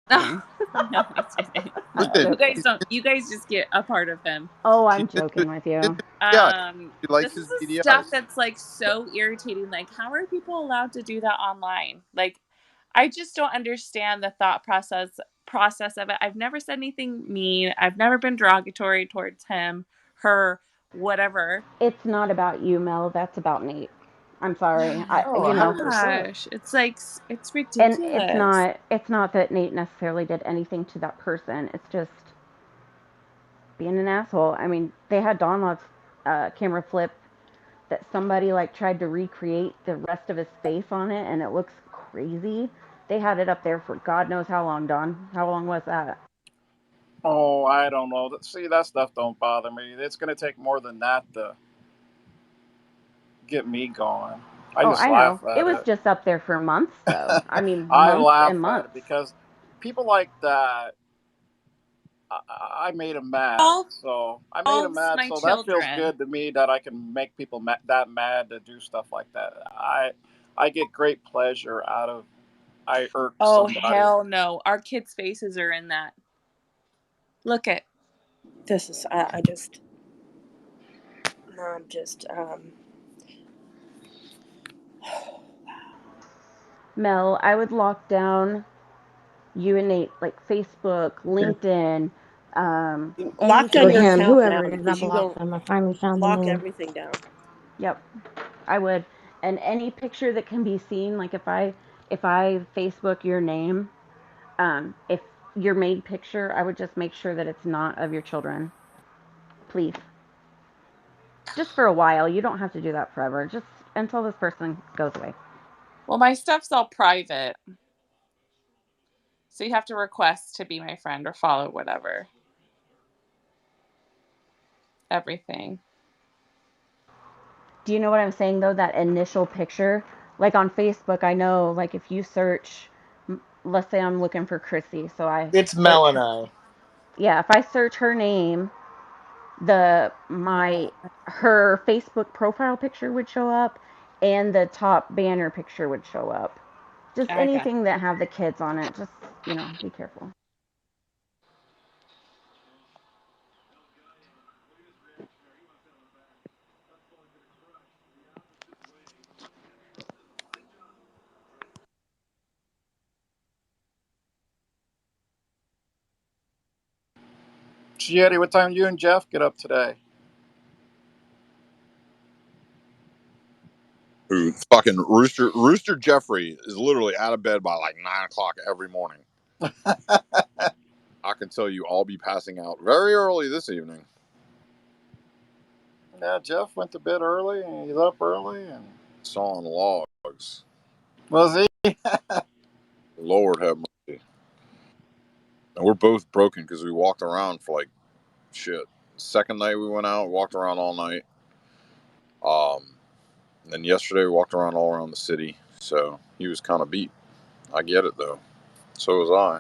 No, no, he didn't. Listen, You guys just get a part of him. Oh, She's I'm into, joking with you. yeah, she likes This is his the stuff DDIs. that's like so irritating. Like, how are people allowed to do that online? Like, I just don't understand the thought process of it. I've never said anything mean. I've never been derogatory towards him, her, whatever. It's not about you, Mel. That's about Nate. I'm sorry. Oh, You know, 100%. Gosh, it's like it's and ridiculous. it's not that Nate necessarily did anything to that person. It's just being an asshole. I mean, they had Don Lot's camera flip that somebody like tried to recreate the rest of his face on it, and it looks crazy. They had it up there for God knows how long, Don. How long was that? Oh, I don't know. See, that stuff don't bother me. It's going to take more than that to get me going. I Oh, just I know. laugh It at was it. just up there for months, though. I mean, I months laugh and at it months. because people like that, I made them mad. All So I made them Involves mad. my So that feels children. good to me that I can make people that mad to do stuff like that. I get great pleasure out of I irk Oh somebody. hell no! Our kids' faces are in that. Look at. This is, I just, no, I'm just, Mel, I would lock down you and Nate, like Facebook, LinkedIn, lock anything down Or that your you him, account whoever now it is that because you blocked won't them. I finally found the lock name. everything down. Yep, I would. And any picture that can be seen, like if I Facebook your name, if your main picture, I would just make sure that it's not of your children, please. Just for a while. You don't have to do that forever. Just until this person goes away. Well, my stuff's all private, so you have to request to be my friend or follow whatever. Everything. Do you know what I'm saying though? That initial picture, like on Facebook, I know, like if you search, let's say I'm looking for Chrissy, so I It's search, Melanie. yeah, if I search her name, the my her Facebook profile picture would show up, and the top banner picture would show up. Just I got. anything that have the kids on it. Just be careful. Gietti, what time do you and Jeff get up today? Who fucking Rooster Jeffrey is literally out of bed by like 9 o'clock every morning. I can tell you, I'll be passing out very early this evening. Yeah, Jeff went to bed early and he's up early and Sawing logs. was he? Lord have mercy. And we're both broken because we walked around for like shit. Second night we went out, walked around all night. And then yesterday we walked around all around the city. So he was kind of beat. I get it though. So was I.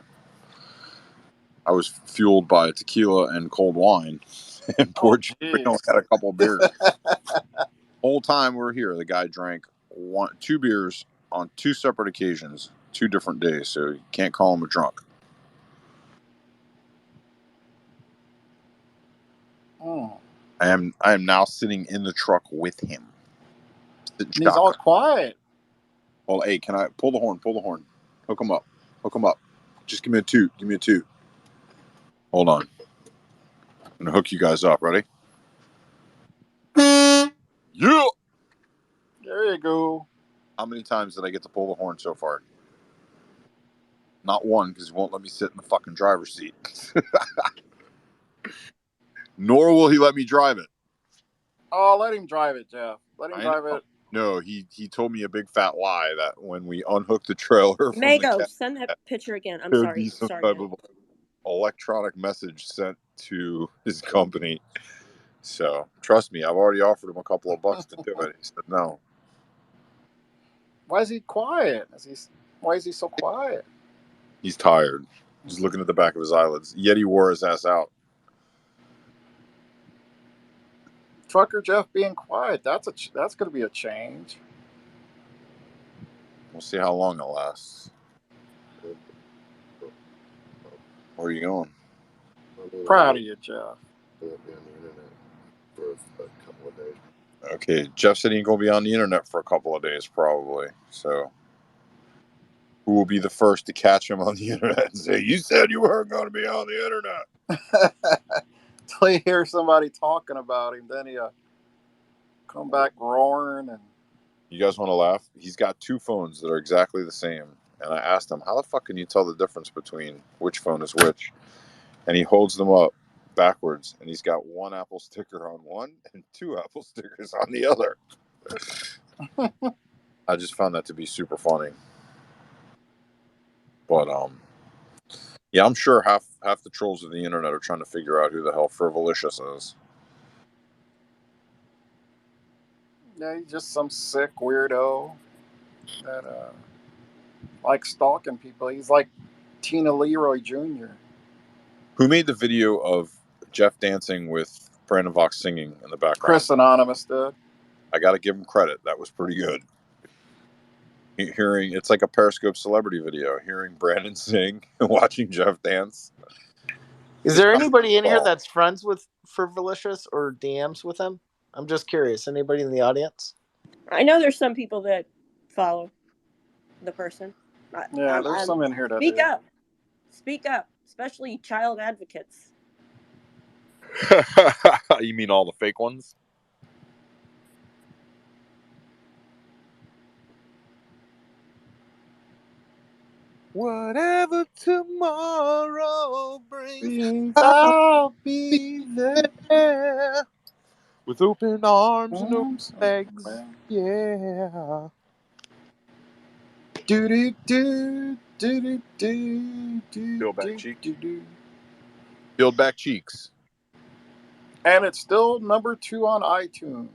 I was fueled by tequila and cold wine, and poor Oh, Jeffrey only jeez. had a couple beers. Whole time we were here, the guy drank two beers on two separate occasions, 2 different days. So you can't call him a drunk. Mm. I am now sitting in the truck with him. Sitting And he's all shotgun. quiet. Well, hey, can I pull the horn? Pull the horn. Hook him up. Hook him up. Just give me a toot. Give me a toot. Hold on. I'm gonna hook you guys up. Ready? Yeah. There you go. How many times did I get to pull the horn so far? Not one, because he won't let me sit in the fucking driver's seat. Nor will he let me drive it. Oh, let him drive it, Jeff. Let him I drive know. it. No, he told me a big fat lie that when we unhooked the trailer from the Mago, cat, send that picture again. I'm there'd be sorry. some Sorry, type honey. of electronic message sent to his company. So trust me, I've already offered him a couple of bucks to do it. He said no. Why is he quiet? Why is he so quiet? He's tired. He's looking at the back of his eyelids. Yeti wore his ass out. Trucker Jeff being quiet. That's going to be a change. We'll see how long it lasts. Where are you going? Proud of you, Jeff. Be on the internet for a couple of days. Okay, Jeff said he ain't gonna be on the internet for a couple of days, probably. So, who will be the first to catch him on the internet and say, "You said you weren't going to be on the internet"? Till you hear somebody talking about him, then he come back roaring. And You guys want to laugh? He's got two phones that are exactly the same, and I asked him, "How the fuck can you tell the difference between which phone is which?" And he holds them up backwards, and he's got one Apple sticker on one and two Apple stickers on the other. I just found that to be super funny. But yeah, I'm sure half the trolls of the internet are trying to figure out who the hell Frivolicious is. yeah, he's just some sick weirdo that likes stalking people. He's like Tina Leroy Jr. Who made the video of Jeff dancing with Brandon Vox singing in the background? Chris Anonymous did. I got to give him credit. That was pretty good. Hearing it's like a Periscope celebrity video. Hearing Brandon sing and watching Jeff dance. Is there anybody in here that's friends with Frivolicious or DMs with him? I'm just curious. Anybody in the audience? I know there's some people that follow the person. Yeah, there's some in here that speak do. up. Speak up, especially child advocates. You mean all the fake ones? Whatever tomorrow brings, I'll be there with open arms and open legs. Yeah. Do do do do do do. Peeled back cheeks. Peeled back cheeks. And it's still number 2 on iTunes.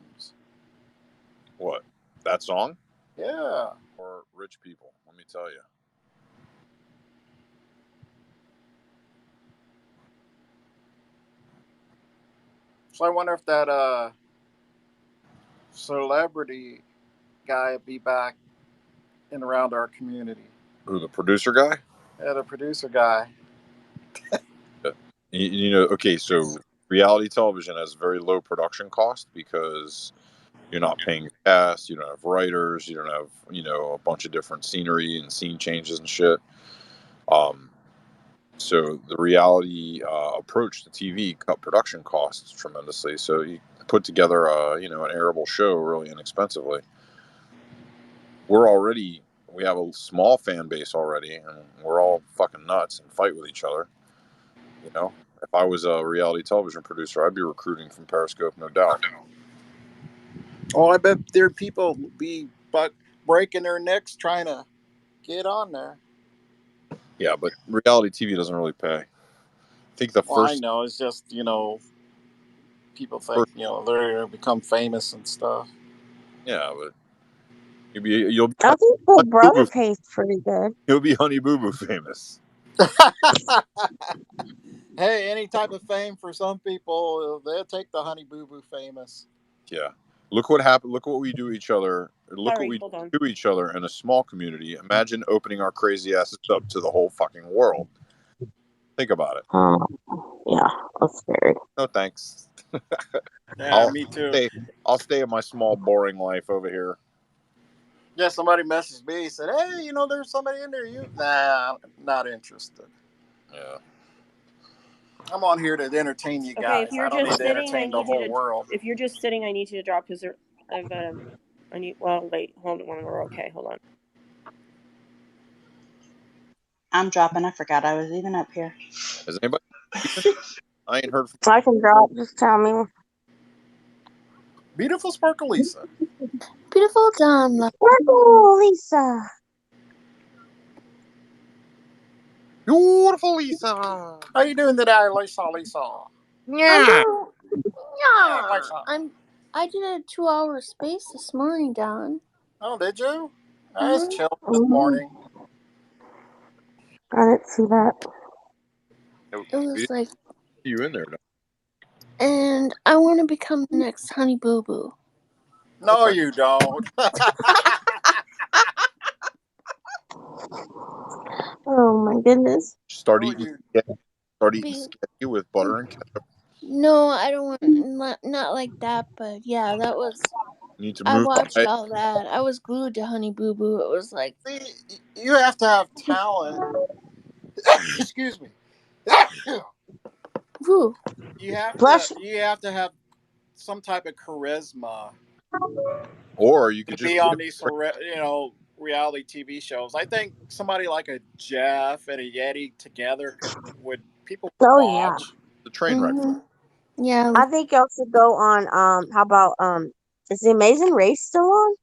What? That song? Yeah. Or rich people? Let me tell you. So I wonder if that celebrity guy will be back in around our community. Who, the producer guy? Yeah, the producer guy. You know, okay, so reality television has very low production cost because you're not paying cast, you don't have writers, you don't have, you know, a bunch of different scenery and scene changes and shit. So the reality approach to TV cut production costs tremendously. So you put together you know, an airable show really inexpensively. We have a small fan base already, and we're all fucking nuts and fight with each other. You know, if I was a reality television producer, I'd be recruiting from Periscope, no doubt. Oh, I bet there people be breaking their necks trying to get on there. Yeah, but reality TV doesn't really pay. I think the Well, I first. know. It's just, you know, people think, you know, they're going to become famous and stuff. Yeah, but you'll be I think Big Brother Boo Boo. pays pretty good. You'll be Honey Boo Boo famous. Hey, any type of fame for some people, they'll take the Honey Boo Boo famous. Yeah. Look what happened. Look what we do each other. Look Sorry, what we hold on. do each other in a small community. Imagine opening our crazy asses up to the whole fucking world. Think about it. Yeah, that's scary. No thanks. Yeah, me too. I'll stay in my small, boring life over here. Yeah, somebody messaged me, said, "Hey, you know, there's somebody in there." Nah, not interested. Yeah. I'm on here to entertain you guys. Okay, if you're I don't just need to sitting, I entertain the need you whole to. world. If you're just sitting, I need you to drop because I've I need. Well, wait, hold on. We're okay. Hold on. I'm dropping. I forgot I was even up here. Has anybody? I ain't heard from. I can drop. Just tell me. Beautiful Sparkle Lisa. Beautiful John. Sparkle Lisa. Beautiful Lisa. How you doing today, Lisa? Yeah. Yeah, Lisa. I did a 2-hour space this morning, Don. Oh, did you? I was chill this Mhm. morning. I didn't see that. It was like, You in there? and I want to become the next Honey Boo Boo. No, you don't. Oh my goodness. Start No, eating. you. Start eating spaghetti with butter and ketchup. No, I don't want not like that. But yeah, that was. You need to I move watched diet. all that. I was glued to Honey Boo Boo. It was like, See, you have to have talent. Excuse me. whew. You have Bless to have some type of charisma Or you could to just be on live. these reality TV shows. I think somebody like a Jeff and a Yeti together would people Oh yeah. watch. The train wreck. Yeah. I think y'all should go on. How about is the Amazing Race still on?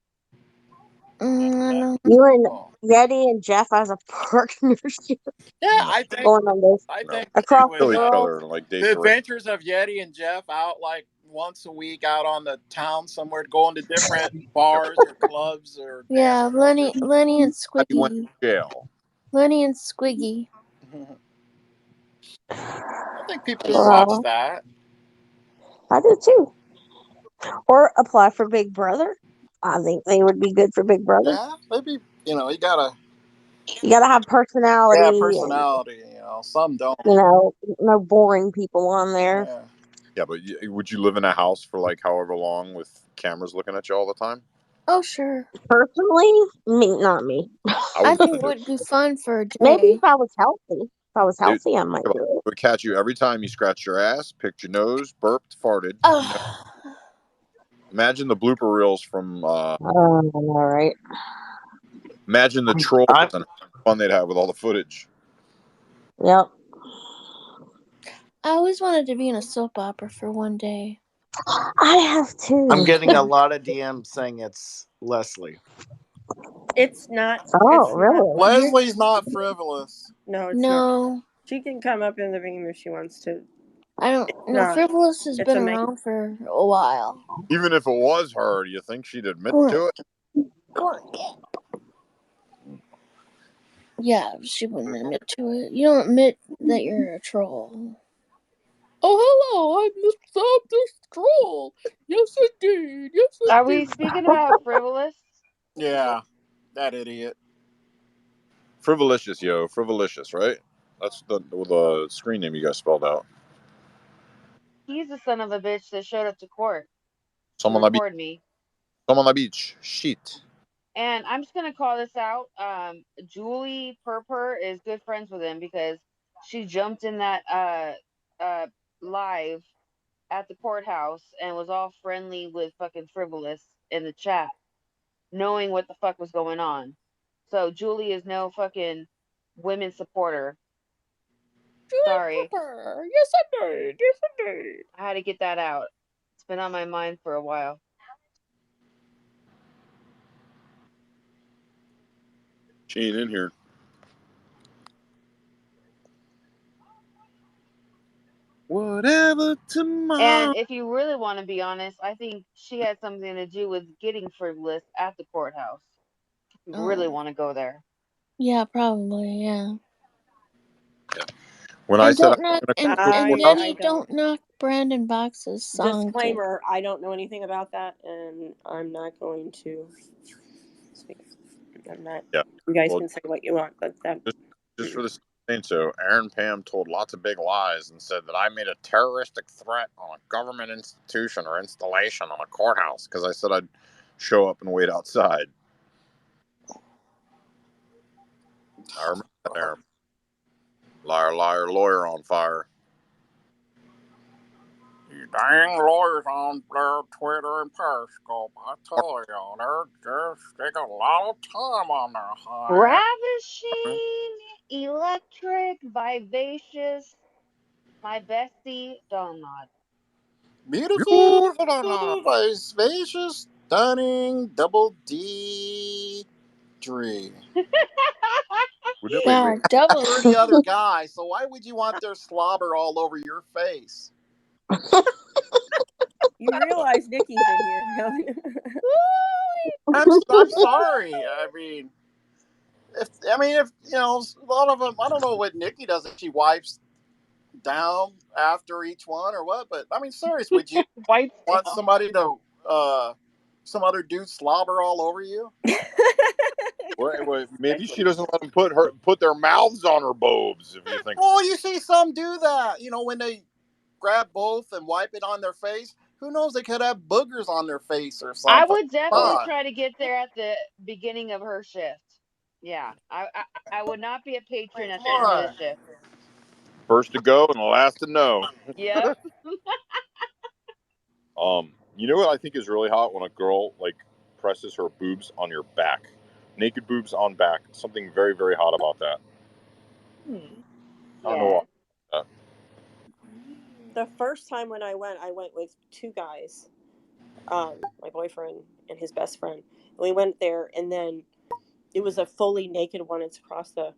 I don't. You and Oh. Yeti and Jeff as a partnership Yeah, No, going on this I no. think they across the Kill would. each world. other like Dave The Ferrer. Adventures of Yeti and Jeff out like once a week out on the town somewhere, going to different bars or clubs or dance Yeah, floors. Lenny and He went Squiggy. to jail. Lenny and Squiggy. I think people would watch Well, that. I do too. Or apply for Big Brother. I think they would be good for Big Brother. Yeah, maybe you gotta You gotta have personality and personality. Some don't. no boring people on there. Yeah. Yeah, but would you live in a house for like however long with cameras looking at you all the time? Oh, sure. Personally, not me. I I wouldn't think want it to do it. would be fun for Maybe Jay. if I was healthy. If I was They healthy, I might do it. would catch you every time you scratched your ass, picked your nose, burped, farted. Imagine the blooper reels from. All right. Imagine the trolls I'm and how fun they'd have with all the footage. Yep. I always wanted to be in a soap opera for one day. I have I'm too. getting a lot of DMs saying it's Leslie. It's not. Oh, It's not. really? Leslie's not frivolous. No, it's not. No, She can come up in the room if she wants to. I don't. It's No, not. Frivolous has It's been a make. around for a while. Even if it was her, do you think she'd admit Go on, to it? go on, Gap. Yeah, she wouldn't admit to it. You don't admit that you're a troll. Oh, hello, I'm this troll. Yes, indeed. Yes, Are we indeed. speaking about Frivolous? Yeah, that idiot. Frivolicious, yo, Frivolicious, right? That's the screen name you guys spelled out. He's the son of a bitch that showed up to court to Someone on the beach. record me. Someone on the beach. Shit. And I'm just gonna call this out. Julie Purper is good friends with him because she jumped in that uh live at the courthouse and was all friendly with fucking Frivolous in the chat, knowing what the fuck was going on. So Julie is no fucking women supporter. Sorry, Yes, indeed. Yes, indeed. I had to get that out. It's been on my mind for a while. She ain't in here. Whatever tomorrow. And if you really want to be honest, I think she had something to do with getting Frivolous at the courthouse. If you really Oh, want to go there. yeah, probably, yeah. Yeah. When I And said I don't was knock going to come to a and courthouse, I Denny, don't. don't knock Brandon Box's song too. Disclaimer: I don't know anything about that, and I'm not going to speak. I'm not. yeah. You guys Well, can say what you want, but that. just for the saying so, Aaron Pam told lots of big lies and said that I made a terroristic threat on a government institution or installation on a courthouse because I said I'd show up and wait outside. I remember that, Aaron. Liar, liar, lawyer on fire. You dang lawyers on their Twitter and Periscope. I tell you, they're just taking a lot of time on their hands. Ravishing, electric, vivacious, my bestie, Donut. Beautiful, vivacious, stunning, double D tree. Wait. Yeah, double. You're the other guy, so why would you want their slobber all over your face? You realize Nikki's in here. I'm sorry. If a lot of them, I don't know what Nikki does. If she wipes down after each one or what, but seriously, would you Wipes want down. somebody to some other dude slobber all over you? Wait, maybe she doesn't let them put their mouths on her bobes. If you think, Well, you see some do that. You know, when they grab both and wipe it on their face. Who knows? They could have boogers on their face or I something. would definitely Fun. try to get there at the beginning of her shift. Yeah, I would not be a patron at Come the end of the on. shift. first to go and the last to know. Yep. You know what I think is really hot when a girl like presses her boobs on your back, naked boobs on back. Something very very hot about that. I don't know Yes. why. The first time when I went with two guys, my boyfriend and his best friend. And we went there, and then it was a fully naked one. It's across the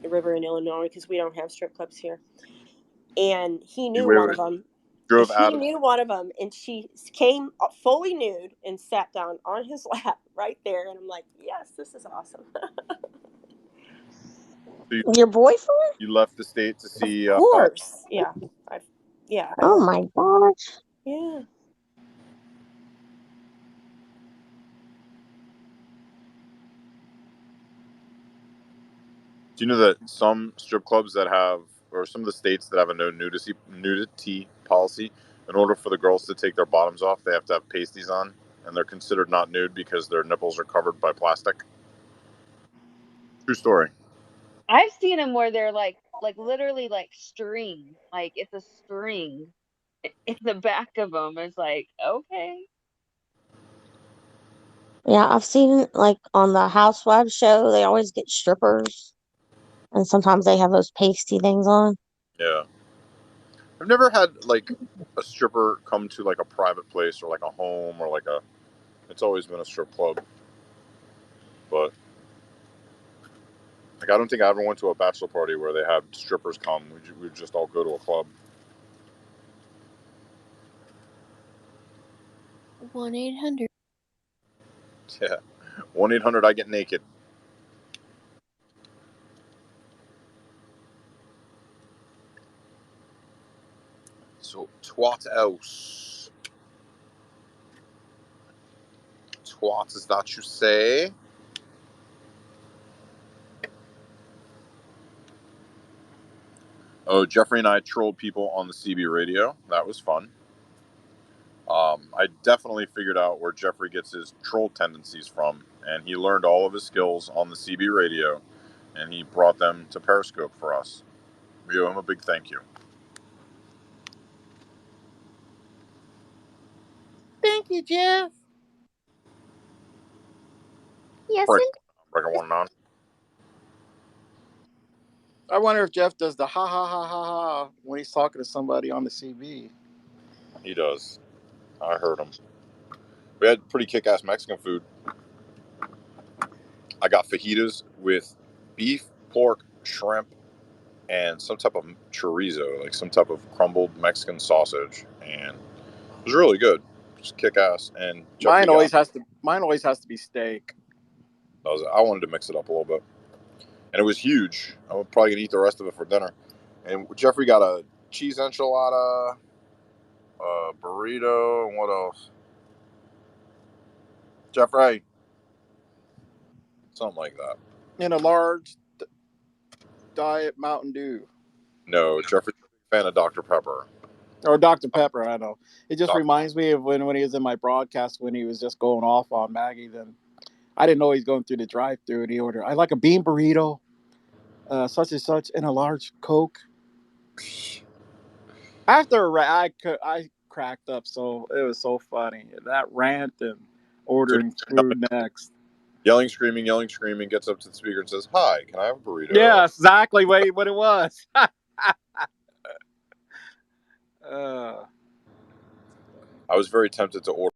river in Illinois because we don't have strip clubs here. And he You knew one of wait, them. drove He out of knew one of them, and she came fully nude and sat down on his lap right there. And I'm like, yes, this is awesome. Your boyfriend? you left the state to Of see. course, yeah, I Oh love. my gosh. Yeah, Do you know that some strip clubs that have, or some of the states that have a no nudity policy, in order for the girls to take their bottoms off, they have to have pasties on, and they're considered not nude because their nipples are covered by plastic. True story. I've seen them where they're like literally like string, like it's a string in the back of them. It's like okay. Yeah, I've seen like on the Housewives show, they always get strippers, and sometimes they have those pasty things on. Yeah, I've never had like a stripper come to like a private place or like a home or like a. It's always been a strip club, but like I don't think I ever went to a bachelor party where they had strippers come. We'd just all go to a club. 1-800. Yeah, 1-800 I get naked. So twat else. Twat is that you say? Oh, Jeffrey and I trolled people on the CB radio. That was fun. I definitely figured out where Jeffrey gets his troll tendencies from, and he learned all of his skills on the CB radio, and he brought them to Periscope for us. We owe him a big thank you. Thank you, Jeff. Yes, All right, and Breaker 1 I wonder if Jeff does the ha ha ha ha ha when he's talking to somebody on the CB. He does. I heard him. We had pretty kick-ass Mexican food. I got fajitas with beef, pork, shrimp, and some type of chorizo, like some type of crumbled Mexican sausage, and it was really good. Just kick ass. And Jeffrey got. Mine always has to be steak. I wanted to mix it up a little bit, and it was huge. I'm probably gonna eat the rest of it for dinner. And Jeffrey got a cheese enchilada, a burrito, and what else? Jeffrey, something like that. In a large diet Mountain Dew. No, Jeffrey's a fan of Dr. Pepper. Or Dr. Pepper, I know. It just Doc- reminds me of when he was in my broadcast when he was just going off on Maggie. Then I didn't know he was going through the drive-through and he ordered, I like a bean burrito, such and such, and a large Coke. After I cracked up, so it was so funny. That rant and So ordering food next. yelling, screaming, gets up to the speaker and says, "Hi, can I have a burrito?" Yeah, exactly what it was. I was very tempted to order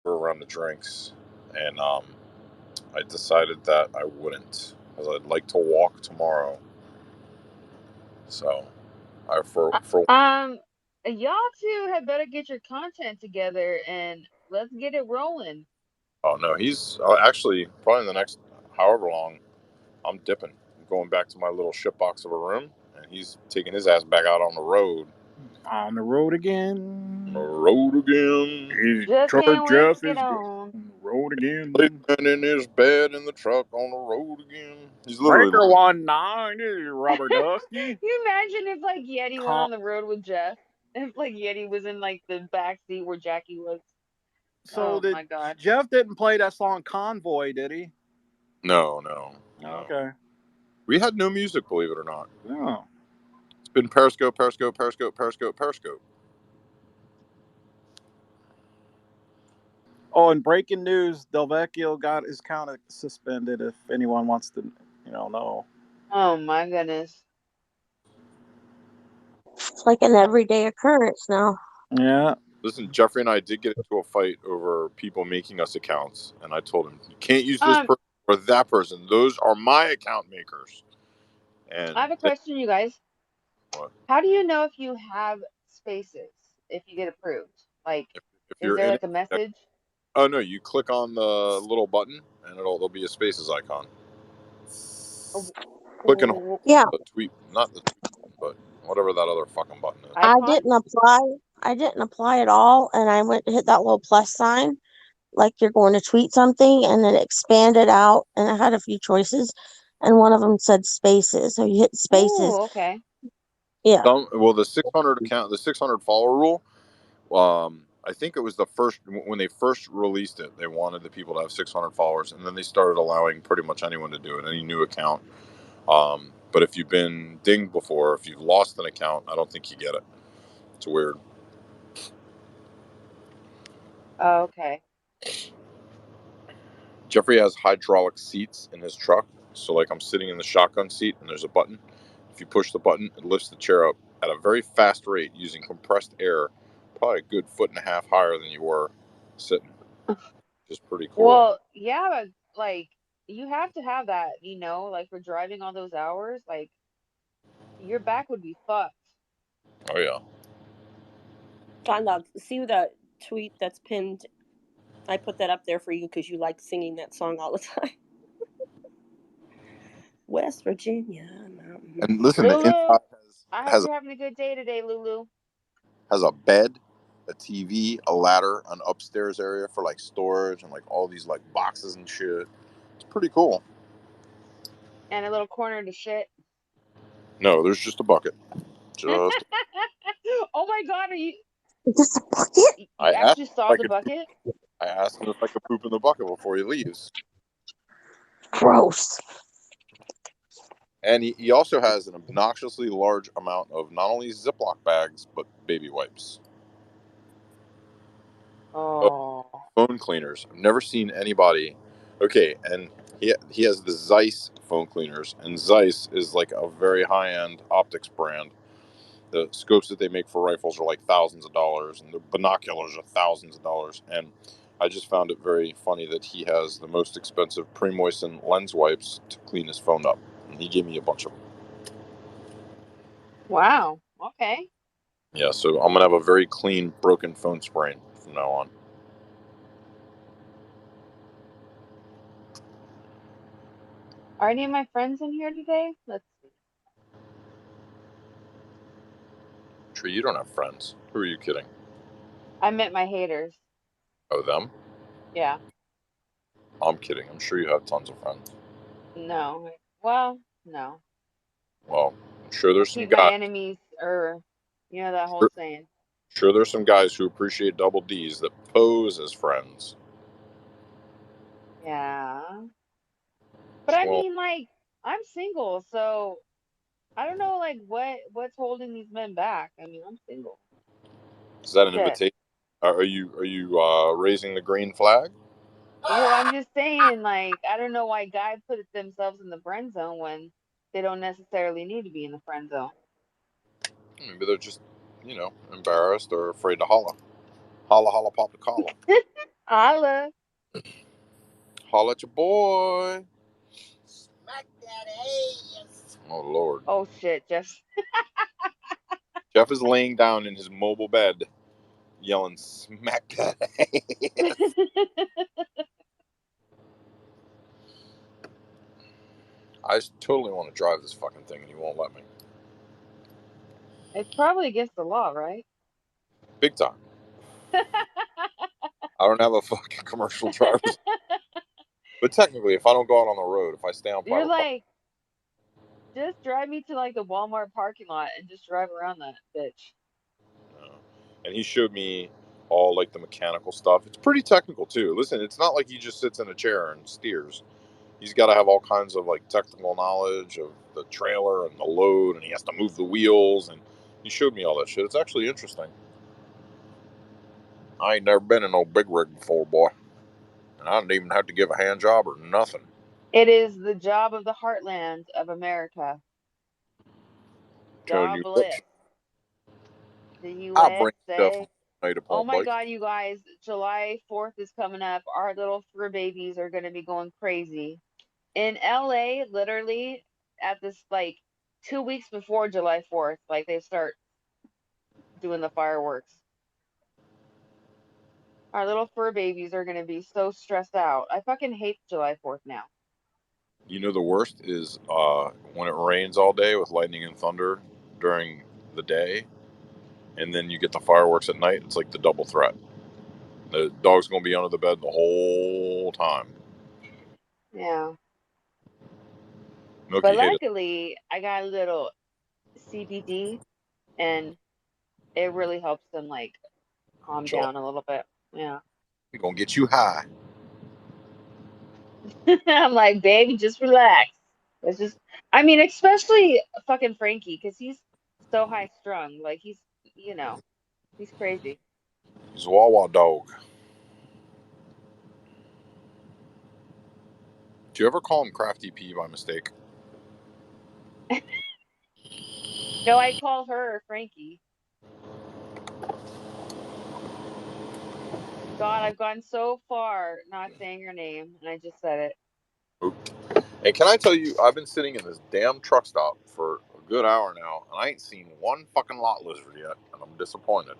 around the drinks, and I decided that I wouldn't, because I'd like to walk tomorrow. So, I for Um, y'all two had better get your content together and let's get it rolling. oh no, he's actually probably in the next however long I'm dipping. I'm going back to my little shit box of a room, and he's taking his ass back out on the road. On the road again. On the road again. His Just truck can't wait Jeff to get is on. on the road again. Sleeping in his bed in the truck on the road again. He's literally Breaker 190, Rubber Ducky. You imagine if like Yeti went Con- on the road with Jeff? If like Yeti was in like the back seat where Jackie was. So Oh my god. Jeff didn't play that song Convoy, did he? no. Okay. We had no music, believe it or not. Oh. It's been Periscope, Periscope, Periscope, Periscope, Periscope. Oh, and breaking news: Delvecchio got his count suspended. If anyone wants to, know. Oh my goodness. It's like an everyday occurrence now. Yeah. Listen, Jeffrey and I did get into a fight over people making us accounts, and I told him, you can't use this person or that person. Those are my account makers. And I have a question, you guys. what? How do you know if you have spaces if you get approved? Like, If is you're there in like it, a message? oh no, you click on the little button, and there'll be a spaces icon. Click and hold Yeah, the tweet, not the tweet, but whatever that other fucking button is. I Icon? didn't apply. I didn't apply at all, and I went to hit that little plus sign, like you're going to tweet something, and then it expanded out, and it had a few choices, and one of them said spaces. So you hit spaces. Ooh, okay. Yeah. Well, the 600 follower rule. I think it was the first when they first released it. They wanted the people to have 600 followers, and then they started allowing pretty much anyone to do it, any new account. But if you've been dinged before, if you've lost an account, I don't think you get it. It's weird. Oh, okay. Jeffrey has hydraulic seats in his truck, so like I'm sitting in the shotgun seat, and there's a button. If you push the button, it lifts the chair up at a very fast rate using compressed air, probably a good foot and a half higher than you were sitting. Which is pretty cool. Well, yeah, but like you have to have that, like for driving all those hours, like your back would be fucked. Oh yeah. John Dog, see the tweet that's pinned? I put that up there for you because you like singing that song all the time. West Virginia. And listen, the Lulu, inside I hope has you're having a good day today, Lulu. has a bed, a TV, a ladder, an upstairs area for like storage and like all these like boxes and shit. It's pretty cool. And a little corner to shit. No, there's just a bucket. Just Oh my god, are you Is this a bucket? you I asked actually him saw if I the could. bucket? I asked him if I could poop in the bucket before he leaves, Gross. and he also has an obnoxiously large amount of not only Ziploc bags but baby wipes. Oh, Oh. phone cleaners. I've never seen anybody. Okay, and he has the Zeiss phone cleaners, and Zeiss is like a very high end optics brand. The scopes that they make for rifles are like thousands of dollars, and the binoculars are thousands of dollars. And I just found it very funny that he has the most expensive pre-moisten lens wipes to clean his phone up. And he gave me a bunch of them. Wow. Okay. Yeah, so I'm gonna have a very clean, broken phone screen from now on. Are any of my friends in here today? Let's see. Tree, you don't have friends. Who are you kidding? I met my haters. Oh, them? Yeah. I'm kidding. I'm sure you have tons of friends. No. Well, no. Well, I'm sure I there's some keep my guys. enemies, or that whole saying. Sure, there's some guys who appreciate double D's that pose as friends. Yeah. But I Well, mean, like, I'm single, so I don't know, like, what's holding these men back. I mean, I'm single. is that an Shit. invitation? Are you raising the green flag? Well, I'm just saying, like, I don't know why guys put themselves in the friend zone when they don't necessarily need to be in the friend zone. Maybe they're just, embarrassed or afraid to holla. Holla, holla, pop the collar. Holla. Holla at your boy. Smack that ass. Oh, Lord. Oh shit, Jeff. Jeff is laying down in his mobile bed, yelling, smack that ass. I totally want to drive this fucking thing, and he won't let me. It's probably against the law, right? Big time. I don't have a fucking commercial driver's. But technically, if I don't go out on the road, if I stay on You're private property, like, just drive me to like the Walmart parking lot and just drive around that bitch. and he showed me all like the mechanical stuff. It's pretty technical too. Listen, it's not like he just sits in a chair and steers. He's got to have all kinds of like technical knowledge of the trailer and the load, and he has to move the wheels. And he showed me all that shit. It's actually interesting. I ain't never been in no big rig before, boy, and I didn't even have to give a hand job or nothing. It is the job of the heartland of America. Telling God you bless what, the I bring stuff USA. made Oh upon my bike. God, you guys, July 4th is coming up. Our little fur babies are going to be going crazy. In LA, literally at this like 2 weeks before July 4th, like they start doing the fireworks. Our little fur babies are going to be so stressed out. I fucking hate July 4th now. You know the worst is when it rains all day with lightning and thunder during the day, and then you get the fireworks at night. It's like the double threat. The dog's gonna be under the bed the whole time. Yeah. Milky But hated. luckily, I got a little CBD and it really helps them like calm Chill. down a little bit. Yeah. We're gonna get you high. I'm like, baby, just relax. It's just, I mean, especially fucking Frankie, because he's so high strung. Like you know, he's crazy. He's a Wawa dog. Do you ever call him Crafty P by mistake? No, I call her Frankie. God, I've gone so far not saying her name, and I just said it. And can I tell you, I've been sitting in this damn truck stop for a good hour now, and I ain't seen one fucking lot lizard yet, and I'm disappointed.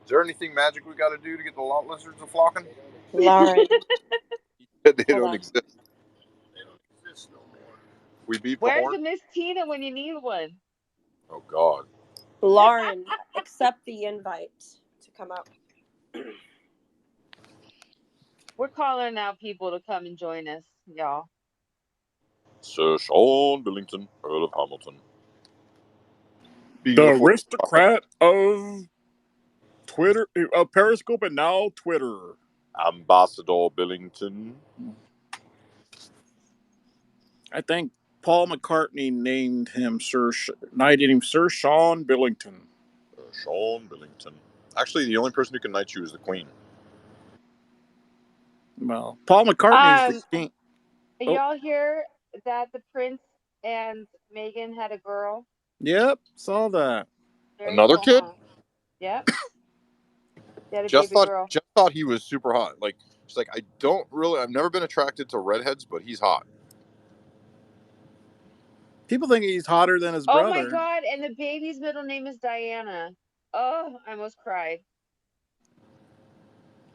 Is there anything magic we got to do to get the lot lizards a flocking? Lauren, They hold don't on. exist. They don't exist no more. We beep the Where's horn. the Miss Tina when you need one? Oh God. Lauren, accept the invite to come up. We're calling out people to come and join us, y'all. Sir Sean Billington, Earl of Hamilton. The aristocrat of Twitter, Periscope, and now Twitter. Ambassador Billington. I think Paul McCartney named him knighted him Sir Sean Billington. Sean Billington. Actually, the only person who can knight you is the Queen. Well, Paul McCartney's the king. Y'all hear that the Prince and Meghan had a girl? Yep, saw that. Very Another cool, kid? huh? Yep. They had a Just baby thought girl. just thought he was super hot. Like she's like, I've never been attracted to redheads, but he's hot. People think he's hotter than his Oh my brother. God, and the baby's middle name is Diana. Oh, I almost cried.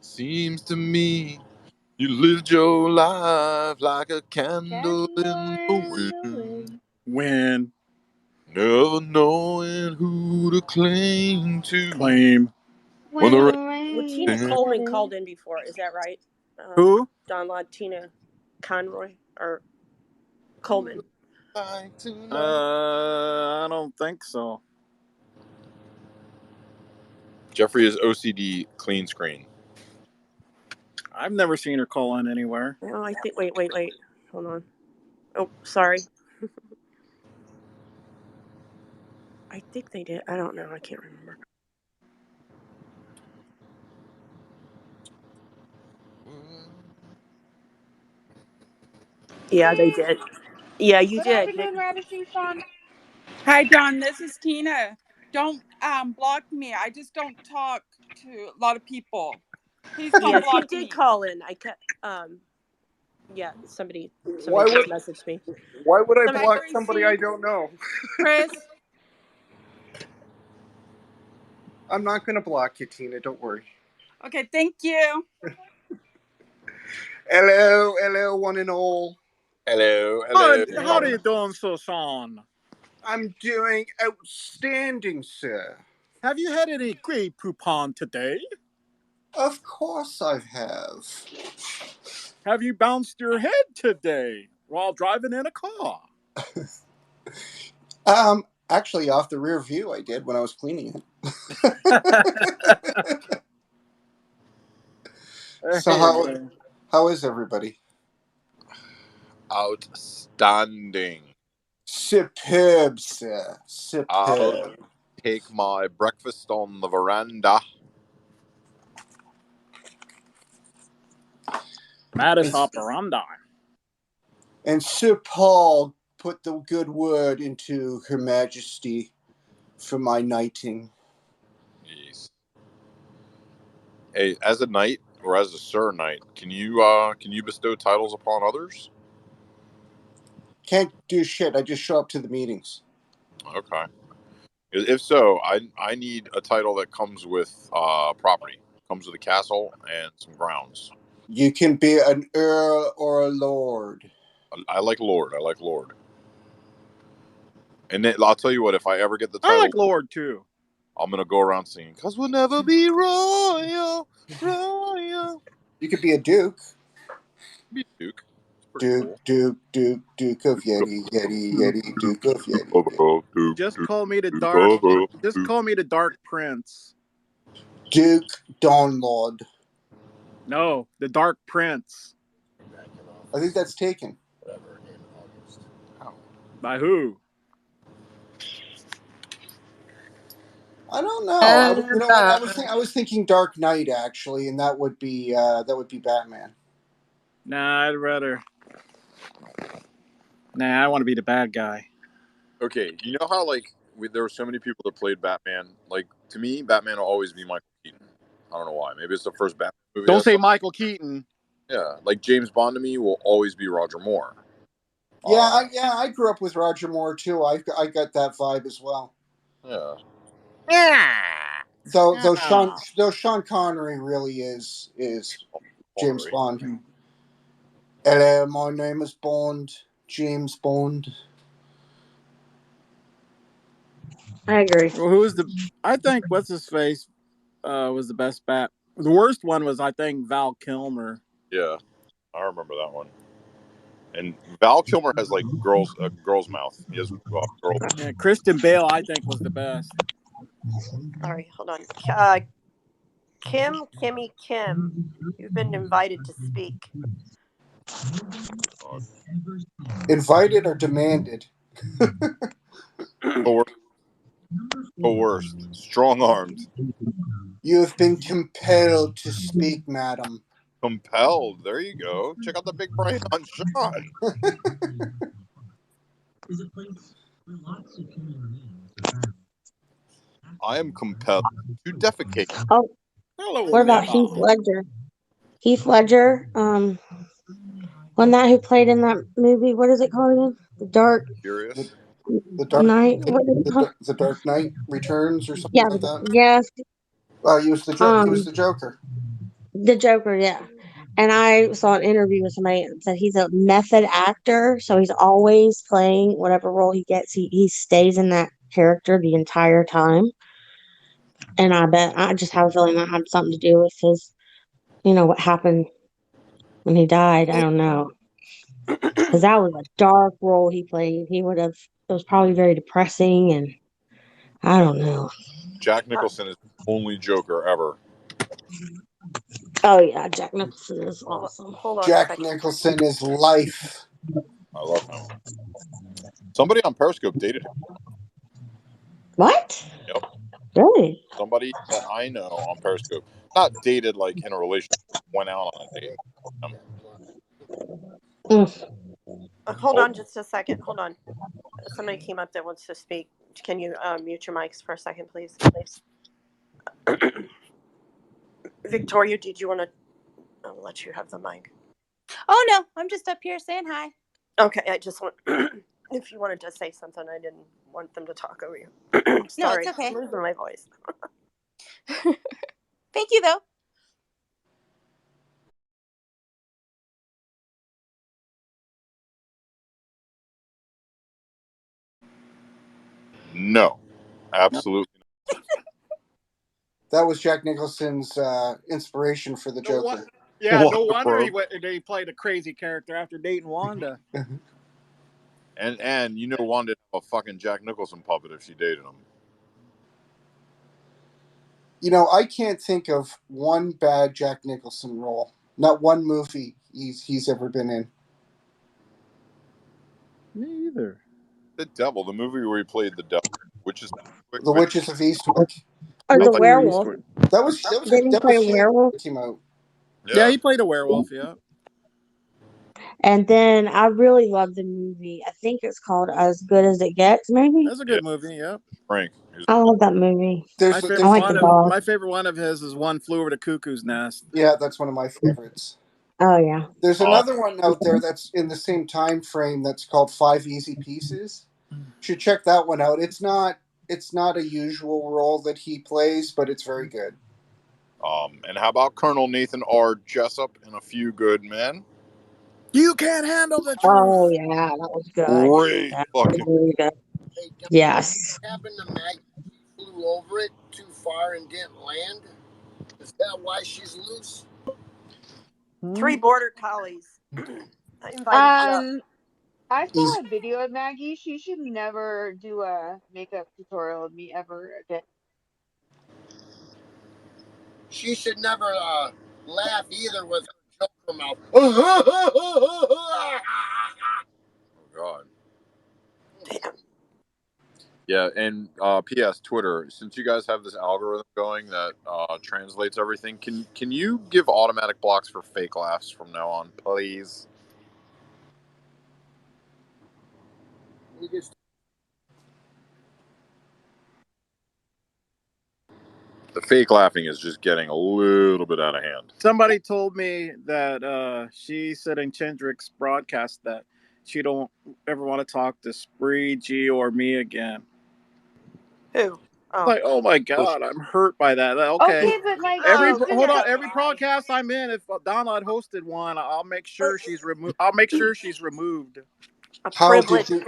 Seems to me you lived your life like a candle in the wind. When Never knowing who to cling to. claim When the When the Well, rain Tina is rain. Coleman heavy. called in before. Is that right? who? Don Laud, Tina Conroy, or Coleman. Like tonight. I don't think so. Jeffrey is OCD clean screen. I've never seen her call in anywhere. Oh, I think. Wait. Hold on. Oh, sorry. I think they did. I don't know. I can't remember. Yeah, they did. Yeah, you Good did. afternoon, Rabbit Sean. Hi, Don. This is Tina. Don't block me. I just don't talk to a lot of people. Please don't Yeah, she block did me. call in. I kept. Yeah, somebody Why just would messaged me. Why would I Somebody- block somebody I don't know? Chris. I'm not going to block you, Tina. Don't worry. Okay, thank you. Hello, one and all. Hello. How are you doing, Susan? I'm doing outstanding, sir. Have you had any Grey Poupon today? Of course I have. Have you bounced your head today while driving in a car? Actually, off the rear view, I did when I was cleaning it. So how is everybody? Outstanding. Superb, sir. Superb. I'll take my breakfast on the veranda. Modus operandi. And Sir Paul put the good word into Her Majesty for my knighting. Yes. Hey, as a knight or as a sir knight, can you bestow titles upon others? Can't do shit. I just show up to the meetings. Okay. If so, I need a title that comes with property, comes with a castle and some grounds. You can be an earl or a lord. I like lord. I like lord. And then, I'll tell you what, if I ever get the I title, like Lord too. I'm gonna go around singing, "'Cause we'll never be royal, royal." You could be a duke. Be a duke. It's pretty cool. Duke of Yeti, Duke of Yeti. Just call me the Dark Prince. Duke Dawnlord. No, the Dark Prince. I think that's taken. How? By who? I don't know. You know what? I was thinking Dark Knight actually, and that would be Batman. Nah, I want to be the bad guy. Okay, you know how there were so many people that played Batman. Like, to me, Batman will always be Michael Keaton. I don't know why. Maybe it's the first Batman movie. Don't say Michael Keaton. Yeah, like James Bond to me will always be Roger Moore. Yeah, I grew up with Roger Moore too. I got that vibe as well. Yeah. Though Sean Connery really is James Bond. Hello, my name is Bond. James Bond. I agree. Well, I think what's his face was the best bat. The worst one was, I think, Val Kilmer. Yeah, I remember that one. And Val Kilmer has a girl's mouth. He has girl. Yeah, Kristen Bale, I think, was the best. Sorry, hold on. Kimmy Kim, you've been invited to speak. Invited or demanded? Coerced. Strong-armed. You have been compelled to speak, madam. Compelled. There you go. Check out the big brain on Sean. I am compelled to defecate. Oh, hello, what about Emma. Heath Ledger? Heath Ledger, one that who played in that movie. What is it called again? The Dark. Furious. The Dark Knight. the Dark Knight Returns or something Yeah, like that. yes. He was the Joker. The Joker, yeah. And I saw an interview with somebody that said he's a method actor, so he's always playing whatever role he gets. He stays in that character the entire time. And I just have a feeling that had something to do with his, what happened when he died. I don't know. Because that was a dark role he played. It was probably very depressing, and I don't know. Jack Nicholson is the only Joker ever. Oh, yeah, Jack Nicholson is awesome. Hold on Jack Nicholson is life. I love him. Somebody on Periscope dated him. What? Yep. Really? Somebody that I know on Periscope. Not dated like in a relationship. Went out on a date. Hold on just a second. Hold on. Somebody came up that wants to speak. Can you mute your mics for a second, please? Victoria, did you want to? I'll let you have the mic. Oh, no. I'm just up here saying hi. Okay. I just want, if you wanted to say something, I didn't want them to talk over you. No, it's okay. I'm losing my voice. Thank you, though. No, absolutely not. That was Jack Nicholson's inspiration for the Joker. Yeah, no Wanda wonder Probe. he played a crazy character after dating Wanda. And you know Wanda would have a fucking Jack Nicholson puppet if she dated him. You know, I can't think of one bad Jack Nicholson role. Not one movie he's ever been in. Me either. The Devil, the movie where he played the devil, which is The Witches of Eastwick. Or the Witch of werewolf. Eastwick. That was Didn't he play a shit werewolf? when it came out. Yeah, he played a werewolf. Yeah. And then I really love the movie. I think it's called As Good as It Gets, maybe. That's a good movie. Yeah. Frank. I love that movie. There's I like the dog. My favorite one of his is One Flew Over the Cuckoo's Nest. yeah, that's one of my favorites. Oh yeah. There's another one out there that's in the same time frame that's called 5 Easy Pieces. You should check that one out. It's not a usual role that he plays, but it's very good. And how about Colonel Nathan R. Jessup in A Few Good Men? You can't handle the truth. Oh yeah, that was good. Great That fucking. was really good. Yes. What happened to Maggie? She flew over it too far and didn't land. Is that why she's loose? 3 border collies. I invited you up. I saw a video of Maggie. She should never do a makeup tutorial of me ever again. She should never laugh either with her Joker mouth. Oh God. Damn. Yeah, and P.S. Twitter. Since you guys have this algorithm going that translates everything, can you give automatic blocks for fake laughs from now on, please? The fake laughing is just getting a little bit out of hand. Somebody told me that she said in Chendrick's broadcast that she don't ever want to talk to Spree, G, or me again. Who? Oh. Like, oh my God, I'm hurt by that. Okay, but like, every broadcast I'm in, if Donna had hosted one, I'll make sure she's removed. I'll make sure she's removed. A privilege to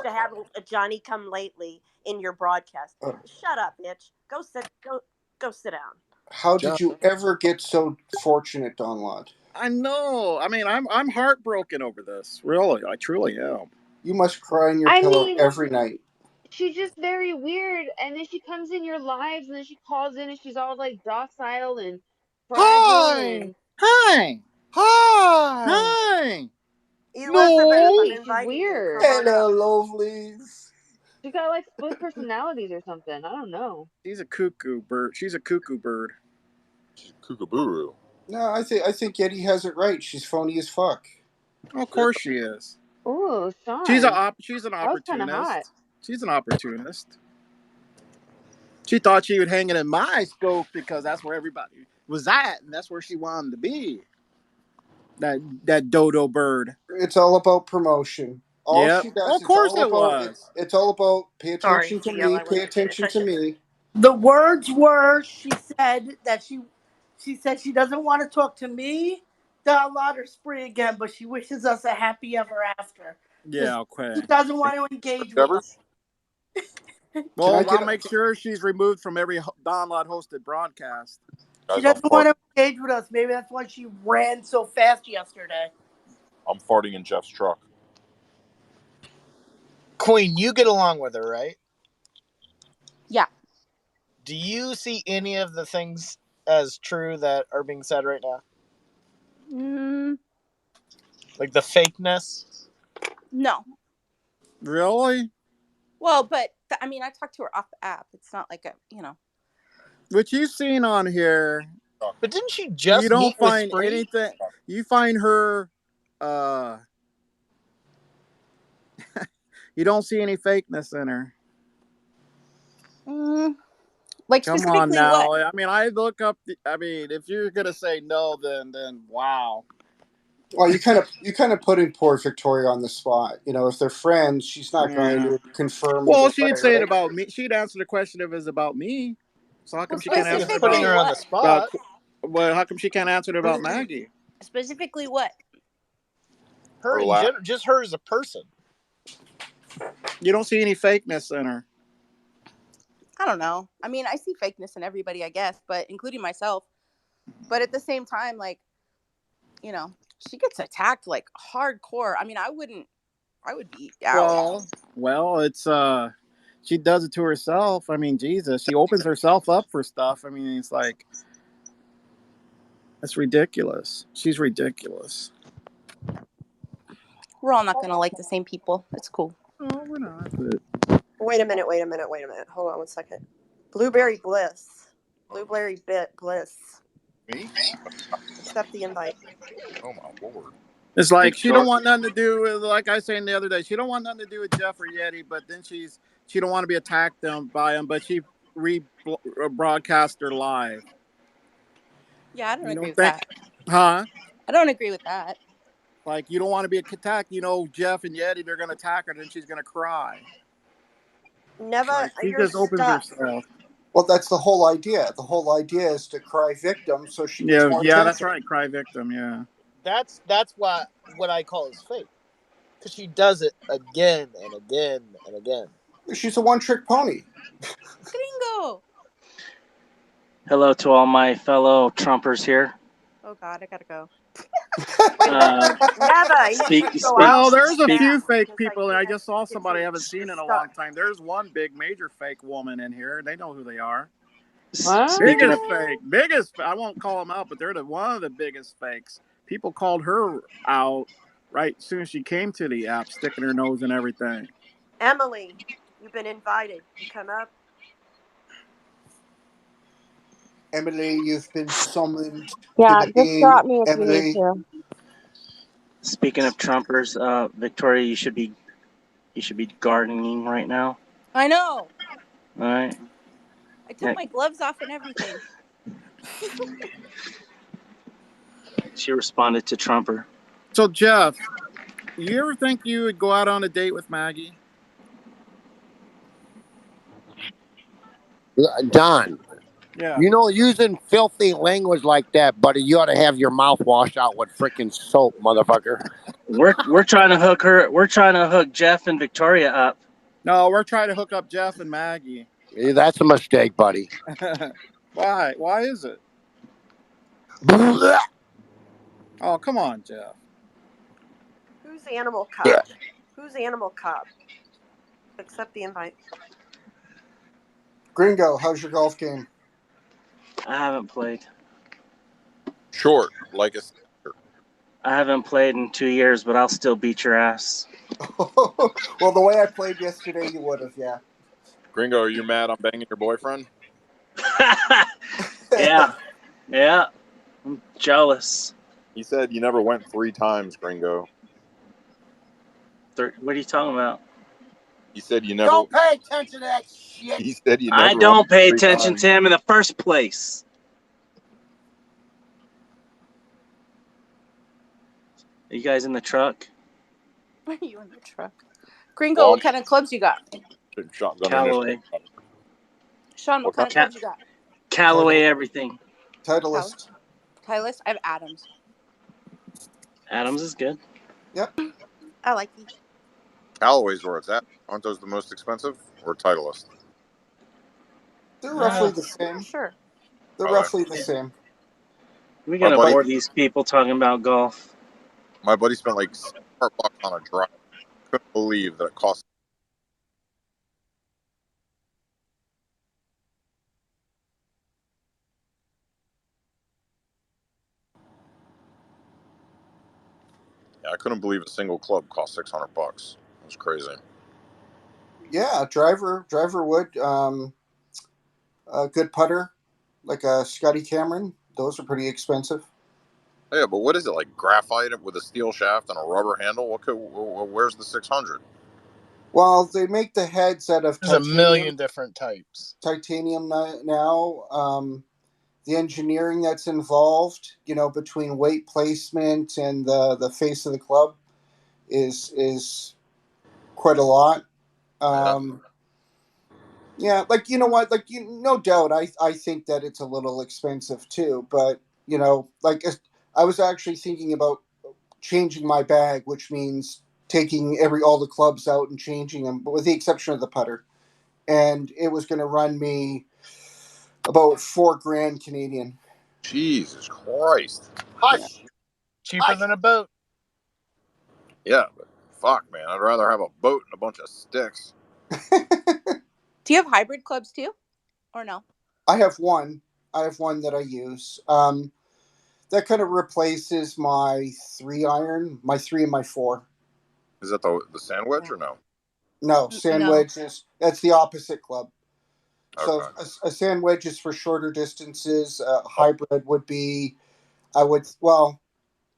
have a Johnny Come Lately in your broadcast. Shut up, bitch. Go sit down. How did you ever get so fortunate, Don Lott? I know. I mean, I'm heartbroken over this. Really, I truly am. You must cry in your pillow every night. She's just very weird, and then she comes in your lives, and then she calls in, and she's all like docile and fragile. Hi. Elizabeth, She's weird. Hello, lovelies. She got like split personalities or something. I don't know. She's a cuckoo bird. She's a cuckoo bird. She's a kookaburoo. No, I think Yeti has it right. She's phony as fuck. Of course she is. Ooh, Sean. She's an That was kinda hot. opportunist. She's an opportunist. She thought she would hang it in my scope because that's where everybody was at, and that's where she wanted to be. That dodo bird. It's all about promotion. All she does. Of course it was. It's all about pay attention to me. Pay attention to me. The words were she said she doesn't want to talk to me, Don Lott, or Spree again, but she wishes us a happy ever after. Yeah, okay. She doesn't want to engage with us. Well, I'll make sure she's removed from every Don Lott hosted broadcast. She doesn't want to engage with us. Maybe that's why she ran so fast yesterday. I'm farting in Jeff's truck. Queen, you get along with her, right? Yeah. Do you see any of the things as true that are being said right now? Like the fakeness? No. Really? Well, but I mean, I talked to her off the app. It's not like What you've seen on here. But didn't she just You don't meet with find Spree? anything. You find her. You don't see any fakeness in her. Like come on now. What? I mean, I look up. If you're gonna say no, then wow. Well, you kind of putting poor Victoria on the spot. You know, if they're friends, she's not going to confirm. Well, she'd say it about me. She'd answer the question if it's about me. So how come she can't answer it putting her on the spot? Well, how come she can't answer it about Maggie? Specifically, what? Her in general, just her as a person. You don't see any fakeness in her. I don't know. I mean, I see fakeness in everybody, I guess, but including myself. But at the same time, like, you know, she gets attacked like hardcore. I mean, I would be out. Well, it's she does it to herself. I mean, Jesus, she opens herself up for stuff. I mean, it's like that's ridiculous. She's ridiculous. We're all not gonna like the same people. It's cool. No, we're not. But Wait a minute. Hold on one second. Blueberry Bliss. Blueberry Bit Bliss. Me? Accept the invite. Oh my lord. it's like she don't Victor- want nothing to do with, like I was saying the other day, she don't want nothing to do with Jeff or Yeti, but then she don't want to be attacked by him, but she broadcast her live. Yeah, I don't You agree don't with think, that. huh? I don't agree with that. Like you don't want to be attacked. You know, Jeff and Yeti, they're gonna attack her, then she's gonna cry. Never. Like she You're just opens stuck. herself. Well, that's the whole idea. The whole idea is to cry victim so she gets Yeah, more yeah, that's attention. right. Cry victim. Yeah. That's what I call is fake, because she does it again and again and again. She's a one-trick pony. Gringo. Hello to all my fellow Trumpers here. Oh God, I gotta go. Wait a minute. Never. You Speak, need to go speak, out Well, and there's come a speak. few back fake because I people, and I can't just saw get somebody I you. haven't seen You're in a long stuck. time. There's one big major fake woman in here. They know who they are. What? Speaking of, Biggest fake, biggest. I won't call them out, but they're one of the biggest fakes. People called her out right as soon as she came to the app, sticking her nose and everything. Emily, you've been invited. You come up. Emily, you've been summoned to Yeah, the just game. drop me if you need Emily, to. speaking of Trumpers, Victoria, you should be gardening right now. I know. All right. I took Yeah, my gloves off and everything. she responded to Trumper. So, Jeff, you ever think you would go out on a date with Maggie? Don, Yeah. you know, using filthy language like that, buddy, you ought to have your mouth washed out with freaking soap, motherfucker. We're trying to hook her. We're trying to hook Jeff and Victoria up. No, we're trying to hook up Jeff and Maggie. That's a mistake, buddy. Why? Why is it? Oh, come on, Jeff. Who's Animal Cop? Who's Animal Cop? Accept the invite. Gringo, how's your golf game? I haven't played. Short, like a. I haven't played in 2 years, but I'll still beat your ass. Well, the way I played yesterday, you would have, yeah. Gringo, are you mad I'm banging your boyfriend? Yeah, yeah. I'm jealous. He said you never went 3 times, Gringo. What are you talking about? He said you never. Don't pay attention to that shit. He said you I never went don't pay 3 attention times. to him in the first place. Are you guys in the truck? Are you in the truck? Gringo, Well, what kind of clubs you got? I'm shotgun Callaway. initial. Sean, what What kind kind? of clubs you got? Callaway everything. Titleist. Titleist? I have Adams. Adams is good. Yep. I like these. Callaway's where it's at. Aren't those the most expensive? Or Titleist? They're roughly the Yeah, same. sure. They're All right. roughly the same. We're My gonna buddy, bore these people talking about golf. my buddy spent like $600 on a drive. Couldn't believe that it cost. Yeah, I couldn't believe a single club cost $600. It was crazy. Yeah, driver would. A good putter, like a Scotty Cameron. Those are pretty expensive. Yeah, but what is it, like graphite with a steel shaft and a rubber handle? Where's the 600? Well, they make the heads out of There's a million titanium. different types. Titanium now. The engineering that's involved, between weight placement and the face of the club, is quite a lot. Yeah, like you know what, like no doubt, I think that it's a little expensive too. But like I was actually thinking about changing my bag, which means taking all the clubs out and changing them, but with the exception of the putter. and it was going to run me about $4,000 Canadian. Jesus Christ. Yeah. Hush. Cheaper than a boat. Yeah, but fuck, man. I'd rather have a boat and a bunch of sticks. Do you have hybrid clubs too, or no? I have one. I have one that I use. That kind of replaces my 3-iron, my 3 and my 4. Is that the sandwich or no? No, No. sandwich is that's the opposite club. So Okay. a sandwich is for shorter distances. Oh, Hybrid would be, I would well,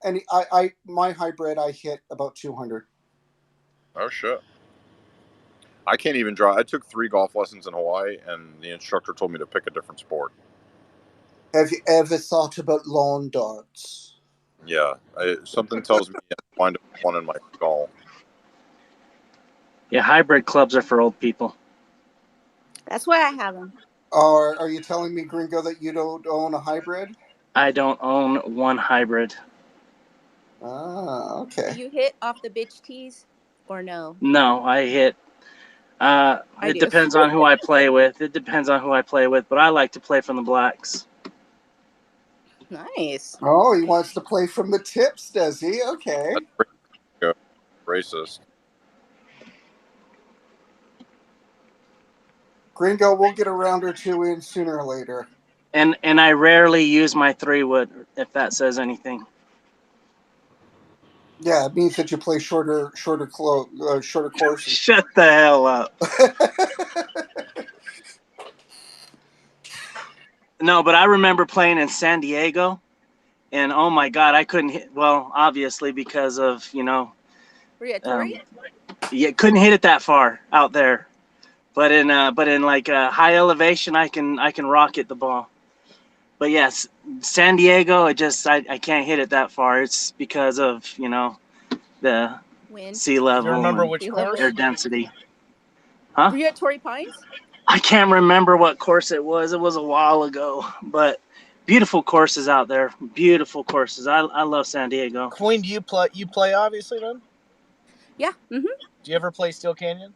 any I my hybrid I hit about 200. oh shit. I can't even draw. I took 3 golf lessons in Hawaii, and the instructor told me to pick a different sport. Have you ever thought about lawn darts? Yeah, something tells me I wind up with one in my skull. Yeah, hybrid clubs are for old people. That's why I have them. Or are you telling me, Gringo, that you don't own a hybrid? I don't own one hybrid. Ah, Do okay. you hit off the bitch tees or no? No, I hit. I It do. depends on who I play with. But I like to play from the blacks. Nice. Oh, he wants to play from the tips, does he? Okay. That's racist. Gringo, we'll get a round or two in sooner or later. And I rarely use my 3-wood, if that says anything. Yeah, it means that you play shorter courses. Shut the hell up. No, but I remember playing in San Diego, and oh my God, I couldn't hit. Well, obviously because of Were you at Tori? yeah, couldn't hit it that far out there. But in like high elevation, I can rocket the ball. But yes, San Diego, I can't hit it that far. It's because of the Wind. sea Do you level remember and which Sea level. course? air density. Huh? Were you at Torrey Pines? I can't remember what course it was. It was a while ago, but beautiful courses out there. Beautiful courses. I love San Diego. Queen, do you play? You play obviously then. Yeah. Mm-hmm. Do you ever play Steel Canyon?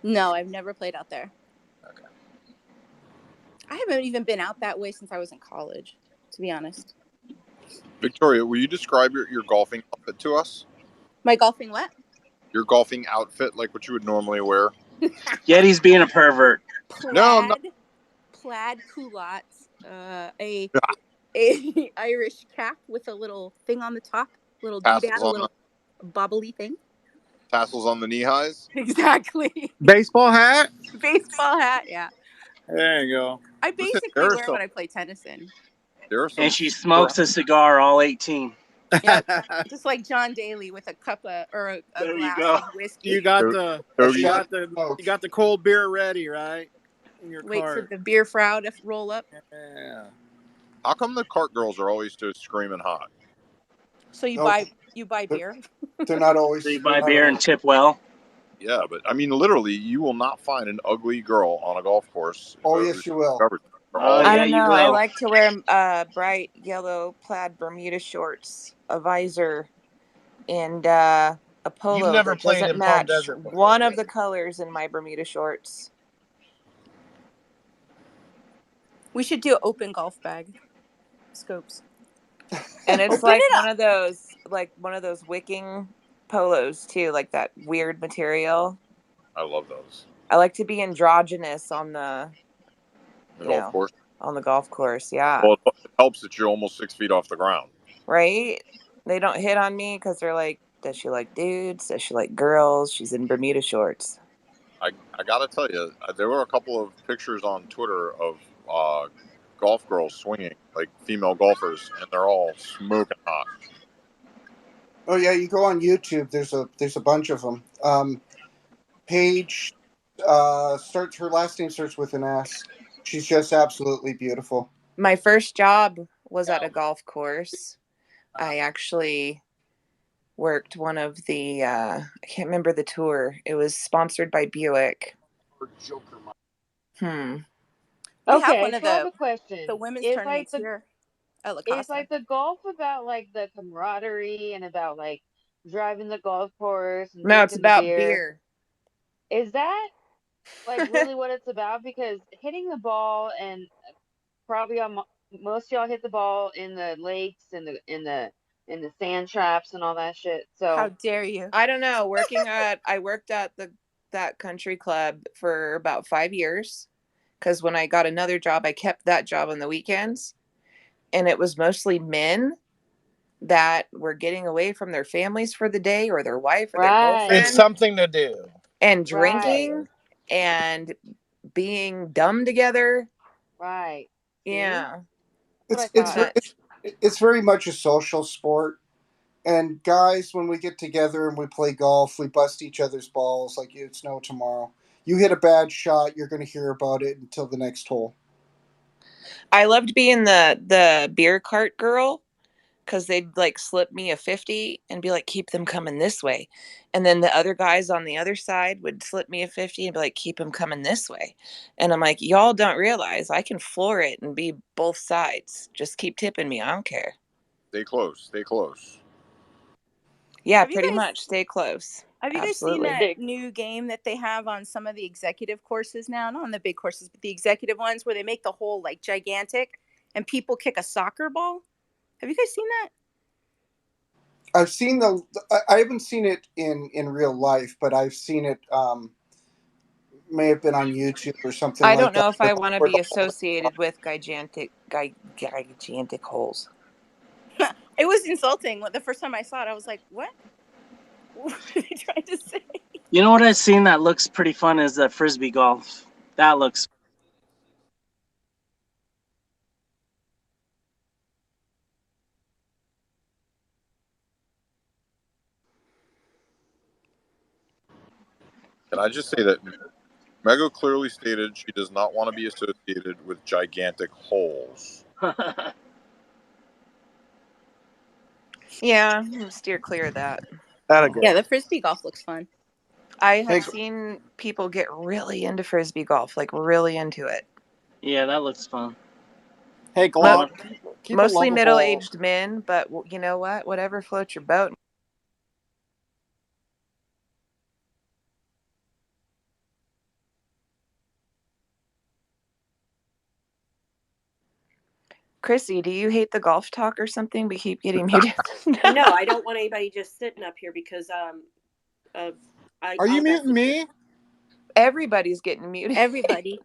No, I've never played out there. Okay. I haven't even been out that way since I was in college, to be honest. Victoria, will you describe your golfing outfit to us? My golfing what? Your golfing outfit, like what you would normally wear? Yeti's being a pervert. No, I'm not. Plaid culottes, a Irish cap with a little thing on the top, little doodad, Tassels a on the little bobbly thing. knee highs. Exactly. Baseball hat. Baseball hat. Yeah. There you go. I Listen, basically wear what I play tennis in. there are some And she super. smokes a cigar all 18. Yep. Just like John Daly with a cup of or a There you glass go. of whiskey. you got A Hoagies. shot of smoke. you got the cold beer ready, right? In your Wait for cart. the beer frau to roll up. Yeah. How come the cart girls are always so screaming hot? So you Nope. buy beer. They're not So always. you They're buy not beer and always. tip well. Yeah, but I mean, literally, you will not find an ugly girl on a golf course. Oh, yes, you will. They're Oh, all I yeah, don't you know. I will. like to wear bright yellow plaid Bermuda shorts, a visor, and a You've polo never that played doesn't in Palm match Desert before, one of the Katie. colors in my Bermuda shorts. We should do open golf bag scopes. And it's Open like it up. one of those wicking polos too, like that weird material. I love those. I like to be androgynous on The golf course. on the golf course. Yeah. Well, it helps that you're almost 6 feet off the ground. Right? They don't hit on me because they're like, does she like dudes? Does she like girls? She's in Bermuda shorts. I gotta tell you, there were a couple of pictures on Twitter of golf girls swinging, like female golfers, and they're all smoking hot. Oh yeah, you go on YouTube. There's a bunch of them. Paige starts her last name starts with an S. She's just absolutely beautiful. My first job was at a golf course. I actually worked one of the I can't remember the tour. It was sponsored by Buick. Hmm. We have Okay, one of so I have a question. the women's Is like tournaments here at La is Casa. like the golf about like the camaraderie and about like driving the golf course and No, it's drinking the about beer? beer. Is that like really what it's about, because hitting the ball, and probably most of y'all hit the ball in the lakes and in the sand traps and all that shit. How So dare you? I don't know. I worked at that country club for about 5 years because when I got another job, I kept that job on the weekends, and it was mostly men that were getting away from their families for the day or their wife or their right, It's girlfriend something to do. and right, drinking and being dumb together. right. See, Yeah. that's what I It's it's thought. ver- But it's it's very much a social sport. And guys, when we get together and we play golf, we bust each other's balls like it's no tomorrow. You hit a bad shot, you're going to hear about it until the next hole. I loved being the beer cart girl because they'd like slip me a 50 and be like, keep them coming this way. And then the other guys on the other side would slip me a 50 and be like, keep them coming this way. And I'm like, y'all don't realize I can floor it and be both sides. Just keep tipping me. I don't care. Stay close. Stay close. Yeah, Have you pretty guys much. Stay close. have you guys seen Absolutely. that new game that they have on some of the executive courses now? Not on the big courses, but the executive ones where they make the hole like gigantic and people kick a soccer ball. Have you guys seen that? I've seen I haven't seen it in real life, but I've seen it. May have been on YouTube or something I like don't that. know if I want to Where be the whole associated with gigantic holes. It was insulting. The first time I saw it, I was like, "What? What are they trying to say?" You know what I've seen that looks pretty fun is the frisbee golf. That looks. Can I just say that Mego clearly stated she does not want to be associated with gigantic holes. Yeah, steer clear of that. That'll go. Yeah, the frisbee golf looks fun. I Hey, have seen people get really into frisbee golf, like really into it. Yeah, that looks fun. Hey, Mo- Glock, keep it Mostly lovable. middle-aged men, but you know what? Whatever floats your boat. Chrissy, do you hate the golf talk or something? We keep getting muted. No, I don't want anybody just sitting up here because of Are you I got muting me? Everybody's getting muted. everybody.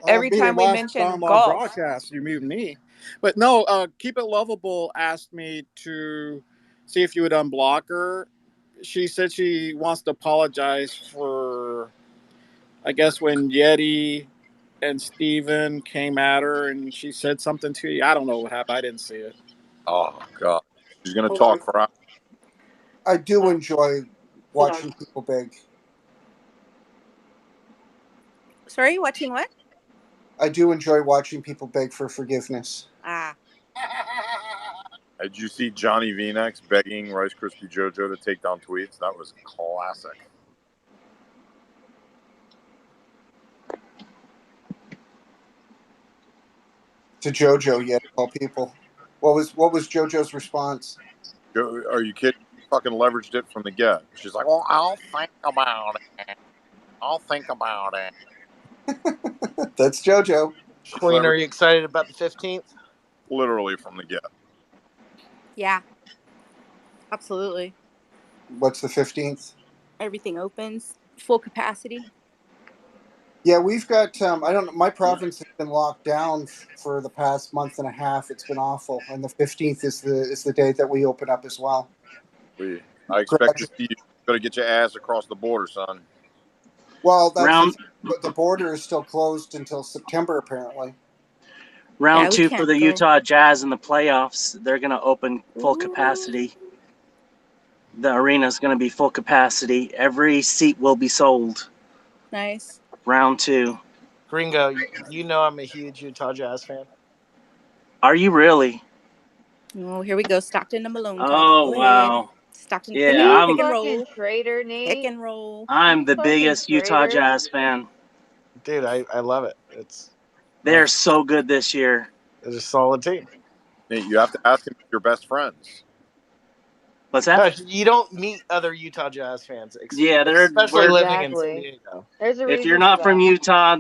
Every Be the time we last mention time on golf. broadcast you mute me. But no, keep it lovable asked me to see if you would unblock her. She said she wants to apologize for, I guess, when Yeti and Steven came at her and she said something to you. I don't know what happened. I didn't see it. Oh God, she's gonna Hold on. talk for hours. I do enjoy Hold on. watching people beg. Sorry, watching what? I do enjoy watching people beg for forgiveness. Ah, Did you see Johnny V-Nex begging Rice Krispie JoJo to take down tweets? That was classic. To JoJo, yet of all people. What was JoJo's response? Are you kidding? Fucking leveraged it from the get. She's like, "Well, I'll think about it. I'll think about it." That's JoJo. She Queen, are leveraged you excited about the 15th? literally from the get. yeah, absolutely. What's the 15th? Everything opens full capacity. Yeah, we've got. I don't know. My province has been locked down for the past month and a half. It's been awful, and the 15th is the date that we open up as well. I expect to see you. Better get your ass across the border, son. Well, that's the Round thing. But the border is still closed until September, apparently. Yeah, round we two for can't the go. Utah Jazz in the playoffs. They're gonna open full Ooh, capacity. The arena's gonna be full capacity. Every seat will be sold. nice. Round two. Gringo, you know I'm a huge Utah Jazz fan. Are you really? Oh, here we go. Stockton and Malone talk. Oh Go ahead. wow. Stockton, pick Yeah, and You pick I'm and fucking roll. traitor, Pick Nate. and roll. I'm You the fucking biggest Utah traitor. Jazz fan. Dude, I love it. It's They're so good this year. a solid team. Nate, you have to ask him if you're best friends. What's that? You don't meet other Utah Jazz fans, Yeah, especially living in San Exactly. Diego. There's a if you're reason for not from that. Utah,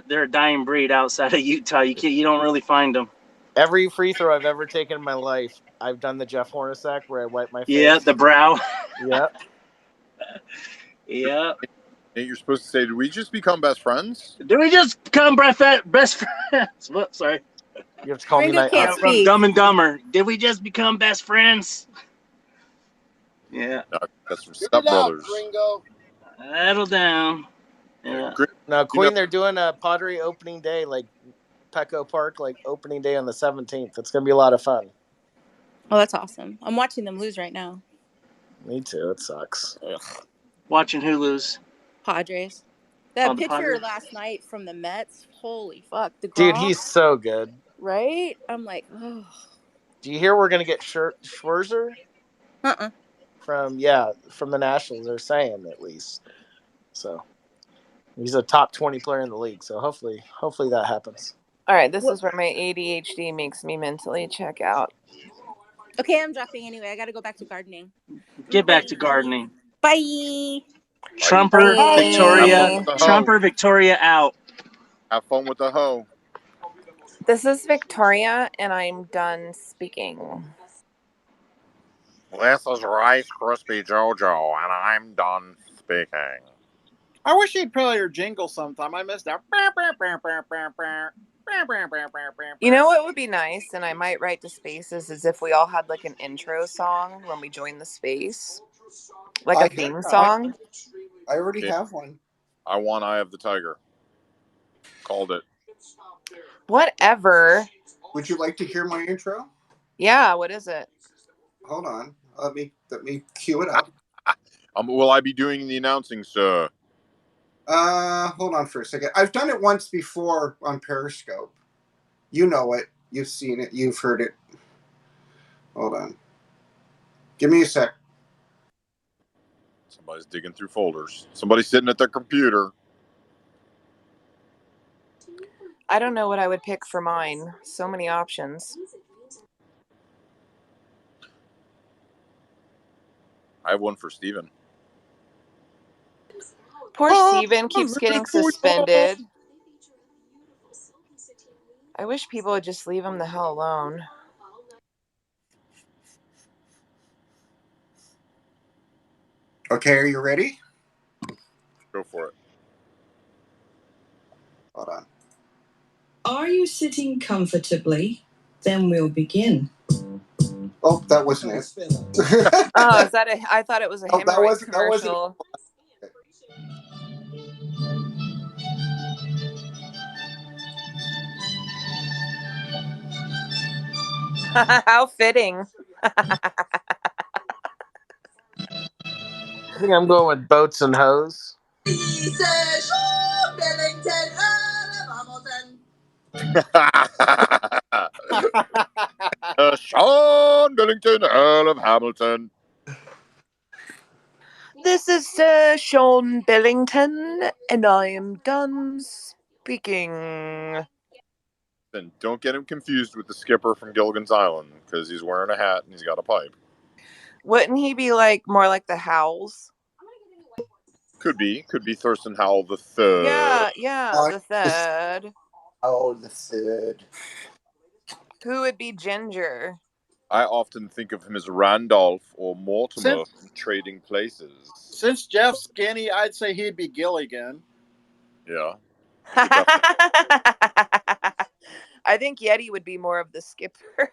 they're a dying breed outside of Utah. You don't really find them. Every free throw I've ever taken in my life, I've done the Jeff Hornacek where I wipe my Yeah, face. the brow. Yep. Yeah. Nate, you're supposed to say, "Did we just become best friends?" Did we just become best friends? Whoops, sorry. You have to call me Ringo night. can't From speak. Dumb and Dumber. Did we just become best friends? Yeah. No, that's from Get Step it out, Brothers. Gringo. Settle down. Yeah. No, You know, Queen, they're doing a Pottery opening day, like Petco Park, like opening day on the 17th. It's going to be a lot of fun. Oh, that's awesome. I'm watching them lose right now. Me too. It sucks. Ugh. Watching Hulu's Padres. on That the pitcher Padres. last night from the Mets, holy fuck. Dude, DeGrom, he's so good. right? I'm like, oh. Do you hear we're going to get Schwarzer Uh-uh. from the Nationals? They're saying at least. So he's a top 20 player in the league. So hopefully that happens. All right, this What? is where my ADHD makes me mentally check out. Okay, I'm dropping anyway. I got to go back to gardening. Get back Bye. to gardening. Bye. bye. Trumper Have fun Victoria. with Bye. the hoe. Trumper Victoria out. Have fun with the hoe. This is Victoria, and I'm done speaking. This is Rice Krispie JoJo, and I'm done speaking. I wish he'd play your jingle sometime. I missed that. You know what would be nice, and I might write to Spaces, is if we all had like an intro song when we join the space, like a theme I song. already Okay. have one. I want Eye of the Tiger. Called it. Whatever. Would you like to hear my intro? Yeah, what is it? Hold on. Let me cue it up. Will I be doing the announcing, sir? Hold on for a second. I've done it once before on Periscope. You know it. You've seen it. You've heard it. Hold on. Give me a sec. Somebody's digging through folders. Somebody's sitting at their computer. I don't know what I would pick for mine. So many options. I have one for Steven. Poor Steven keeps getting suspended. I wish people would just leave him the hell alone. Okay, are you ready? Go for it. Hold on. Are you sitting comfortably? Then we'll begin. Oh, that wasn't it. Oh, is that I thought it was a Oh, hemorrhoid that wasn't. commercial. How fitting. I think I'm going with Boats and Hose. Sean Billington, Earl of Hamilton. This is Sean Billington, and I am done speaking. Then don't get him confused with the skipper from Gilligan's Island, because he's wearing a hat and he's got a pipe. Wouldn't he be like more like the Howls? Could be Thurston Howell the third. Yeah, the third. Oh, the third. Who would be Ginger? I often think of him as Randolph or Mortimer from Trading Places. Since Jeff's skinny, I'd say he'd be Gilligan. Yeah. I think Yeti would be more of the skipper.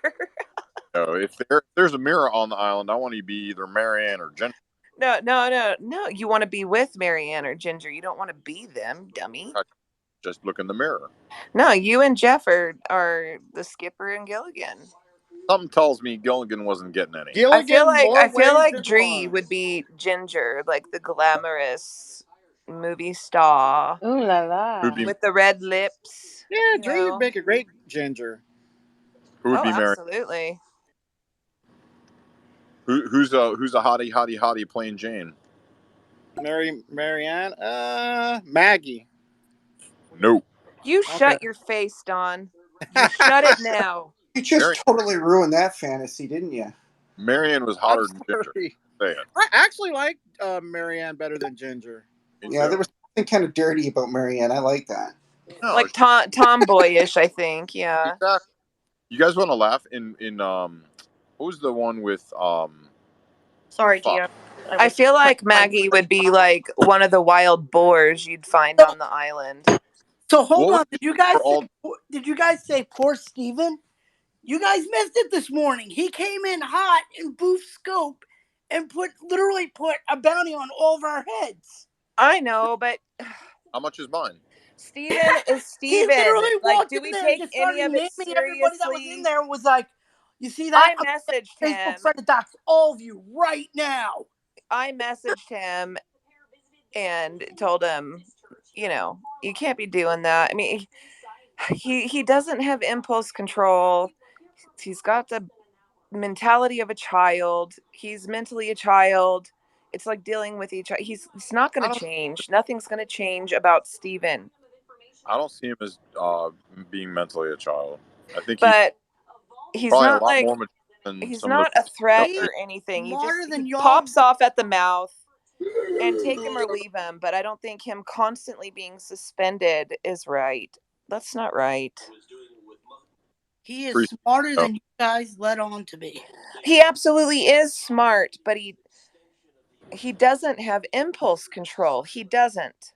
No, if there's a mirror on the island, I want to be either Marianne or Ginger. No. You want to be with Marianne or Ginger. You don't want to be them, dummy. Just look in the mirror. No, you and Jeff are the skipper and Gilligan. Something tells me Gilligan wasn't getting any. Gilligan, I feel like than Dree one. would be Ginger, like the glamorous movie star. Ooh la la. With the red lips. Yeah, Dree would make a great Ginger. Who would be Marianne? Absolutely. Who's a hottie playing Jane? Marianne? Maggie. No. You shut your face, Don. You shut it now. You just totally ruined that fantasy, didn't you? Marianne was I'm hotter than Ginger. sorry. Say it. I actually like Marianne better than Ginger. Me Yeah, there too. was something kind of dirty about Marianne. I like that. No, Like tomboyish, I think. Yeah. exactly. You guys want to laugh in what was the one with Sorry, fuck? Gia. I I was feel trying like to find Maggie would somebody. be like one of the wild boars you'd find So, on the island. so hold What was on. the for all? Did you guys say poor Steven? You guys missed it this morning. He came in hot in Booth Scope and literally put a bounty on all of our heads. I know, but How much is mine? Steven is He Steven. literally Like, walked do in we there and take just any started of it naming everybody that was in seriously? there and was like, "You see that? I I'm messaged Facebook him. friend to dox all of you right now." I messaged him and told him, you can't be doing that. I mean, he doesn't have impulse control. He's got the mentality of a child. He's mentally a child. It's like dealing with each other. It's not I going to don't. change. Nothing's going to change about Steven. I don't see him as being mentally a child. I think he's But he's probably a not lot like more mature than he's some of the not a threat He's or anything. smarter He than y'all. pops off at the mouth, and take him or leave him, but I don't think him constantly being suspended is right. That's not right. He is free. smarter Oh, than you guys let on to be. He absolutely is smart, but he doesn't have impulse control. He doesn't.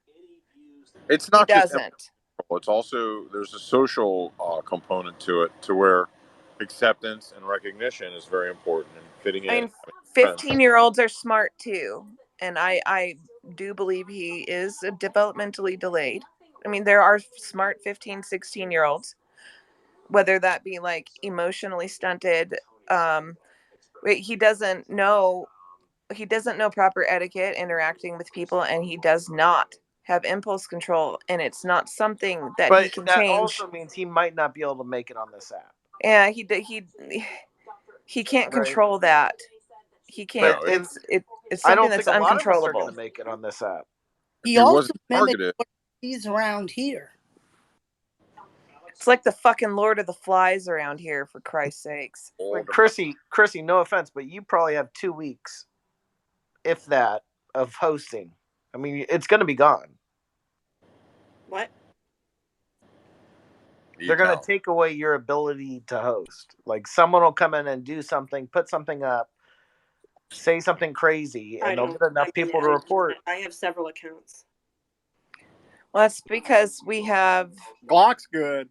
it's He not just doesn't. emotional. It's also there's a social component to it, to where acceptance and recognition is very important and fitting I in. mean, Friends. 15-year-olds are smart too, and I do believe he is developmentally delayed. I mean, there are smart 15, 16-year-olds, whether that be like emotionally stunted. um he doesn't know proper etiquette interacting with people, and he does not have impulse control, and it's not something that he But can that change. also means he might not be able to make it on this app, Yeah, he can't right? control that. He But can't. No, It's I something don't that's think a lot of us are going to uncontrollable. make it on this app. if He he also wasn't mimicked targeted, what he sees around here. It's like the fucking Lord of the Flies around here, for Christ's sakes. Like old. Chrissy, no offense, but you probably have 2 weeks, if that, of hosting. I mean, it's going to be gone. What? The They're going to account. take away your ability to host. Like someone will come in and do something, put something up, say something crazy, I and they'll don't. get enough I mean, people to report. I have several accounts. Well, that's because we have. Glock's good.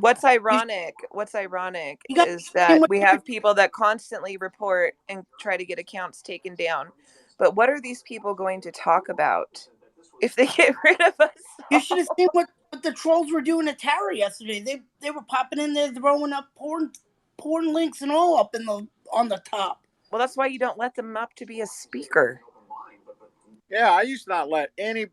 What's You, ironic? you guys Is seen that what we have people that constantly report and try to get accounts taken down. But what are these people going to talk about if they get rid of us you should have all? seen what the trolls were doing to Tara yesterday. They were popping in there throwing up porn links and all up in the on the top. Well, that's why you don't let them up to be a speaker. Yeah, I used to not let any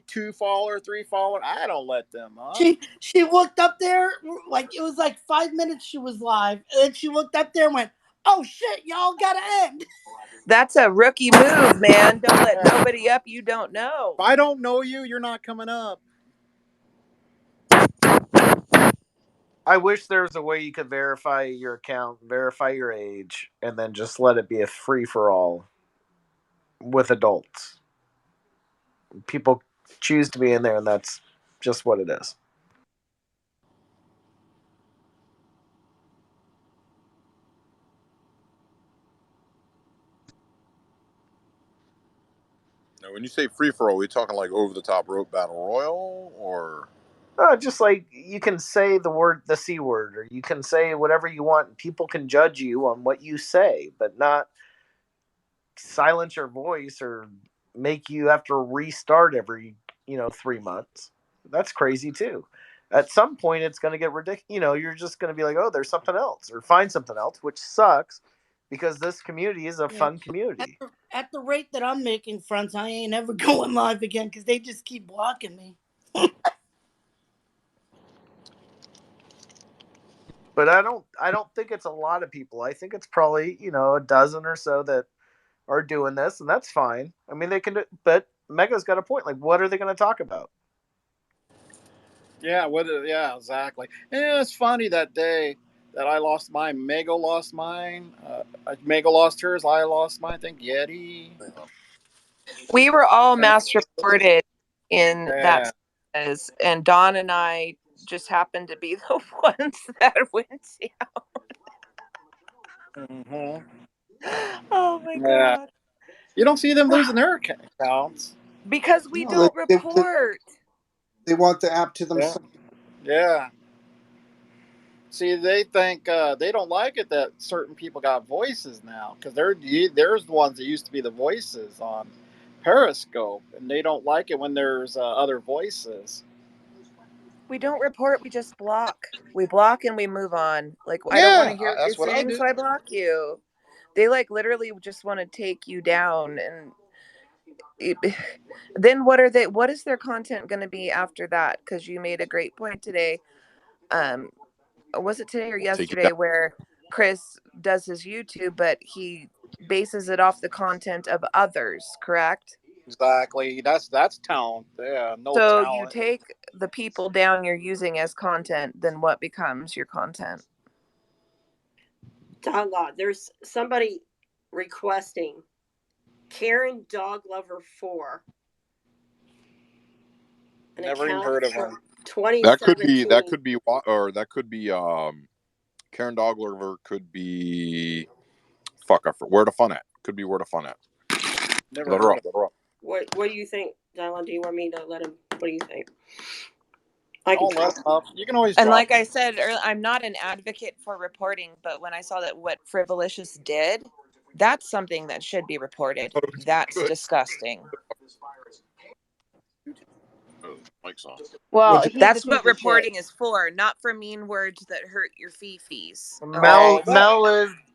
two faller, three faller. I don't let them up. She looked up there like it was like 5 minutes she was live, and then she looked up there and went, "Oh shit, y'all gotta end." That's a rookie move, man. Don't let Yeah. nobody up you don't know. If I don't know you, you're not coming up. I wish there was a way you could verify your account, verify your age, and then just let it be a free for all with adults. People choose to be in there, and that's just what it is. Now, when you say free for all, we talking like over the top rope battle royal, or Just like you can say the C word, or you can say whatever you want. People can judge you on what you say, but not silence your voice or make you have to restart every 3 months. That's crazy too. At some point, it's going to get ridiculous. You're just going to be like, oh, there's something else, or find something else, which sucks because this community is a Yeah. fun community. At the rate that I'm making friends, I ain't ever going live again because they just keep blocking me. But I don't think it's a lot of people. I think it's probably a dozen or so that are doing this, and that's fine. I mean, they can do, but Mega's got a point. Like, what are they going to talk about? Yeah, yeah, exactly. And it's funny that day. that I lost mine. Mego lost mine. Mego lost hers. I lost mine. I think Yeti. We were all And mass reported in that yeah. size, and Dawn and I just happened to be the ones that went down. Mm-hmm. Oh my Yeah. god. You don't see them losing their accounts. Because we No, don't report. they want the app to Yeah. themselves. Yeah. See, they think they don't like it that certain people got voices now because there's the ones that used to be the voices on Periscope, and they don't like it when there's other voices. We don't report, we just block. We block and we move on. Like, I don't want Yeah, to hear what you're that's what I saying, do. so I block you. They like literally just want to take you down, and it, then what is their content going to be after that? Because you made a great point today. Um, was it today or Take it down. yesterday where Chris does his YouTube, but he bases it off the content of others, correct? Exactly. That's talent. Yeah, no So you talent. take the people down you're using as content, then what becomes your content? Dog God, there's somebody requesting Karen Dog Lover 4, an Never even account heard of from them. That could be 2017. or that could be Karen Doglover could be fuck I forgot. Where the fun at? Could be where the fun at. Never Let her heard up. of Let her up. What do you think, Dylan? Do you want me to let him? What do you think? them. I can I'll let drop them him. up. You can always And drop like I them. said earlier, I'm not an advocate for reporting, but when I saw that what Frivolicious did, that's something that should be reported. That's Good. disgusting. Oh, mic's on. Well, Would you? he's a That's piece what of shit. reporting is for, not for mean words that hurt your fifis. Oh, Okay. that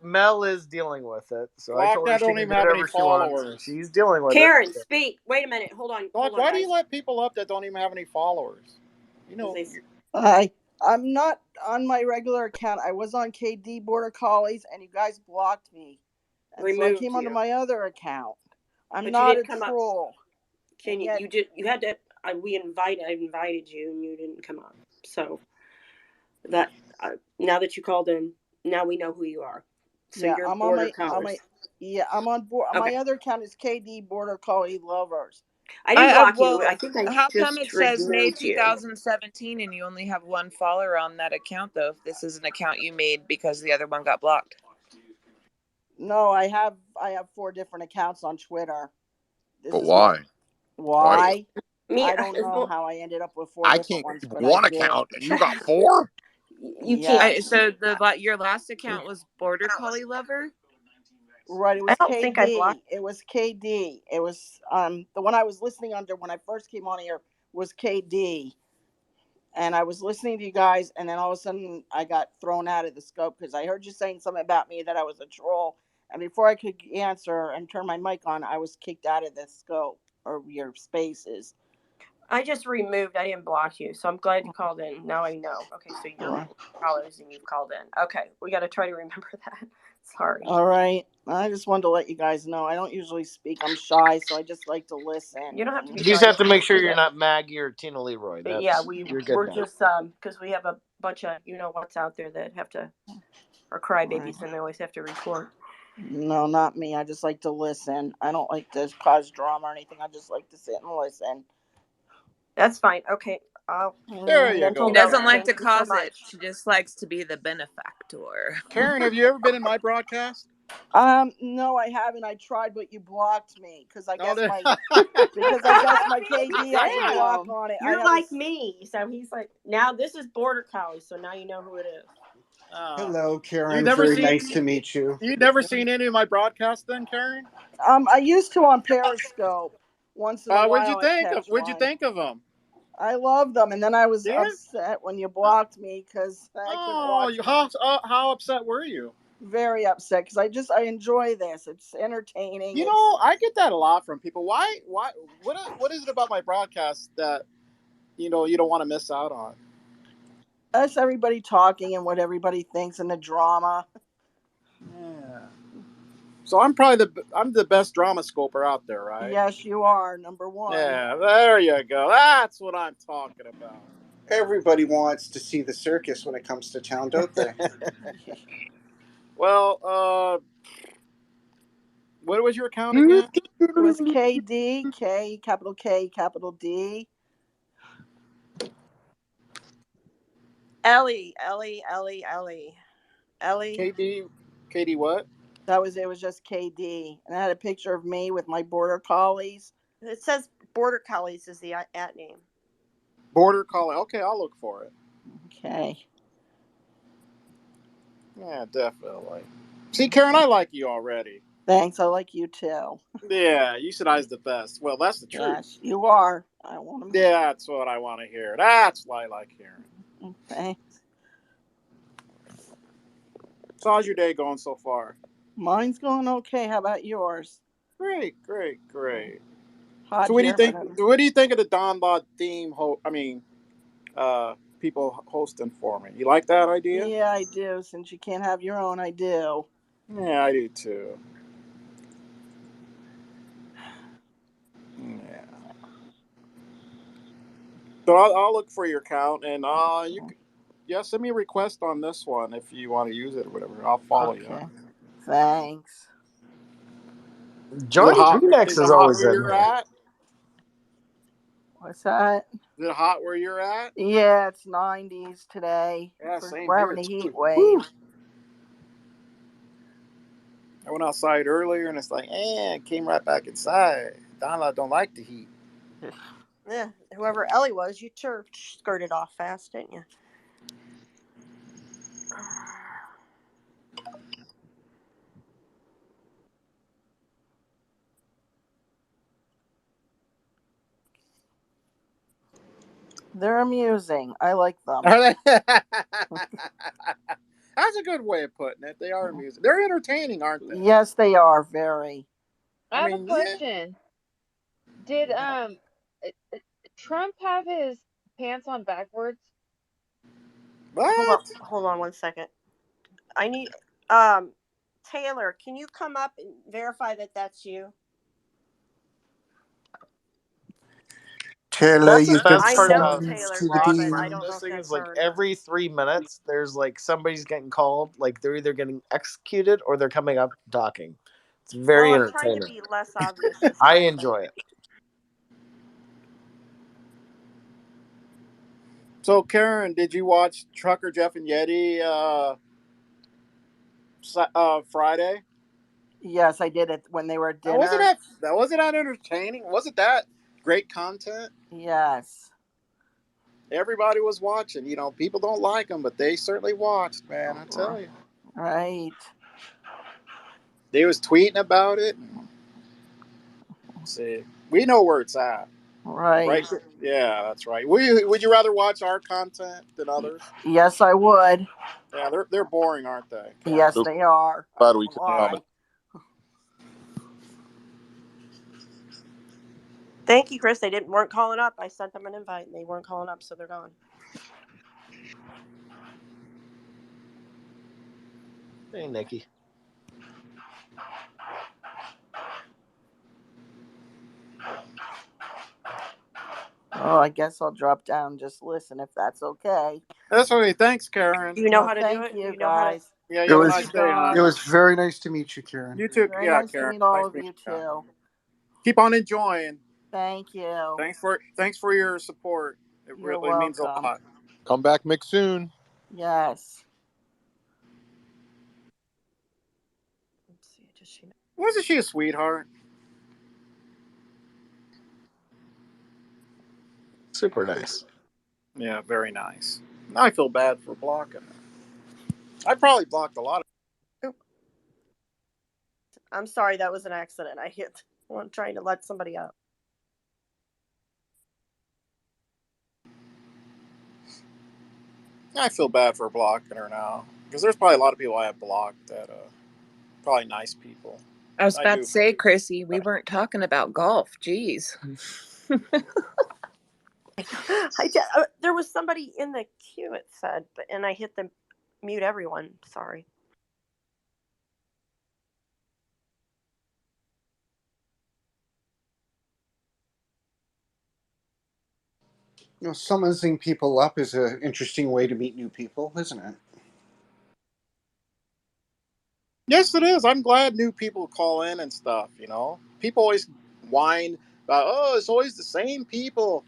Mel is dealing with it, so I Glock told her that she don't can even do have any whatever she wants. followers. She's dealing with it. Karen, speak. Wait a minute. Glock, Hold on, why do you guys. let people up that don't even have any followers? You Because know, they I'm not on my regular account. I was on KD Border Collies, and you guys blocked me, and so I removed came onto you, my other account. I'm but you not a didn't come up. troll, Can and you? yet You did. You had to. I invited you, and you didn't come up. So that now that you called in, now we know who you are. So yeah, you're I'm on Border my Collies. yeah, I'm on board. Okay. My other account is KD Border Collie Lovers. I didn't block you. Well, I think I how come it just says May removed you. 2017 and you only have one follower on that account, though? If this is an account you made because the other one got blocked. No, I have 4 different accounts on Twitter. This But is my why? Why? why. Me, I don't know well, how I ended up with 4 I different can't ones, keep but I one did. account and you got four? you can't. Yes. So your last account was Border Collie Lover. Right, it I was don't think I blocked. KD. It was KD. It was the one I was listening under when I first came on here was KD. And I was listening to you guys, and then all of a sudden I got thrown out of the scope because I heard you saying something about me that I was a troll. And before I could answer and turn my mic on, I was kicked out of the scope or your spaces. I just removed. I didn't block you, so I'm glad you called in. Now I know. Okay, so you're callers and you've called in. Okay, we got to try to remember that. Sorry. All right. I just wanted to let you guys know. I don't usually speak. I'm shy, so I just like to listen. You don't have to And be You just shy. have to make sure We you're got, not Maggie or Tina Leroy. but yeah, You're good we're now. just because we have a bunch of what's out there that have to are crybabies and they always have to report. no, not me. I just like to listen. I don't like to cause drama or anything. I just like to sit and listen. That's fine. Okay, I'll there you mental She go, note. doesn't like Karen. to Thank you so cause it. much. She just likes to be the benefactor. Karen, have you ever been in my broadcast? No, I haven't. I tried, but you blocked me because I No, guess my KD has a block Damn, on it. I you're have a like me. So he's like, now this is Border Collie, so now you know who it is. Hello, you Karen. never Very seen nice to meet you. you never seen any of my broadcasts, then, Karen? I used to on Periscope. Once in a while, I'd catch What'd you one. think of them? I love them, and then I was Yeah. upset when you blocked me because I couldn't Oh, watch. how upset were you? Very upset because I enjoy this. It's entertaining. You It's know, I get that a lot from people. What is it about my broadcast that you don't want to miss out on? us everybody talking and what everybody thinks and the drama. Yeah. So I'm the best drama scoper out there, right? Yes, you are number one. Yeah, there you go. That's what I'm talking about. Everybody wants to see the circus when it comes to town, don't they? Well, what was your account again? It was KD, capital D. Ellie. KD what? That was it. Was just KD, and I had a picture of me with my border collies. It says Border Collies is the at name. Border Collie. Okay, I'll look for it. Okay. Yeah, definitely. See, Karen, I like you already. Thanks. I like you too. Yeah, you said I was the best. Well, that's the truth. Yes, you are. I want to. Yeah, that's what I want to hear. That's what I like hearing. Thanks. So, how's your day going so far? Mine's going okay. How about yours? Great, great, great. Hot So, what do you here, think? but I'm... What do you think of the Don Law theme? People hosting for me. You like that idea? Yeah, I do. Since you can't have your own, I do. Yeah, I do too. Yeah. So I'll look for your account, and send me a request on this one if you want to use it or whatever. I'll follow you. Okay. Thanks. Is it Johnny hot? Phoenix Is it is hot always where in you're here. at? What's that? Is it hot where you're at? Yeah, it's 90s today. Yeah, same We're here having a heat too. wave. Woo. I went outside earlier, and it's like, came right back inside. Donna don't like the heat. Yeah, whoever Ellie was, you sure skirted off fast, didn't you? They're amusing. I like them. That's a good way of putting it. They are amusing. They're entertaining, aren't they? Yes, they are very. I have a question. Did Trump have his pants on backwards? What? Hold on 1 second. I need Taylor, can you come up and verify that that's you? Taylor, That's the you've been best I part know about summoned to Taylor's the you, Brock but I running don't know deans. this if thing is that's like her or not. every 3 minutes there's like somebody's getting called, like they're either getting executed or they're coming up talking. It's very Well, I'm trying to entertaining. be less obvious this I time. enjoy it. So, Karen, did you watch Trucker Jeff and Yeti Friday? Yes, I did it when they were at Now, wasn't dinner. that entertaining? Wasn't that great content? Yes. Everybody was watching. You know, people don't like them, but they certainly watched, man. I tell you. Right. They was tweeting about it. See, we know where it's at. Right. Yeah, that's right. Would you rather watch our content than others? Yes, I would. Yeah, they're boring, aren't they? Yes, they are. I Glad we won't could lie. Thank you, Chris. They weren't calling up. I sent them an invite and they weren't calling up, so they're gone. Hey, Nikki. Oh, I guess I'll drop down and just listen if that's okay. That's okay. Thanks, Karen. Do you know Well, how to do thank it? Do you you know how to? guys. Yeah, you It have a was nice Thank day, God. it hon. was very nice to meet you, Karen. You too. Very Yeah, nice to Karen. meet all Nice of meeting you you. too. Keep on enjoying. Thank you. Thanks for your support. It You're really means a welcome. lot. Come back, Mick, soon. Yes. Let's see. Does she? Wasn't she a sweetheart? Super nice. Yeah, very nice. Now I feel bad for blocking her. I probably blocked a lot of. I'm sorry. That was an accident. I hit one trying to let somebody out. I feel bad for blocking her now because there's probably a lot of people I have blocked that probably nice people. I was I about do. to say, Chrissy, we weren't talking about golf. Jeez. There was somebody in the queue. It said, and I hit the mute everyone. Sorry. Summoning people up is an interesting way to meet new people, isn't it? Yes, it is. I'm glad new people call in and stuff. People always whine about, oh, it's always the same people.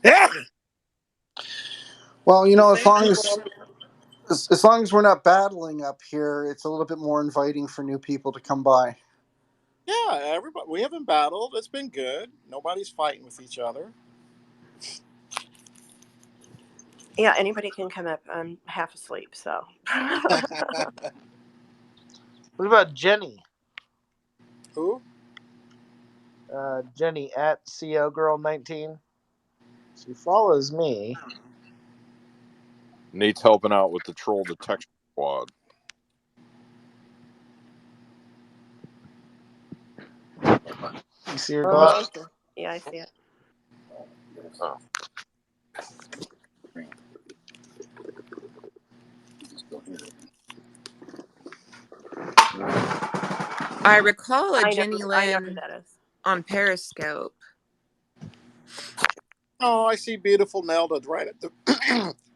Yeah, Well, the as same long people. as long as we're not battling up here, it's a little bit more inviting for new people to come by. Yeah, everybody. We haven't battled. It's been good. Nobody's fighting with each other. Yeah, anybody can come up. I'm half asleep, so. What about Jenny? Who? Jenny at CO Girl 19. She follows me. Nate's helping out with the troll detection squad. You see her, Oh, Glock? I see. Yeah, I see it. Oh. I recall a I know. Jenny I know who Lynn that is. on Periscope. Oh, I see beautiful Nelda right at the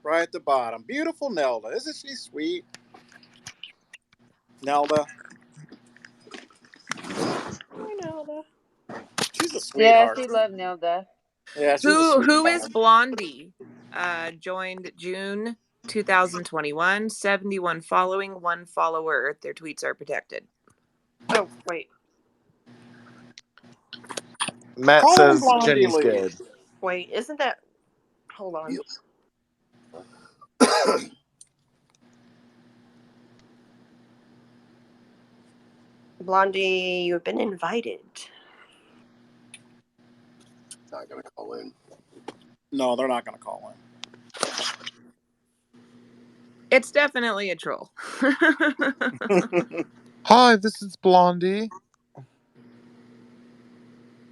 right at the bottom. Beautiful Nelda. Isn't she sweet? Nelda. I know that. She's a Yeah, sweetheart. she loved Nelda. Yeah, she's a Who is sweetheart. Blondie? Joined June 2021, 71 following, 1 follower. Their tweets are protected. Oh, wait. Matt Call in says Blondie Jenny's Lee. good. Wait, isn't that. Hold on. Blondie, you've been invited. Not gonna call in. No, they're not going to call in. It's definitely a troll. Hi, this is Blondie.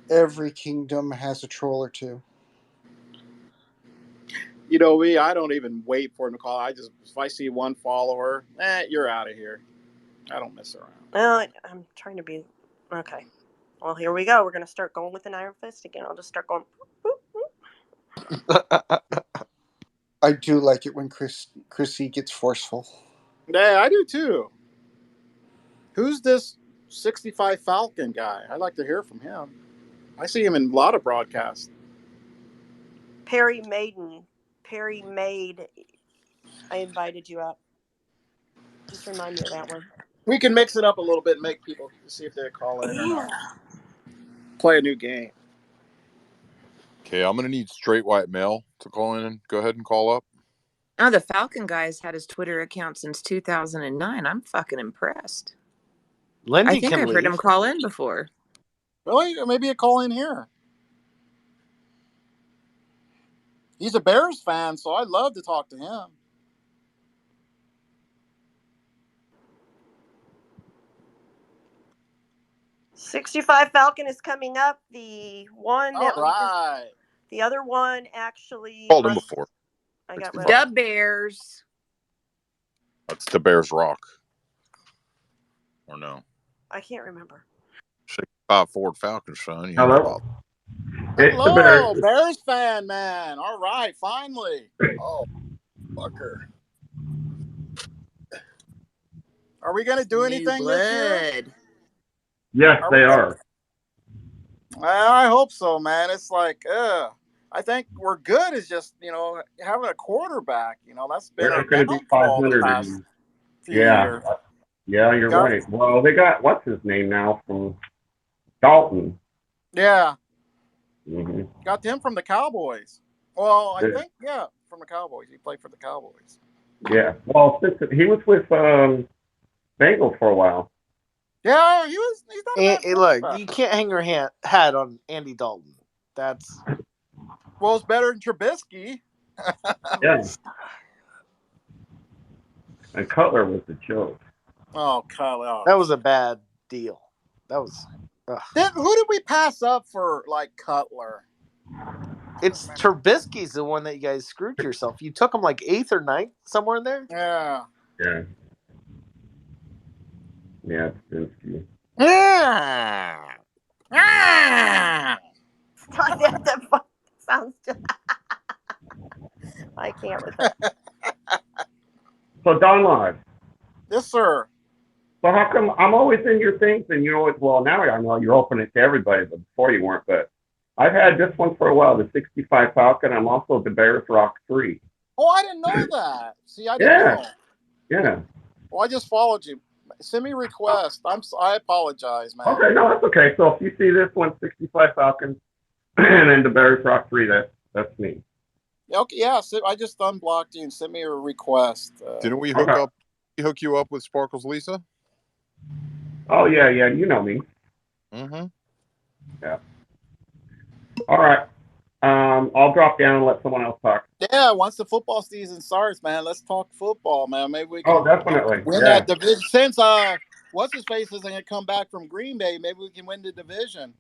Every kingdom has a troll or two. Me, I don't even wait for him to call. If I see one follower, you're out of here. I don't mess around. Well, I'm trying to be. Okay. Well, here we go. We're going to start going with an iron fist again. I'll just start going. I do like it when Chrissy gets forceful. Yeah, I do too. Who's this 65 Falcon guy? I'd like to hear from him. I see him in a lot of broadcasts. Perry Maiden. Perry Maid. I invited you up. Just remind me of that one. We can mix it up a little bit and make people see if they call in or Yeah. not. Play a new game. Okay, I'm gonna need straight white male to call in and go ahead and call up. Oh, the Falcon guy's had his Twitter account since 2009. I'm fucking impressed. I Lindy think can I've heard him leave. call in before. Really? Maybe a call in here. He's a Bears fan, so I'd love to talk to him. '65 Falcon is coming up. The one All that we just. right. The other one actually. Called him before. I got rid 65. of. The Bears. That's the Bears Rock. Or no? I can't remember. 65 Ford Falcon, son. You know Hello? about. It's the Bears. Hello, Bears fan, man. All right, finally. Oh, fucker. Are we going to do New anything this year? blood. Yes, Are we they gonna... are. I hope so, man. It's like, I think we're good as just, having a quarterback. That's been our They're going to be downfall the 500. past few Yeah. years. Yeah, you're Got, right. Well, they got, what's his name now from Dalton? yeah. Mm-hmm. Got them from the Cowboys. Well, I think, from the Cowboys. He played for the Cowboys. Yeah. Well, since he was with Bengals for a while. Yeah, he's not a bad Look, quarterback. you can't hang your hat on Andy Dalton. That's Well, it's better than Trubisky. Yeah. And Cutler was the joke. Oh, Kyle. that was a bad deal. That was. Who did we pass up for like Cutler? It's Trubisky's the one that you guys screwed yourself. You took him like 8th or 9th, somewhere in there. Yeah. Yeah. Yeah, Trubisky. That sounds just. can't with it. So Don Live. Yes, sir. So how come I'm always in your things and you always, well, now I know you're open it to everybody, but before you weren't. But I've had this one for a while, the 65 Falcon. I'm also the Bears Rock 3. Oh, I didn't know that. See, I didn't Yeah, know. yeah. Well, I just followed you. Send me a request. I apologize, man. Okay, no, that's okay. So if you see this one, 65 Falcon, and then the Bears Rock 3, that's me. Okay, yeah. So I just unblocked you and sent me a request. Didn't we Okay. hook you up with Sparkles Lisa? Oh, yeah, you know me. Mm-hmm. Yeah. All right. I'll drop down and let someone else talk. Yeah, once the football season starts, man, let's talk football, man. Maybe we Oh, can definitely. win Yeah. that division. Since what's his face isn't gonna come back from Green Bay, maybe we can win the division.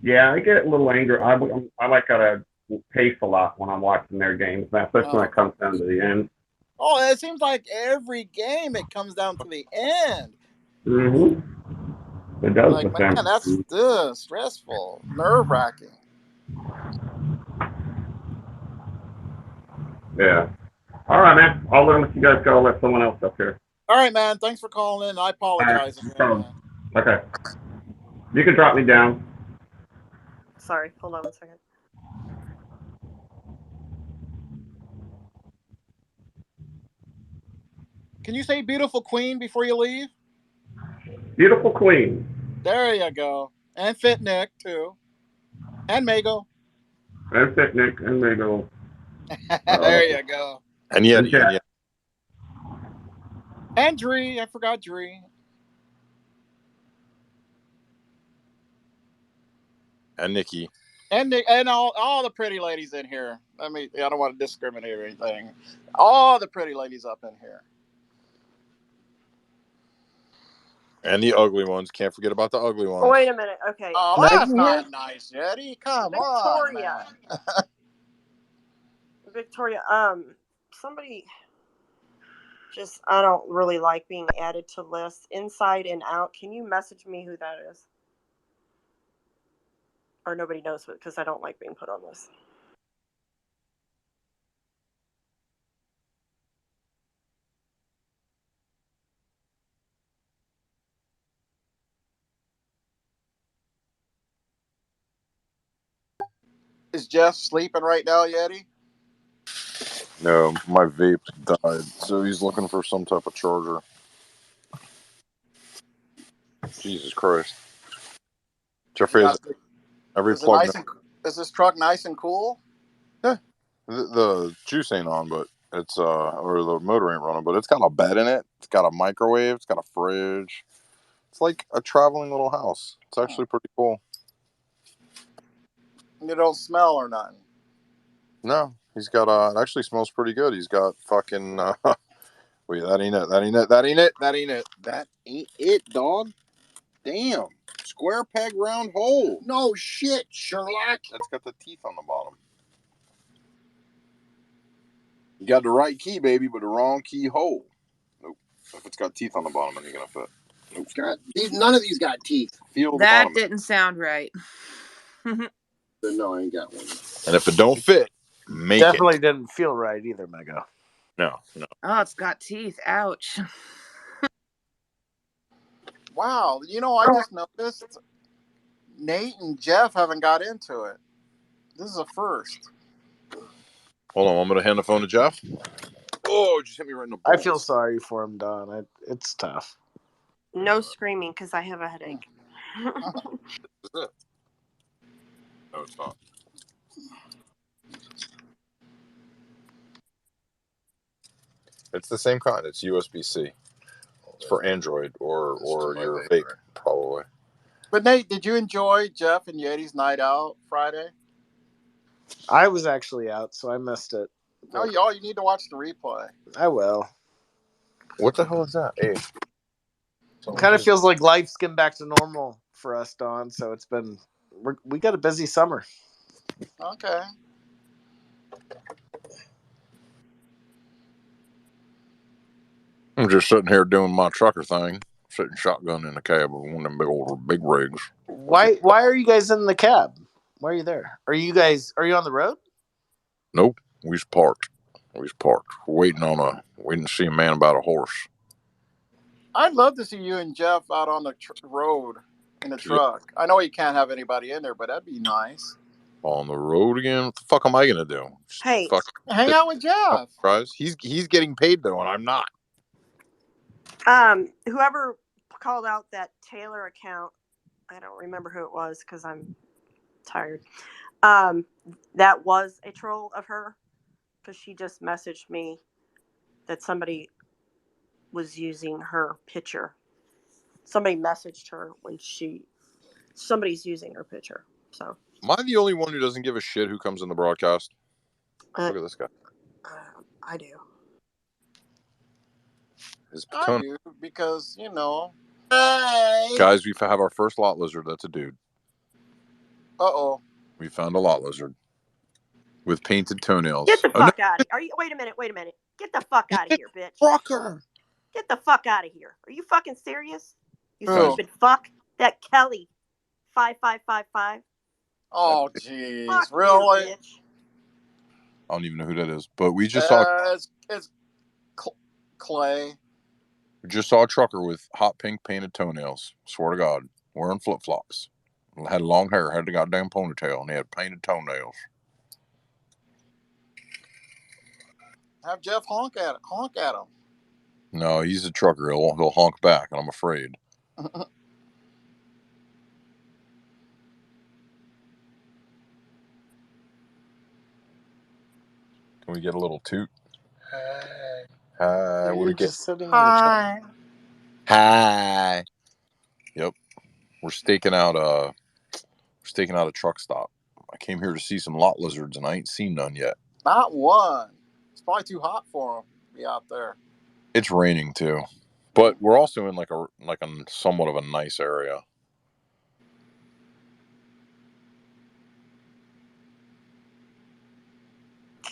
Yeah, I get a little angry. I like to pace a lot when I'm watching their games, especially when it comes down to the end. Oh, it seems like every game it comes down to the end. Mm-hmm. It does Like, with man, them. that's stressful, nerve-wracking. Yeah. All right, man. I'll let you guys go. I'll let someone else up here. All right, man. Thanks for calling in. I All apologize right. No again, problem. man. Okay. You can drop me down. Sorry, hold on 1 second. Can you say beautiful queen before you leave? Beautiful queen. There you go. And Fit Nick, too. And Mago. And Picnic and Mago. There you go. And Yeti. And Dree. I forgot Dree. And Nikki. And all the pretty ladies in here. I don't want to discriminate or anything. All the pretty ladies up in here. And the ugly ones. Can't forget about the ugly ones. Oh, wait a minute. Okay. Oh, that's not nice, Yeti. Come on, man. Victoria, somebody just, I don't really like being added to lists inside and out. Can you message me who that is? Or nobody knows it because I don't like being put on this. Is Jeff sleeping right now, Yeti? No, my vape died, so he's looking for some type of charger. Jesus Christ. Jeffrey, is this truck nice and cool? Yeah. The juice ain't on, but it's or the motor ain't running, but it's got a bed in it. It's got a microwave. It's got a fridge. It's like a traveling little house. It's actually pretty cool. You don't smell or nothing? No, he's got it actually smells pretty good. He's got fucking wait, that ain't it. That ain't it. That ain't it. That ain't it. That ain't it, dog. Damn. Square peg round hole. No shit, Sherlock. That's got the teeth on the bottom. You got the right key, baby, but the wrong key hole. Nope. If it's got teeth on the bottom, it ain't gonna fit. Nope. None of these got teeth. Feel that didn't sound right. No, I ain't got one. And if it don't fit, make Definitely it. didn't feel right either, Mego. No. Oh, it's got teeth. Ouch. Wow. I just noticed Nate and Jeff haven't got into it. This is a first. Hold on, I'm gonna hand the phone to Jeff. Oh, just hit me right in the balls. I feel sorry for him, Don. It's tough. No screaming because I have a headache. This is it. No, it's not. It's the same kind. It's USB-C. It's for Android or your vape, probably. But Nate, did you enjoy Jeff and Yeti's night out Friday? I was actually out, so I missed it. Oh, you need to watch the replay. I will. What the hell is that? Hey. It kind of feels like life's getting back to normal for us, Don. So we got a busy summer. Okay. I'm just sitting here doing my trucker thing, sitting shotgun in the cab of one of them big rigs. Why are you guys in the cab? Why are you there? Are you on the road? Nope, we just parked. We was parked. We're waiting to see a man about a horse. I'd love to see you and Jeff out on the road in a truck. I know you can't have anybody in there, but that'd be nice. On the road again? What the fuck am I gonna do? Hey, hang out with Jeff. Guys, he's getting paid though, and I'm not. Whoever called out that Taylor account, I don't remember who it was because I'm tired. That was a troll of her because she just messaged me that somebody was using her picture. Somebody messaged her when somebody's using her picture. So am I the only one who doesn't give a shit who comes in the broadcast? Look at this guy. I do. I do because Guys, we have our first lot lizard. That's a dude. Uh-oh. We found a lot lizard with painted toenails. Get the fuck out of here. Wait a minute. Get the fuck out of here, bitch. Trucker. Get the fuck out of here. Are you fucking serious? You Who? stupid fuck. That Kelly 5555. Oh, jeez. Really? You, bitch. I don't even know who that is, but we just saw. It's Clay. We just saw a trucker with hot pink painted toenails. Swear to God, wearing flip flops. Had long hair, had the goddamn ponytail, and he had painted toenails. Have Jeff honk at him. No, he's a trucker. He'll honk back, and I'm afraid. Can we get a little toot? Hi. What do we get? Hi. Hi. Yep. We're staking out a truck stop. I came here to see some lot lizards, and I ain't seen none yet. Not one. It's probably too hot for them to be out there. It's raining too, but we're also in like a somewhat of a nice area.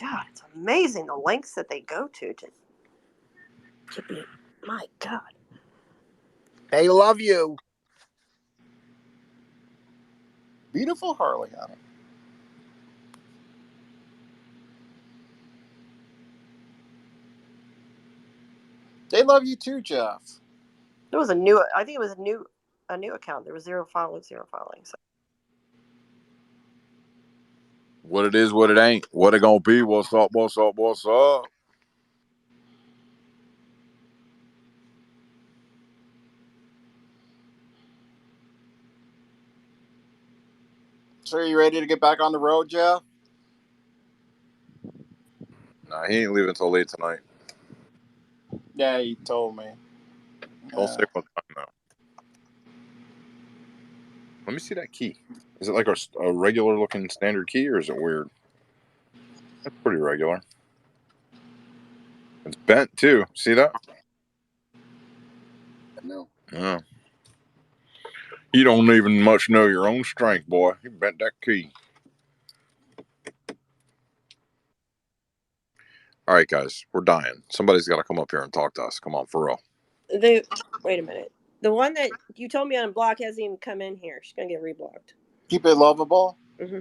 God, it's amazing the lengths that they go to be. My God. They love you. Beautiful Harley on it. They love you too, Jeff. There was a new account. There was zero following. So. What it is, what it ain't. What it gonna be, what's up. So are you ready to get back on the road, Jeff? Nah, he ain't leaving until late tonight. Yeah, he told me. Don't say what time though. Let me see that key. Is it like a regular looking standard key, or is it weird? That's pretty regular. It's bent too. See that? No. Yeah. You don't even much know your own strength, boy. You bent that key. All right, guys, we're dying. Somebody's got to come up here and talk to us. Come on, for real. Wait a minute. The one that you told me on block hasn't even come in here. She's gonna get reblocked. Keep it lovable. Mm-hmm.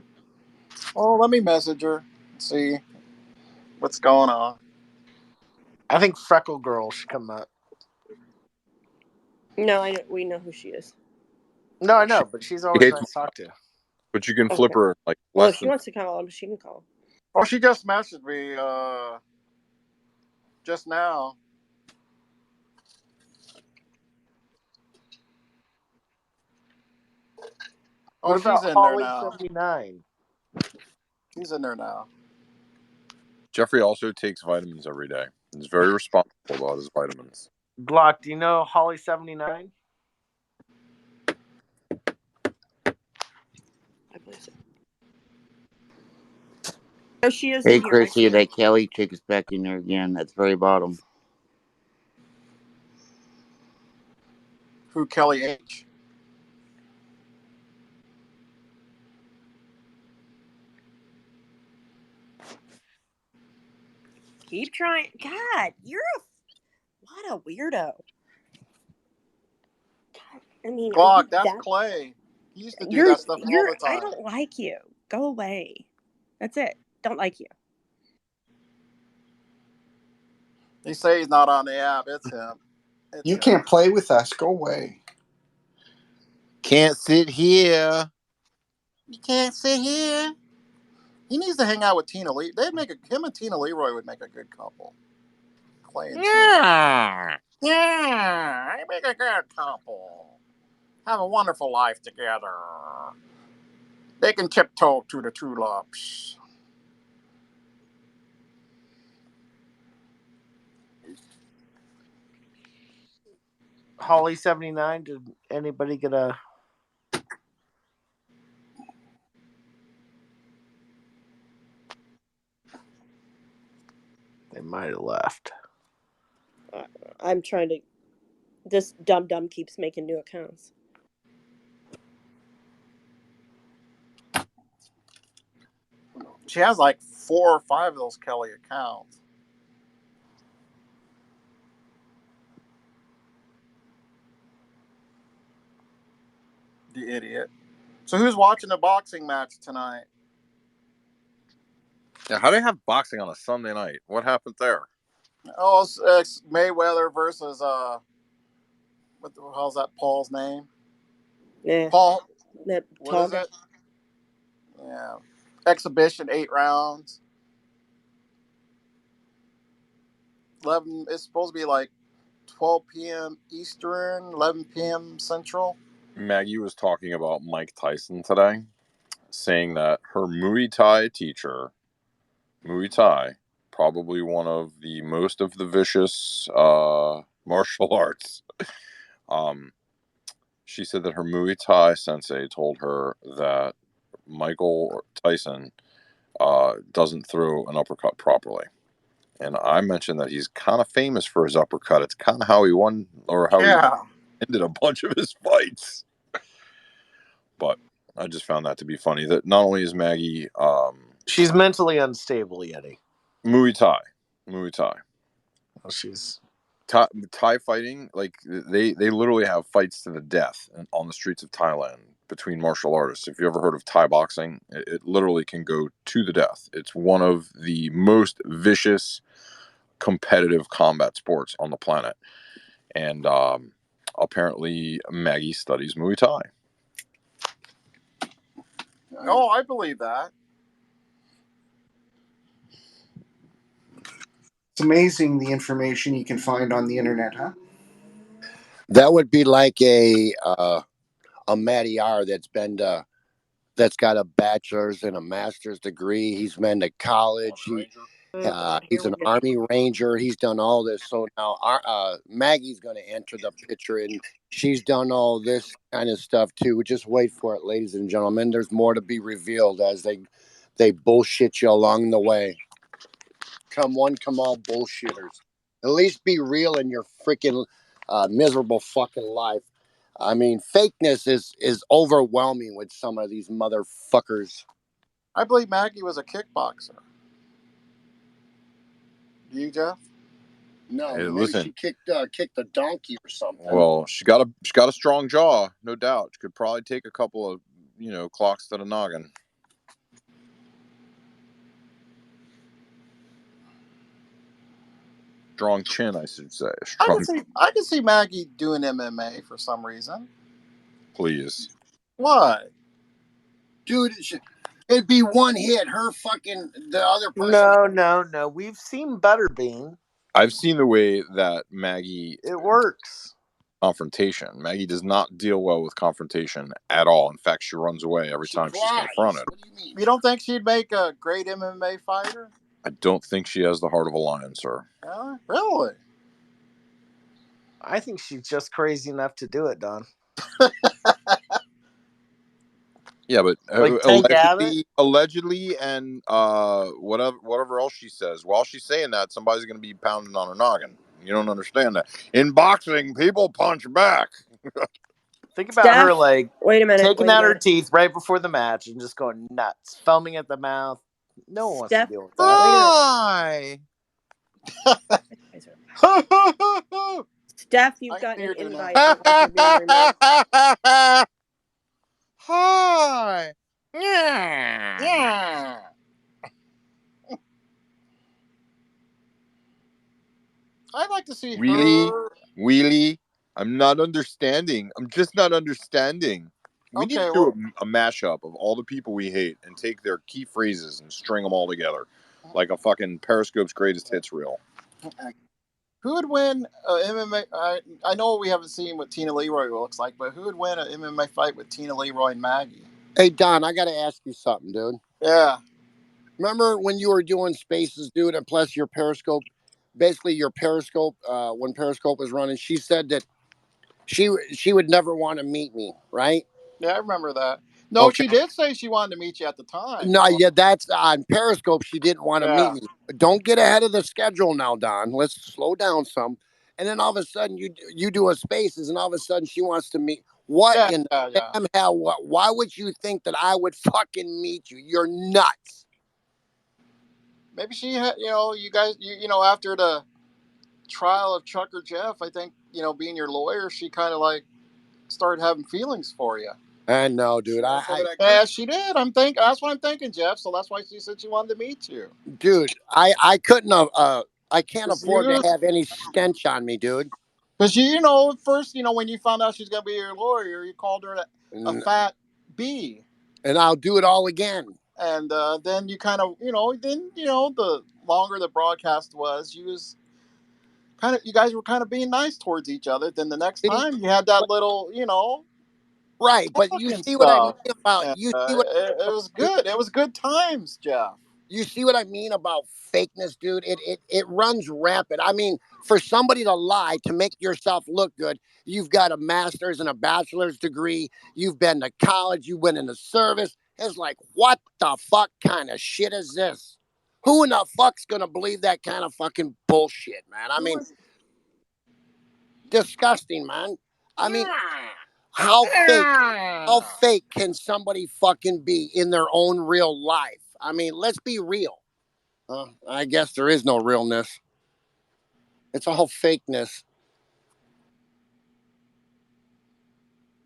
Well, let me message her. See what's going on. I think Freckle Girl should come up. No, we know who she is. No, I know, but she's always nice to talk to. But you can flip her like. Well, if she wants to call him, she can call him. Oh, she just messaged me just now. Oh, What about she's in Holly there now. 79? She's in there now. Jeffrey also takes vitamins every day. He's very responsible about his vitamins. Glock, do you know Holly 79? I believe so. Oh, she is. Hey, Chrissy, that Kelly chick is back in there again. That's very bottom. Who, Kelly H? Keep trying. God, what a weirdo. God, I mean, Glock, that's Clay. He used to do that stuff all the time. I don't like you. Go away. That's it. Don't like you. He say he's not on the app. It's him. You can't play with us. Go away. Can't sit here. You can't sit here. He needs to hang out with Tina Lee. Him and Tina Leroy would make a good couple. Clay and Tina. Yeah, they make a good couple. Have a wonderful life together. They can tiptoe to the tulips. Holly 79. Did anybody get a? They might have left. I'm trying to. This dumb keeps making new accounts. She has like 4 or 5 of those Kelly accounts. The idiot. So who's watching the boxing match tonight? Yeah, how do they have boxing on a Sunday night? What happened there? Oh, it's Mayweather versus what the hell's that Paul's name? Yeah. Paul. That What tall is guy. it? Yeah. Exhibition, 8 rounds. 11. It's supposed to be like 12 p.m. Eastern, 11 p.m. Central. Maggie was talking about Mike Tyson today, saying that her Muay Thai teacher, Muay Thai, probably one of the most of the vicious martial arts. She said that her Muay Thai sensei told her that Michael Tyson doesn't throw an uppercut properly. And I mentioned that he's kind of famous for his uppercut. It's kind of how he won, or how he ended a bunch of his fights. But I just found that to be funny. That not only is Maggie, she's mentally unstable, Yeti. Muay Thai. Well, she's Thai fighting. Like they literally have fights to the death on the streets of Thailand between martial artists. If you ever heard of Thai boxing, it literally can go to the death. It's one of the most vicious competitive combat sports on the planet. And apparently Maggie studies Muay Thai. Oh, I believe that. It's amazing the information you can find on the internet, huh? That would be like a Matty R that's got a bachelor's and a master's degree. He's been to college. He's an Army Ranger. He's done all this. So now Maggie's going to enter the picture, and she's done all this kind of stuff too. Just wait for it, ladies and gentlemen. There's more to be revealed as they bullshit you along the way. Come all bullshitters. At least be real in your freaking miserable fucking life. I mean, fakeness is overwhelming with some of these motherfuckers. I believe Maggie was a kickboxer. Do you, Jeff? No, Hey, maybe listen. she kicked a donkey or something. Well, she got a strong jaw, no doubt. She could probably take a couple of clocks to the noggin. Strong chin, I should say. I can see Maggie doing MMA for some reason. Please. What? Dude, it'd be one hit. Her fucking the other person. No. We've seen Butterbean. I've seen the way that Maggie. It works. Confrontation. Maggie does not deal well with confrontation at all. In fact, she runs away every time she's confronted. What do you mean? You don't think she'd make a great MMA fighter? I don't think she has the heart of a lion, sir. Really? I think she's just crazy enough to do it, Don. Yeah, but like allegedly, and whatever else she says. While she's saying that, somebody's going to be pounding on her noggin. You don't understand that. In boxing, people punch back. Think about her taking out her teeth right before the match and just going nuts, foaming at the mouth. No one wants to deal with that. Hi. Steph, you've got an invite. You're being removed. Hi. Yeah. I'd like to see Wheelie, her. Wheelie. I'm not understanding. I'm just not understanding. We need Okay, to well, do a mashup of all the people we hate and take their key phrases and string them all together, like a fucking Periscope's greatest hits reel. who would win MMA? I know we haven't seen what Tina Leroy looks like, but who would win an MMA fight with Tina Leroy and Maggie? Hey, Don, I got to ask you something, dude. Yeah. Remember when you were doing spaces, dude, and plus your Periscope, basically your Periscope, when Periscope was running, she said that she would never want to meet me, right? Yeah, I remember that. No, Okay. she did say she wanted to meet you at the time. No, yeah, that's on Periscope. She didn't want to meet Yeah. me. Don't get ahead of the schedule now, Don. Let's slow down some. And then all of a sudden you do a spaces, and all of a sudden she wants to meet. What Yeah, in yeah, the yeah. damn hell? Why would you think that I would fucking meet you? You're nuts. Maybe she had, you guys, after the trial of Chuck or Jeff, I think, being your lawyer, she kind of like started having feelings for you. I know, dude. Yeah, she did. That's what I'm thinking, Jeff. So that's why she said she wanted to meet you. Dude, I couldn't have. I can't 'Cause afford to have any stench on me, dude. Because at first, when you found out she's gonna be your lawyer, you called her a fat bee. And I'll do it all again. And then you kind of, the longer the broadcast was, you guys were kind of being nice towards each other. Then the next time you had that little, right. But you talking see what I mean stuff. about And, you see what it was good. It was good times, Jeff. you see what I mean about fakeness, dude. It runs rampant. I mean, for somebody to lie to make yourself look good, you've got a master's and a bachelor's degree. You've been to college. You went into service. It's like, what the fuck kind of shit is this? Who in the fuck's gonna believe that kind of fucking bullshit, man? I mean, disgusting, man. I mean, how fake can somebody fucking be in their own real life? I mean, let's be real. I guess there is no realness. It's all fakeness.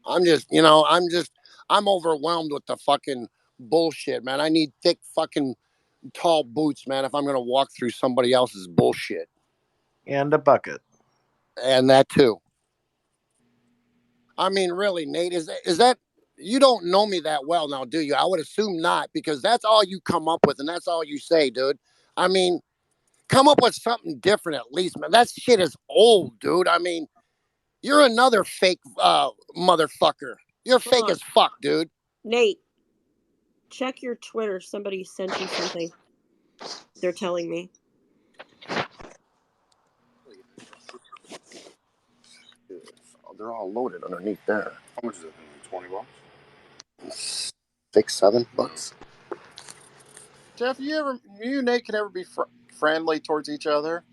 I'm overwhelmed with the fucking bullshit, man. I need thick fucking tall boots, man, if I'm gonna walk through somebody else's bullshit. And a bucket. And that too. I mean, really, Nate, is that you don't know me that well now, do you? I would assume not, because that's all you come up with and that's all you say, dude. I mean, come up with something different at least, man. That shit is old, dude. I mean, you're another fake motherfucker. You're fake as fuck, dude. Nate, check your Twitter. Somebody sent you something. They're telling me. They're all loaded underneath there. How much is it? $20? $6, $7. Jeff, you and Nate can ever be friendly towards each other?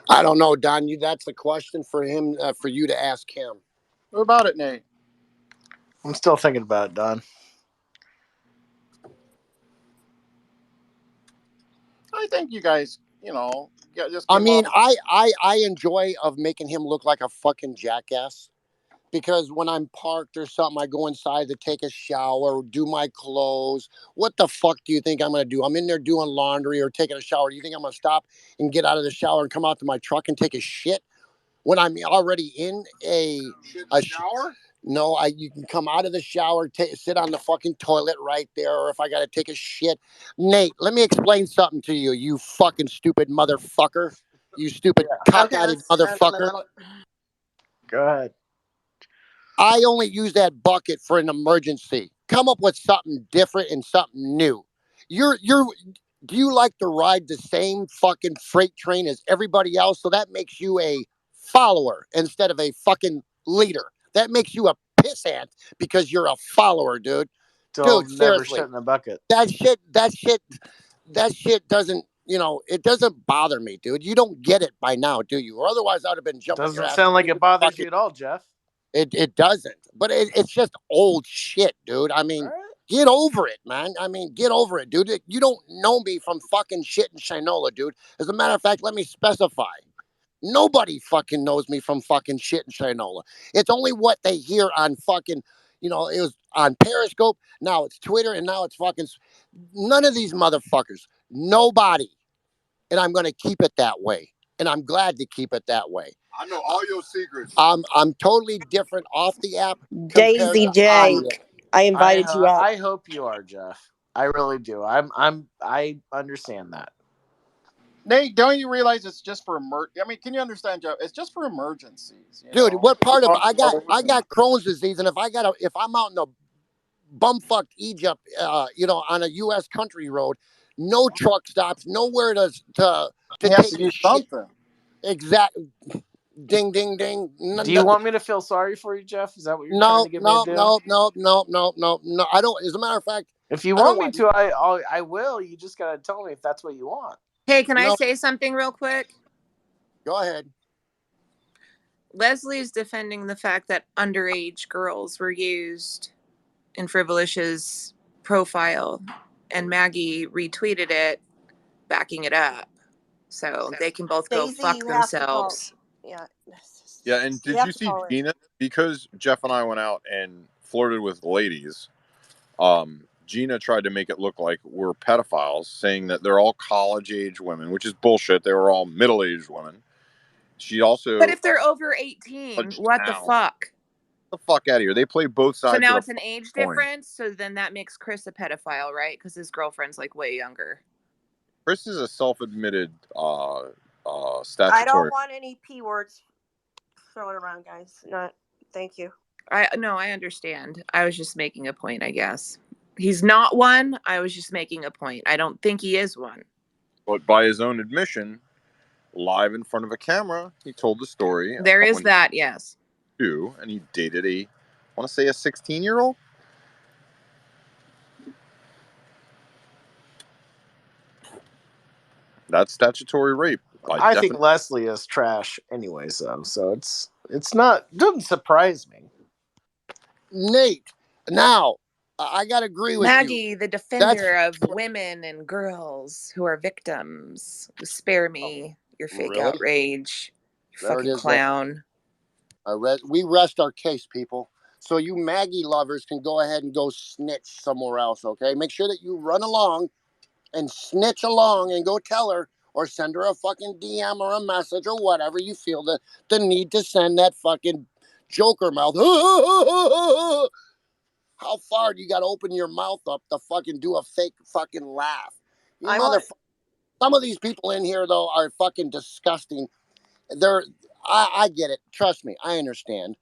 I don't know, Don. That's a question for him, for you to ask him. What about it, Nate? I'm still thinking about it, Don. I think you guys, just. I mean, I enjoy of making him look like a fucking jackass. Because when I'm parked or something, I go inside to take a shower, do my clothes. What the fuck do you think I'm going to do? I'm in there doing laundry or taking a shower. Do you think I'm going to stop and get out of the shower and come out to my truck and take a shit when I'm already in a shower? No, you can come out of the shower, sit on the fucking toilet right there, or if I got to take a shit. Nate, let me explain something to you, you fucking stupid motherfucker. You stupid cockeyed motherfucker. Go ahead. I only use that bucket for an emergency. Come up with something different and something new. Do you like to ride the same fucking freight train as everybody else? So that makes you a follower instead of a fucking leader. That makes you a pissant because you're a follower, dude. So Dude, never seriously. shit in a bucket. That shit doesn't, it doesn't bother me, dude. You don't get it by now, do you? Or otherwise I'd have been jumping your Doesn't ass. sound like it bothers you at all, Jeff. It doesn't, but it's just old shit, dude. I mean, get over it, man. I mean, get over it, dude. You don't know me from fucking shit in Shinola, dude. As a matter of fact, let me specify. Nobody fucking knows me from fucking shit in Shinola. It's only what they hear on fucking, it was on Periscope, now it's Twitter, and now it's fucking, none of these motherfuckers. Nobody. And I'm going to keep it that way. and I'm glad to keep it that way. I know all your secrets. I'm totally different off the app compared Daisy to J, on the app. I invited you up. I hope you are, Jeff. I really do. I understand that. Nate, don't you realize it's just for I mean, can you understand, Joe? It's just for emergencies, you Dude, know. what part of We're I talking got Crohn's disease, and if I'm out in the bumfuck Egypt, on a U.S. country road, no truck stops, nowhere to he has take to a do shit. something. Exact. Ding, ding, ding. Do you want me to feel sorry for you, Jeff? Is that what you're trying No, to get me no, to do? no. I don't. As a matter of fact, if you I don't want me want to, I will. You just gotta tell me if that's what you want. Hey, can I No. say something real quick? Go ahead. Leslie's defending the fact that underage girls were used in Frivolish's profile, and Maggie retweeted it, backing it up. So they can both go Daisy, fuck you have to call. themselves. Yeah. Yeah, and did have you to see call her. Gina? Because Jeff and I went out and flirted with ladies. Gina tried to make it look like we're pedophiles, saying that they're all college-age women, which is bullshit. They were all middle-aged women. She also. But if they're over 18, what the fuck? The fuck out of here. They play both sides. So now of it's an age difference. So then that makes Chris a pedophile, right? Because his girlfriend's like way younger. Chris is a self-admitted I statutory. don't want any P words thrown around, guys. Not. Thank you. I understand. I was just making a point, I guess. He's not one. I was just making a point. I don't think he is one. But by his own admission, live in front of a camera, he told the story. There is that, yes. And he dated I want to say a 16-year-old. That's statutory rape. I think Leslie is trash anyways, though. So it's not, doesn't surprise me. Nate, now I gotta agree with Maggie, you. the defender of women and girls who are victims. Spare me your fake outrage. You There fucking it is, clown. We rest our case, people. So you Maggie lovers can go ahead and go snitch somewhere else, okay? Make sure that you run along and snitch along and go tell her or send her a fucking DM or a message or whatever you feel the need to send that fucking Joker mouth. How far do you got to open your mouth up to fucking do a fake fucking laugh? You Some of these people in here, though, are fucking disgusting. I get it. Trust me, I understand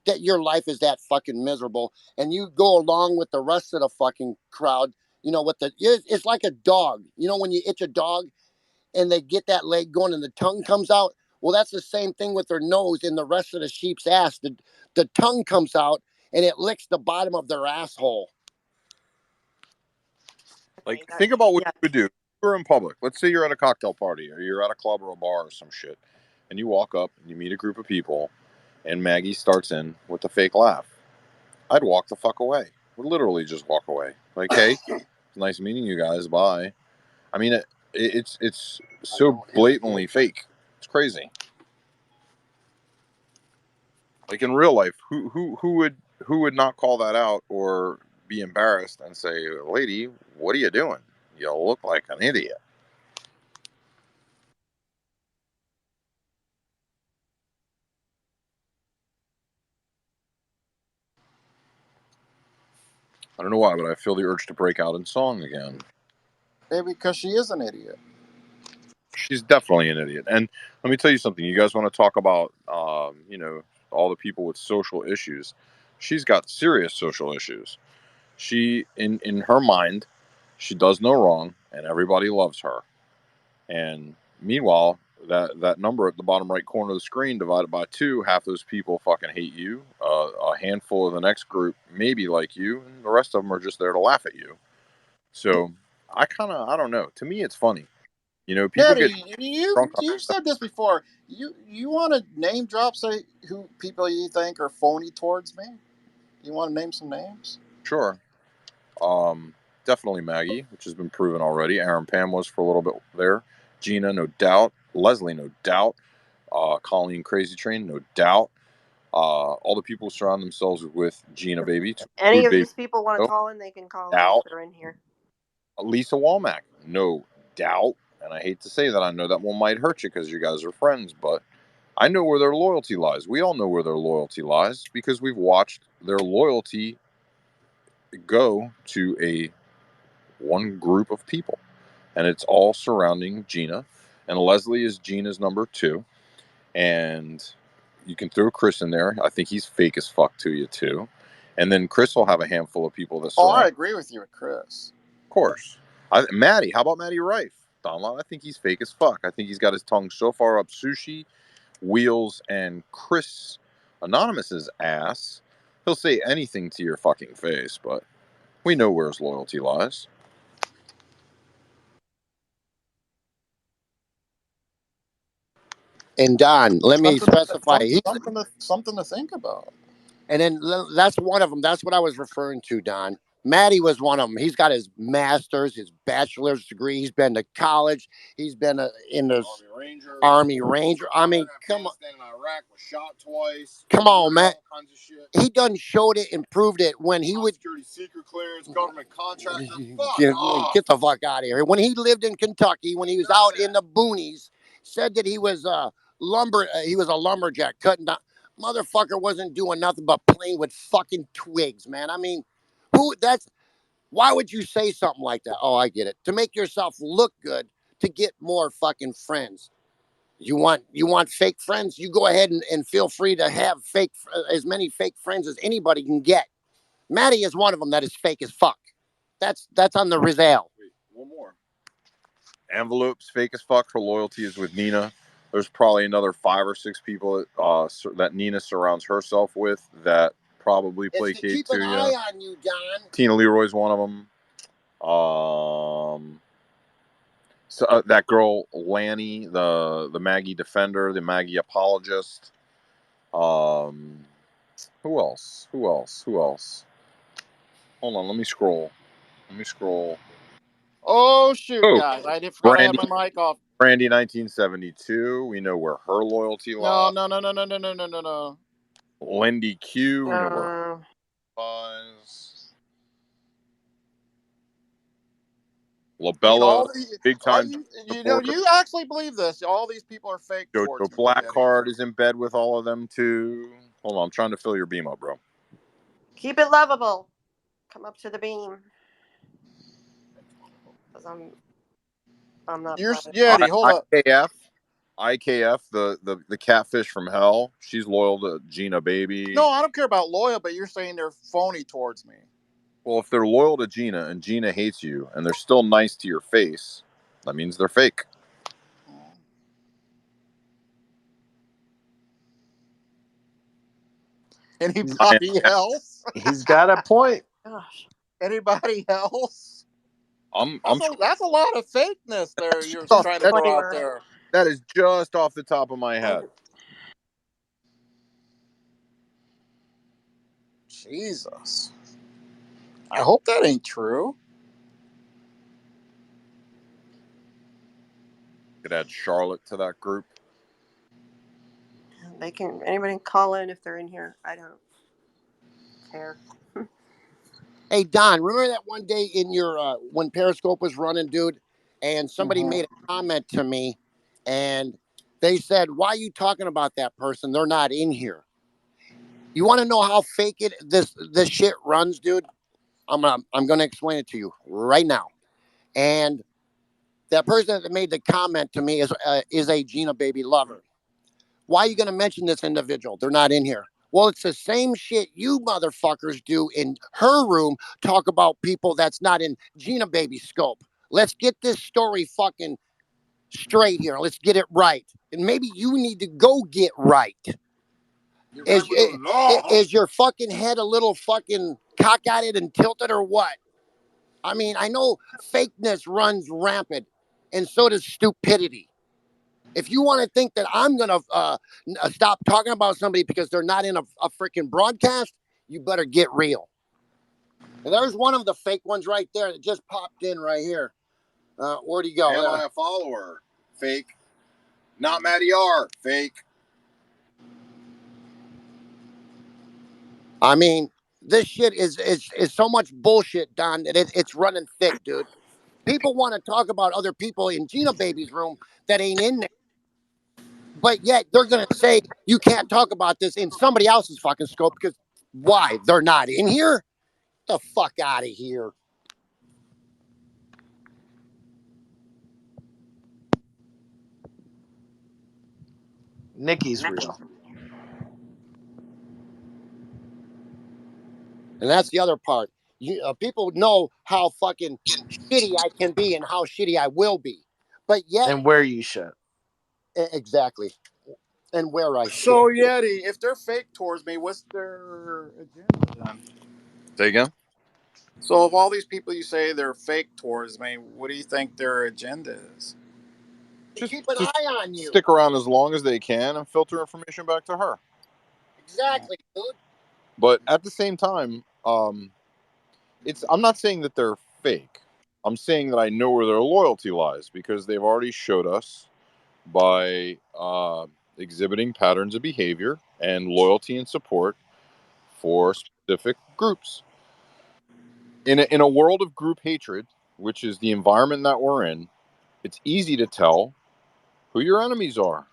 that your life is that fucking miserable, and you go along with the rest of the fucking crowd. It's like a dog. You know when you itch a dog, and they get that leg going, and the tongue comes out. Well, that's the same thing with their nose and the rest of the sheep's ass. The tongue comes out, and it licks the bottom of their asshole. Like, think about what you would do. You're in public. Let's say you're at a cocktail party or you're at a club or a bar or some shit, and you walk up and you meet a group of people, and Maggie starts in with a fake laugh. I'd walk the fuck away. Would literally just walk away. Like, hey, it's nice meeting you guys. Bye. I mean, it's so blatantly fake. It's crazy. Like in real life, who would not call that out or be embarrassed and say, "Lady, what are you doing? You look like an idiot." I don't know why, but I feel the urge to break out in song again. Maybe because she is an idiot. She's definitely an idiot. And let me tell you something. You guys want to talk about, all the people with social issues. She's got serious social issues. She, in her mind, she does no wrong, and everybody loves her. And meanwhile, that number at the bottom right corner of the screen divided by 2, half those people fucking hate you. A handful of the next group maybe like you, and the rest of them are just there to laugh at you. So I don't know. To me, it's funny. People Daddy, get you drunk on you've said this before. You want to name drop, say who people you think are phony towards me? You want to name some names? Sure. Definitely Maggie, which has been proven already. Aaron Pam was for a little bit there. Gina, no doubt. Leslie, no doubt. Colleen Crazy Train, no doubt. All the people who surround themselves with Gina Baby. Any of Baby, these people want to no call in, they can call in. doubt. They're in here. Lisa Walmack, no doubt. and I hate to say that, I know that one might hurt you because you guys are friends, but I know where their loyalty lies. We all know where their loyalty lies because we've watched their loyalty go to a one group of people, and it's all surrounding Gina. And Leslie is Gina's number 2, and you can throw Chris in there. I think he's fake as fuck to you too. And then Chris will have a handful of people that surround. Oh, I agree with you with Chris. Of course. Maddie, how about Maddie Rife? Donlon, I think he's fake as fuck. I think he's got his tongue so far up Sushi, Wheels, and Chris Anonymous's ass. He'll say anything to your fucking face, but we know where his loyalty lies. And Don, let me specify. Something to think about. And then that's one of them. That's what I was referring to, Don. Matty was one of them. He's got his master's, his bachelor's degree. He's been to college. He's been in the Army Ranger. I mean, come on. In Iraq, was shot twice. Come on, man. He done showed it and proved it when he would. Security secret clearance, government contractor. Get the fuck out of here. When he lived in Kentucky, when he was out in the boonies, said that he was he was a lumberjack cutting down. Motherfucker wasn't doing nothing but playing with fucking twigs, man. I mean, why would you say something like that? Oh, I get it. To make yourself look good, to get more fucking friends. You want fake friends? You go ahead and feel free to have as many fake friends as anybody can get. Maddie is one of them that is fake as fuck. That's on the Rizal. Wait, one more. Envelopes fake as fuck. Her loyalty is with Nina. There's probably another 5 or 6 people that Nina surrounds herself with that probably placate to you. Keep an eye on you, Don. Tina Leroy's one of them. So that girl Lanny, the Maggie defender, the Maggie apologist. Who else? Hold on, let me scroll. Oh shoot, guys! I forgot I had my mic off. Brandy 1972. We know where her loyalty lies. No. Lindy Q. We know where her lies. Labella, big time. You actually believe this? All these people are fake. Jojo Blackheart is in bed with all of them too. Hold on, I'm trying to fill your beam up, bro. Keep it lovable. Come up to the beam. Because I'm not. You're Yeti. Hold up. IKF, the catfish from hell. She's loyal to Gina Baby. No, I don't care about loyal, but you're saying they're phony towards me. Well, if they're loyal to Gina and Gina hates you and they're still nice to your face, that means they're fake. Anybody else? He's got a point. Gosh. Anybody else? That's a lot of fakeness there you're trying to throw out there. That is just off the top of my head. Jesus. I hope that ain't true. Could add Charlotte to that group. Anybody can call in if they're in here. I don't care. Hey, Don, remember that one day in your when Periscope was running, dude, and somebody made a comment to me, and they said, "Why are you talking about that person? They're not in here." You want to know how fake this shit runs, dude? I'm gonna explain it to you right now. And that person that made the comment to me is a Gina Baby lover. Why are you gonna mention this individual? They're not in here. Well, it's the same shit you motherfuckers do in her room. Talk about people that's not in Gina Baby scope. Let's get this story fucking straight here. Let's get it right. And maybe you need to go get right. Is your fucking head a little fucking cockeyed and tilted or what? I mean, I know fakeness runs rampant, and so does stupidity. If you want to think that I'm going to stop talking about somebody because they're not in a freaking broadcast, you better get real. And there's one of the fake ones right there that just popped in right here. Where'd he go? Am I a follower? Fake. Not Matty R. Fake. I mean, this shit is so much bullshit, Don, that it's running thick, dude. People want to talk about other people in Gina Baby's room that ain't in there. But yet they're going to say you can't talk about this in somebody else's fucking scope because why? They're not in here? Get the fuck out of here. Nikki's real. And that's the other part. People know how fucking shitty I can be and how shitty I will be. But yet, And where you should. Exactly. And where I should. So Yeti, if they're fake towards me, what's their agenda then? Say again? So of all these people you say they're fake towards me, what do you think their agenda is? To keep an eye on you. Stick around as long as they can and filter information back to her. Exactly, dude. But at the same time, I'm not saying that they're fake. I'm saying that I know where their loyalty lies because they've already showed us by exhibiting patterns of behavior and loyalty and support for specific groups. In a world of group hatred, which is the environment that we're in, it's easy to tell who your enemies are.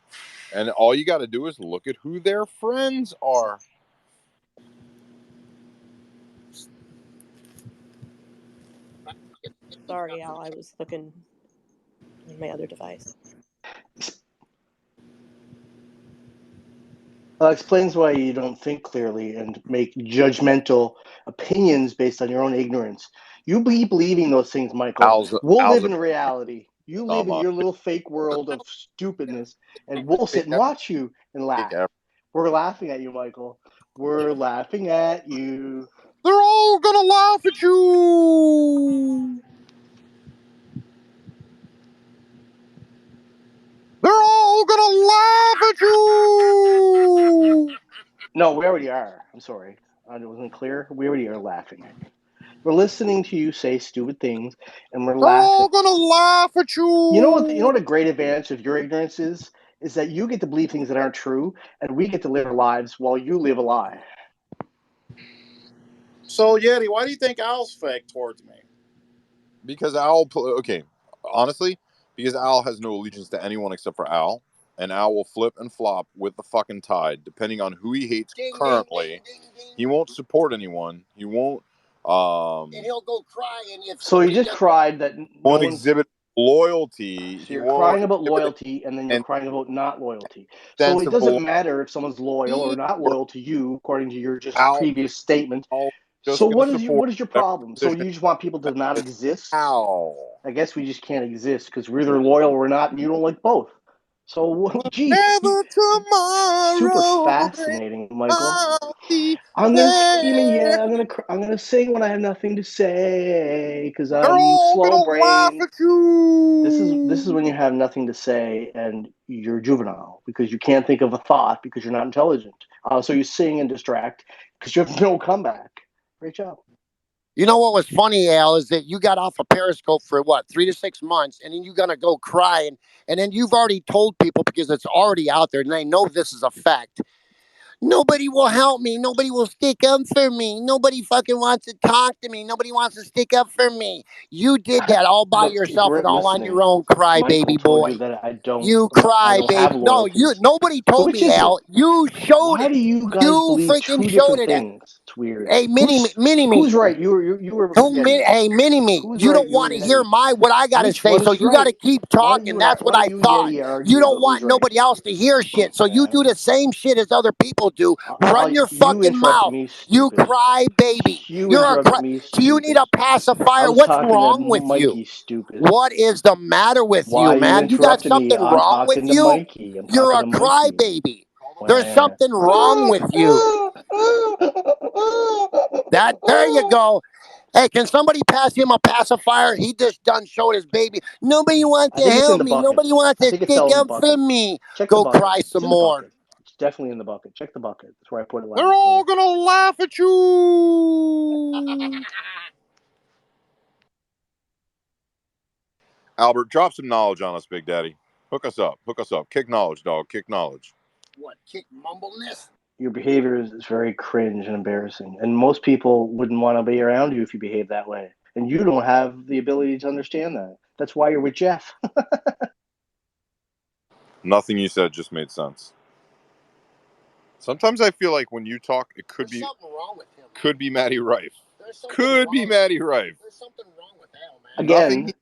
And all you got to do is look at who their friends are. Sorry, Al. I was looking on my other device. Explains why you don't think clearly and make judgmental opinions based on your own ignorance. You be believing those things, Michael. We'll live in reality. You live in your little fake world of stupidness, and we'll sit and watch you and laugh. We're laughing at you, Michael. We're laughing at you. They're all gonna laugh at you. They're all gonna laugh at you. No, we already are. I'm sorry. It wasn't clear. We already are laughing at you. We're listening to you say stupid things, and we're laughing. They're all gonna laugh at you. You know what a great advantage of your ignorance is that you get to believe things that aren't true, and we get to live our lives while you live a lie. So Yeti, why do you think Al's fake towards me? Because Al, honestly, because Al has no allegiance to anyone except for Al, and Al will flip and flop with the fucking tide, depending on who he hates currently. He won't support anyone. He won't. And he'll go crying if. So he just cried that won't exhibit loyalty. So you're crying about loyalty, and then you're crying about not loyalty. So it doesn't matter if someone's loyal or not loyal to you, according to your previous statement. So what is your problem? So you just want people to not exist? I guess we just can't exist because we're either loyal or not, and you don't like both. So, geez, super fascinating, Michael. I'm gonna scream and yell. I'm gonna sing when I have nothing to say because I'm slow brain. This is when you have nothing to say and you're juvenile because you can't think of a thought because you're not intelligent. So you sing and distract because you have no comeback. Great job. You know what was funny, Al, is that you got off of Periscope for 3 to 6 months, and then you're gonna go cry, and then you've already told people because it's already out there, and they know this is a fact. Nobody will help me. Nobody will stick up for me. Nobody fucking wants to talk to me. Nobody wants to stick up for me. You did that all by yourself and all on your own, cry baby boy. You that I don't. You cry baby. No, nobody told me, Al. You showed it. Why do you guys believe freaking two showed different it. things? It's weird. Hey, mini me. Who's right? You were. Hey, mini me. You don't want to hear what I got to say, one so is you right? got to keep talking. That's what I thought. You don't want nobody else to hear shit, so you do the same shit as other people do. Run your fucking mouth. You cry baby. You're a cry. Do you need a pacifier? What's wrong with you? What is the matter with you, man? You got something wrong with you? You're a crybaby. There's something wrong with you. There you go. Hey, can somebody pass him a pacifier? He just done showed his baby. Nobody wants to help me. Nobody wants to stick up for me. Go cry some more. It's definitely in the bucket. Check the bucket. That's where I put it last. They're all gonna laugh at you. Albert, drop some knowledge on us, Big Daddy. Hook us up. Kick knowledge, dog. Kick knowledge. What? Kick mumbleness? Your behavior is very cringe and embarrassing, and most people wouldn't want to be around you if you behave that way. and you don't have the ability to understand that. That's why you're with Jeff. Nothing you said just made sense. Sometimes I feel like when you talk, it could be Matty Rife. Could be Matty Rife. There's something wrong with Al, man. Again,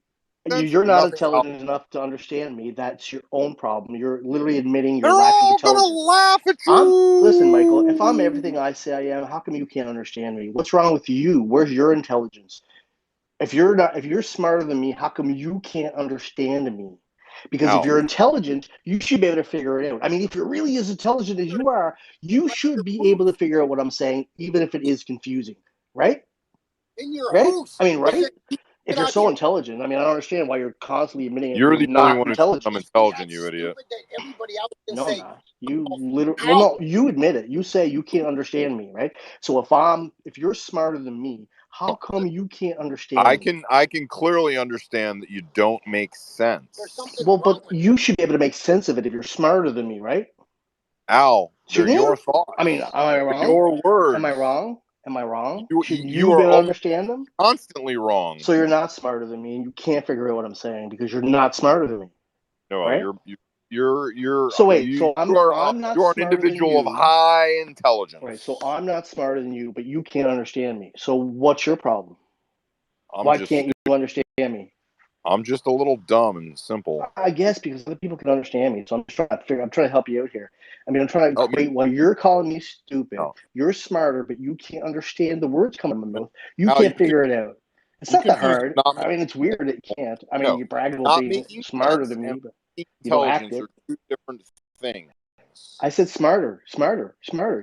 you're not intelligent enough to understand me. That's your own problem. You're literally admitting your lack of intelligence. They're all gonna laugh at you. Listen, Michael. If I'm everything I say I am, how come you can't understand me? What's wrong with you? Where's your intelligence? If you're smarter than me, how come you can't understand me? Because if you're intelligent, you should be able to figure it out. I mean, if you're really as intelligent as you are, you should be able to figure out what I'm saying, even if it is confusing, right? Right? I mean, right? If you're so intelligent, I mean, I don't understand why you're constantly admitting You're you're the only not one who's intelligent. I'm intelligent, you idiot. No, I'm not. You literally, well, no, you admit it. You say you can't understand me, right? So if you're smarter than me, how come you can't understand me? I can clearly understand that you don't make sense. Well, but you should be able to make sense of it if you're smarter than me, right? Al, they're Shouldn't your you? thoughts. I mean, am I They're wrong? your words. Am I wrong? Am I wrong? Shouldn't You you be are able to almost understand them? constantly wrong. So you're not smarter than me, and you can't figure out what I'm saying because you're not smarter than me. No, right? you're So wait, you I'm are not you are an smarter than individual of you. high intelligence. Right. So I'm not smarter than you, but you can't understand me. So what's your problem? Why can't you understand me? I'm just a little dumb and simple. I guess because other people can understand me. So I'm trying to help you out here. I mean, I'm trying to equate why you're calling me stupid. No. You're smarter, but you can't understand the words coming from my mouth. You can't figure it out. It's not that hard. I mean, it's weird that you can't. I mean, you brag about being smarter than me, but you don't act it. Are two different things. I said smarter.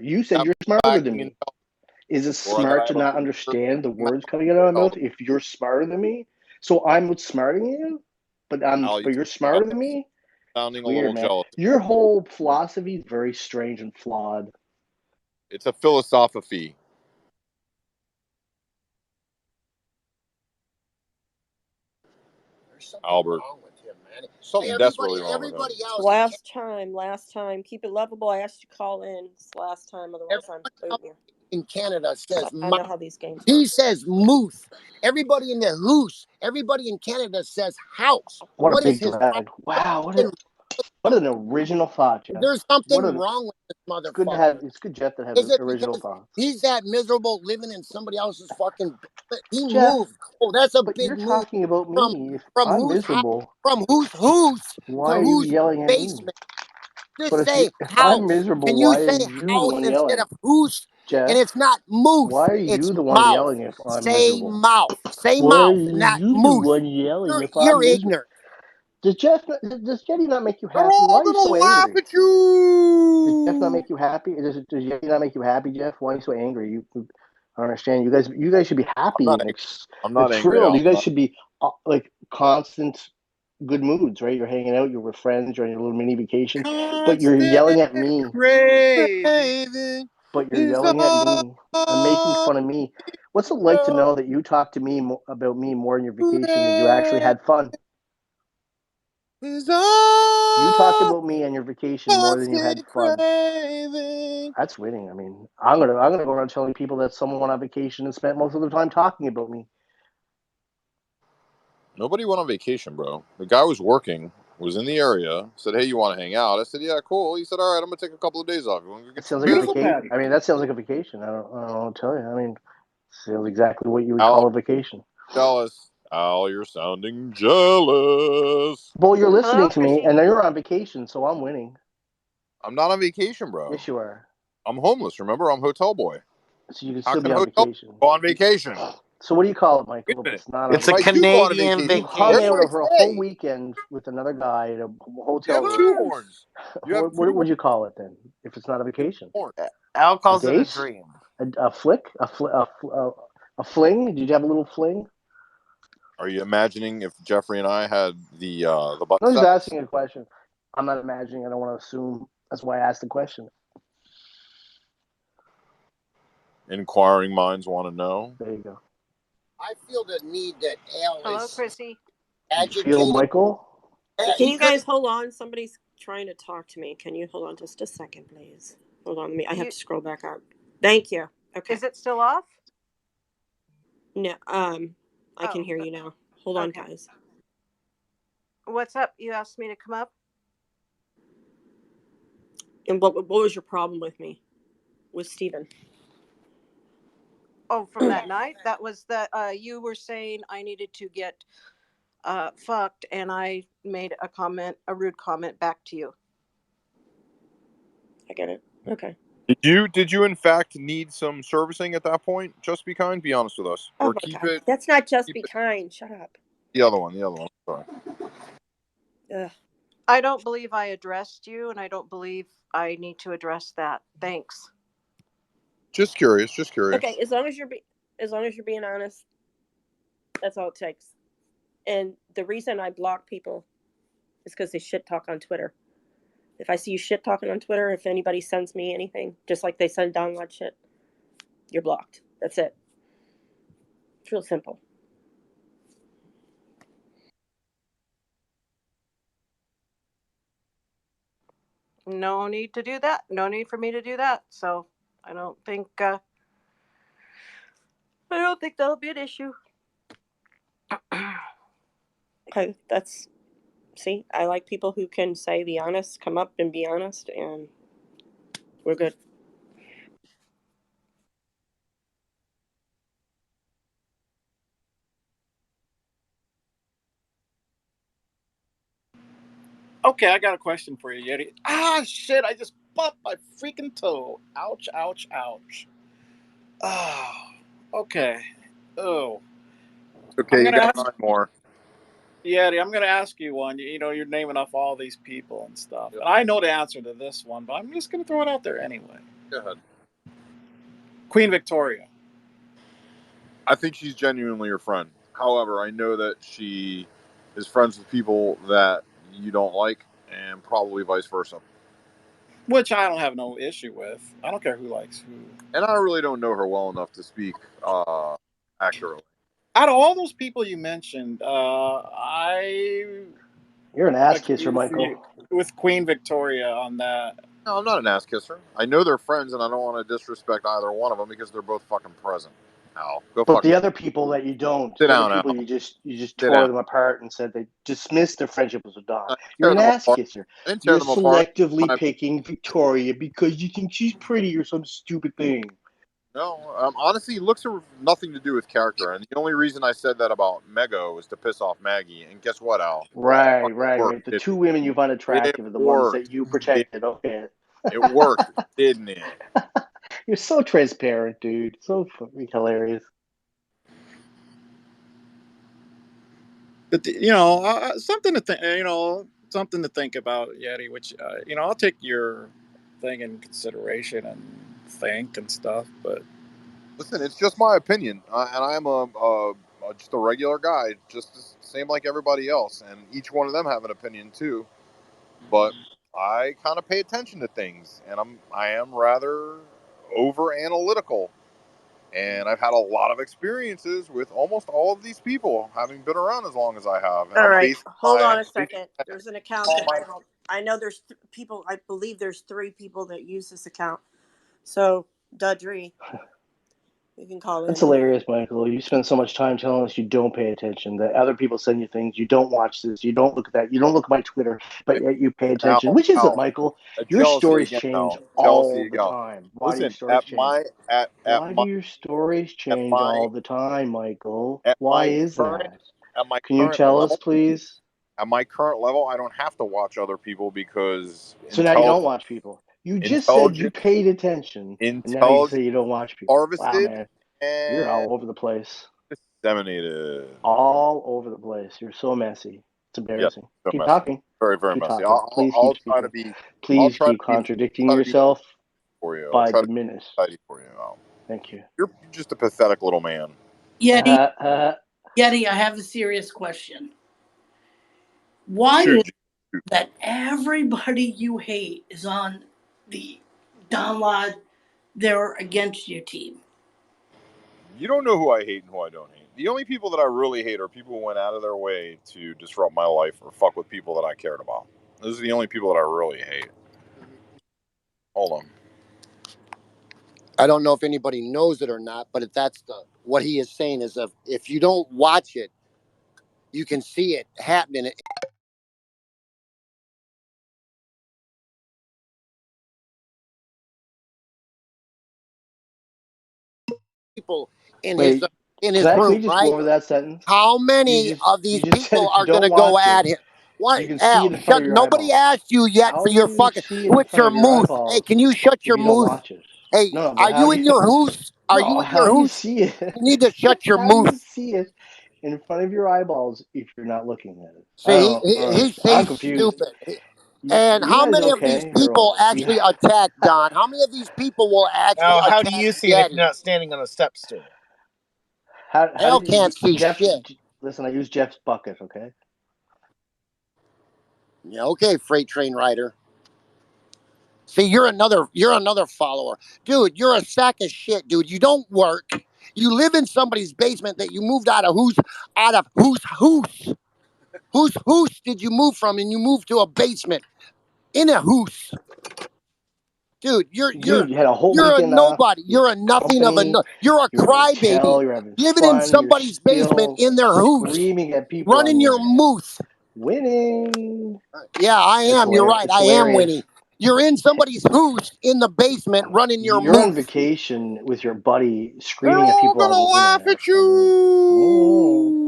You said you're smarter than me. Is it smart to not understand the words coming out of my mouth if you're smarter than me? So I'm outsmarting you, but you're smarter than me? Sounding Weird, a little man. jealous. Your whole philosophy is very strange and flawed. It's a philosophy. Albert. Something desperately wrong with him. Last time. Keep it lovable. I asked you to call in. It's the last time, otherwise I'm booting you. In Canada says I know how these games work. He says moose. Everybody in the hoose. Everybody in Canada says house. What a big drag. Wow, what an original thought, Jeff. There's something wrong with this motherfucker. It's good Jeff that has original thoughts. He's that miserable living in somebody else's fucking he moved. Oh, that's a big move. You're talking about me. From I'm miserable. From who's why to are who's you yelling at basement. Me? Just say if house. I'm miserable, Can you why say are you the house one instead yelling? of who's? Jeff, and it's not moose. Why are you it's the one mouth. yelling if I'm say miserable? Mouth. Say why mouth, are not you moose. The one yelling if You're I'm ignorant. Does Jetty not make you happy? They're all Why are you gonna so laugh angry? at you. Does Jeff not make you happy? Does Jetty not make you happy, Jeff? Why are you so angry? I don't understand. You guys should be happy and I'm not angry, thrilled. Al. You guys should be like constant good moods, right? You're hanging out, you're with friends, you're on your little mini vacation, but you're yelling at me. But you're yelling at me and making fun of me. What's it like to know that you talk to me about me more in your vacation than you actually had fun? You talked about me on your vacation more than you had fun. That's winning. I mean, I'm gonna go around telling people that someone went on vacation and spent most of their time talking about me. Nobody went on vacation, bro. The guy was working, was in the area, said, "Hey, you want to hang out?" I said, "Yeah, cool." He said, "All right, I'm gonna take a couple of days off. You want to get some like a vacation. I mean, that sounds like a vacation. I don't know what to tell you. I mean, sounds exactly what you would call a vacation. Jealous. Al, you're sounding jealous. Well, you're listening to me, and now you're on vacation, so I'm winning. I'm not on vacation, bro. Yes, you are. I'm homeless. Remember, I'm hotel boy. So you can still be on vacation. Go on vacation. So what do you call it, Michael? It's a vacation? Canadian You hung vacation. out over a whole weekend with another guy at a hotel room. Two horns. What would you call it then? If it's not a vacation, Al calls it a dream. A flick, a fling. Did you have a little fling? Are you imagining if Jeffrey and I had the butt? I'm just asking a question. I'm not imagining. I don't want to assume. That's why I asked the question. Inquiring minds want to know. There you go. I feel the need that Al Hello, is Chrissy. agitated. Feel Michael? Can you guys hold on? Somebody's trying to talk to me. Can you hold on just a second, please? Hold on. I have to scroll back up. Thank you. Okay. Is it still off? No. I can hear you now. Hold on, guys. What's up? You asked me to come up? And what was your problem with me? With Steven? Oh, from that night? That was that you were saying I needed to get fucked, and I made a rude comment back to you. I get it. Okay. Did you in fact need some servicing at that point? Just Be Kind. Be honest with us, Oh or my keep God. it. That's not Just Be Kind. Shut up. The other one. Sorry. Ugh. I don't believe I addressed you, and I don't believe I need to address that. Thanks. Just curious. Okay, as long as you're being honest, that's all it takes. And the reason I block people is because they shit talk on Twitter. If I see you shit talking on Twitter, if anybody sends me anything, just like they send download shit, you're blocked. That's it. It's real simple. No need to do that. No need for me to do that. So I don't think that'll be an issue. Okay, see, I like people who can say be honest, come up and be honest, and we're good. Okay, I got a question for you, Yeti. Ah, shit! I just bumped my freaking toe. Ouch! Ouch! Ouch! Oh, okay. Oh, Okay, you got 9 more. Yeti, I'm gonna ask you one. You know, you're naming off all these people and stuff, and I know the answer to this one, but I'm just gonna throw it out there anyway. Go ahead. Queen Victoria. I think she's genuinely your friend. However, I know that she is friends with people that you don't like, and probably vice versa. Which I don't have no issue with. I don't care who likes who. And I really don't know her well enough to speak accurately. Out of all those people you mentioned, You're an ass kisser, Michael. With Queen Victoria on that. No, I'm not an ass kisser. I know they're friends, and I don't want to disrespect either one of them because they're both fucking present. Al, go But fuck. the other people that you don't, Sit the down, other people Al. you just tore them apart and said they dismissed their friendship as a dog. Tear You're an them ass apart. kisser. I didn't tear You're them apart. selectively picking Victoria because you think she's pretty or some stupid thing. No, honestly, looks are nothing to do with character, and the only reason I said that about Mego was to piss off Maggie. And guess what, Al? Right. The It two women you find attractive are the ones that you protected. Okay. It worked, didn't it? You're so transparent, dude. So fucking hilarious. But something to think. Something to think about, Yeti. Which I'll take your thing in consideration and think and stuff. But listen, it's just my opinion, and I'm just a regular guy, just the same like everybody else, and each one of them have an opinion too. But I kind of pay attention to things, and I am rather over analytical. And I've had a lot of experiences with almost all of these people, having been around as long as I have. And All right, hold on a second. There's an account that I know there's people. I believe there's 3 people that use this account. So, Dudry, you can call in. That's hilarious, Michael. You spend so much time telling us you don't pay attention, that other people send you things, you don't watch this, you don't look at that, you don't look at my Twitter, but yet you pay attention. Which is it, Michael? Your stories change all the time. Why do your stories change? Why do your stories change all the time, Michael? Why is that? Can you tell us, please? At my current level, I don't have to watch other people because... So now you don't watch people. You just said you paid attention, and now you say you don't watch people. Wow, man. You're all over the place. Disseminated. All over the place. You're so messy. It's embarrassing. So keep messy. talking. Very, very keep messy. Talking. Please I'll keep try speaking. to be. Please keep contradicting yourself for you. by the minute. For you. Thank you. You're just a pathetic little man. Yeti, Yeti, I have a serious question. Why is it that everybody you hate is on the download, they're against your team? You don't know who I hate and who I don't hate. The only people that I really hate are people who went out of their way to disrupt my life or fuck with people that I cared about. Those are the only people that I really hate. Hold on. I don't know if anybody knows it or not, but that's the what he is saying is, if you don't watch it, you can see it happening. People in his Wait, can room, we just go right? over that sentence? How many of You these just said people if you are going to don't go watch it, at him? What, you can see Al? it in front Shut! of your Nobody eyeballs. asked you yet How for your will you fucking. see it in Quit front your of your moose. Hey, eyeballs can you shut if your you don't moose? watch it? Hey, No, but are how you do in you? your hoose? Are you No, in your how do you hoose? see it? You need to shut your How do you moose. see it in front of your eyeballs if you're not looking at it? I See, don't know. I'm he's confused. stupid. And You how guys many of these okay or people what? actually attack Don? How many of these people will actually Now, how do attack you see it if Yeti? you're not standing on a step stool? How Al did you can't see Jeff? shit. Listen, I use Jeff's bucket. Okay. Yeah, okay, freight train rider. See, you're another follower. Dude, you're a sack of shit, dude. You don't work. You live in somebody's basement that you moved out of whose hoose did you move from, and you moved to a basement in a hoose. Dude, Dude, you had a whole you're a weekend off. nobody. You have You're a nothing of a company. no. You're a You're in a hotel. crybaby You're having living in fun. You're somebody's basement still in their hoose, screaming at people running on the your internet. moose. Winning. Yeah, I It's am. You're hilarious. right. It's I am hilarious. winning. You're in somebody's hoose in the basement running your You're on moose. vacation with your buddy They're screaming at all people gonna on the laugh internet at for some reason.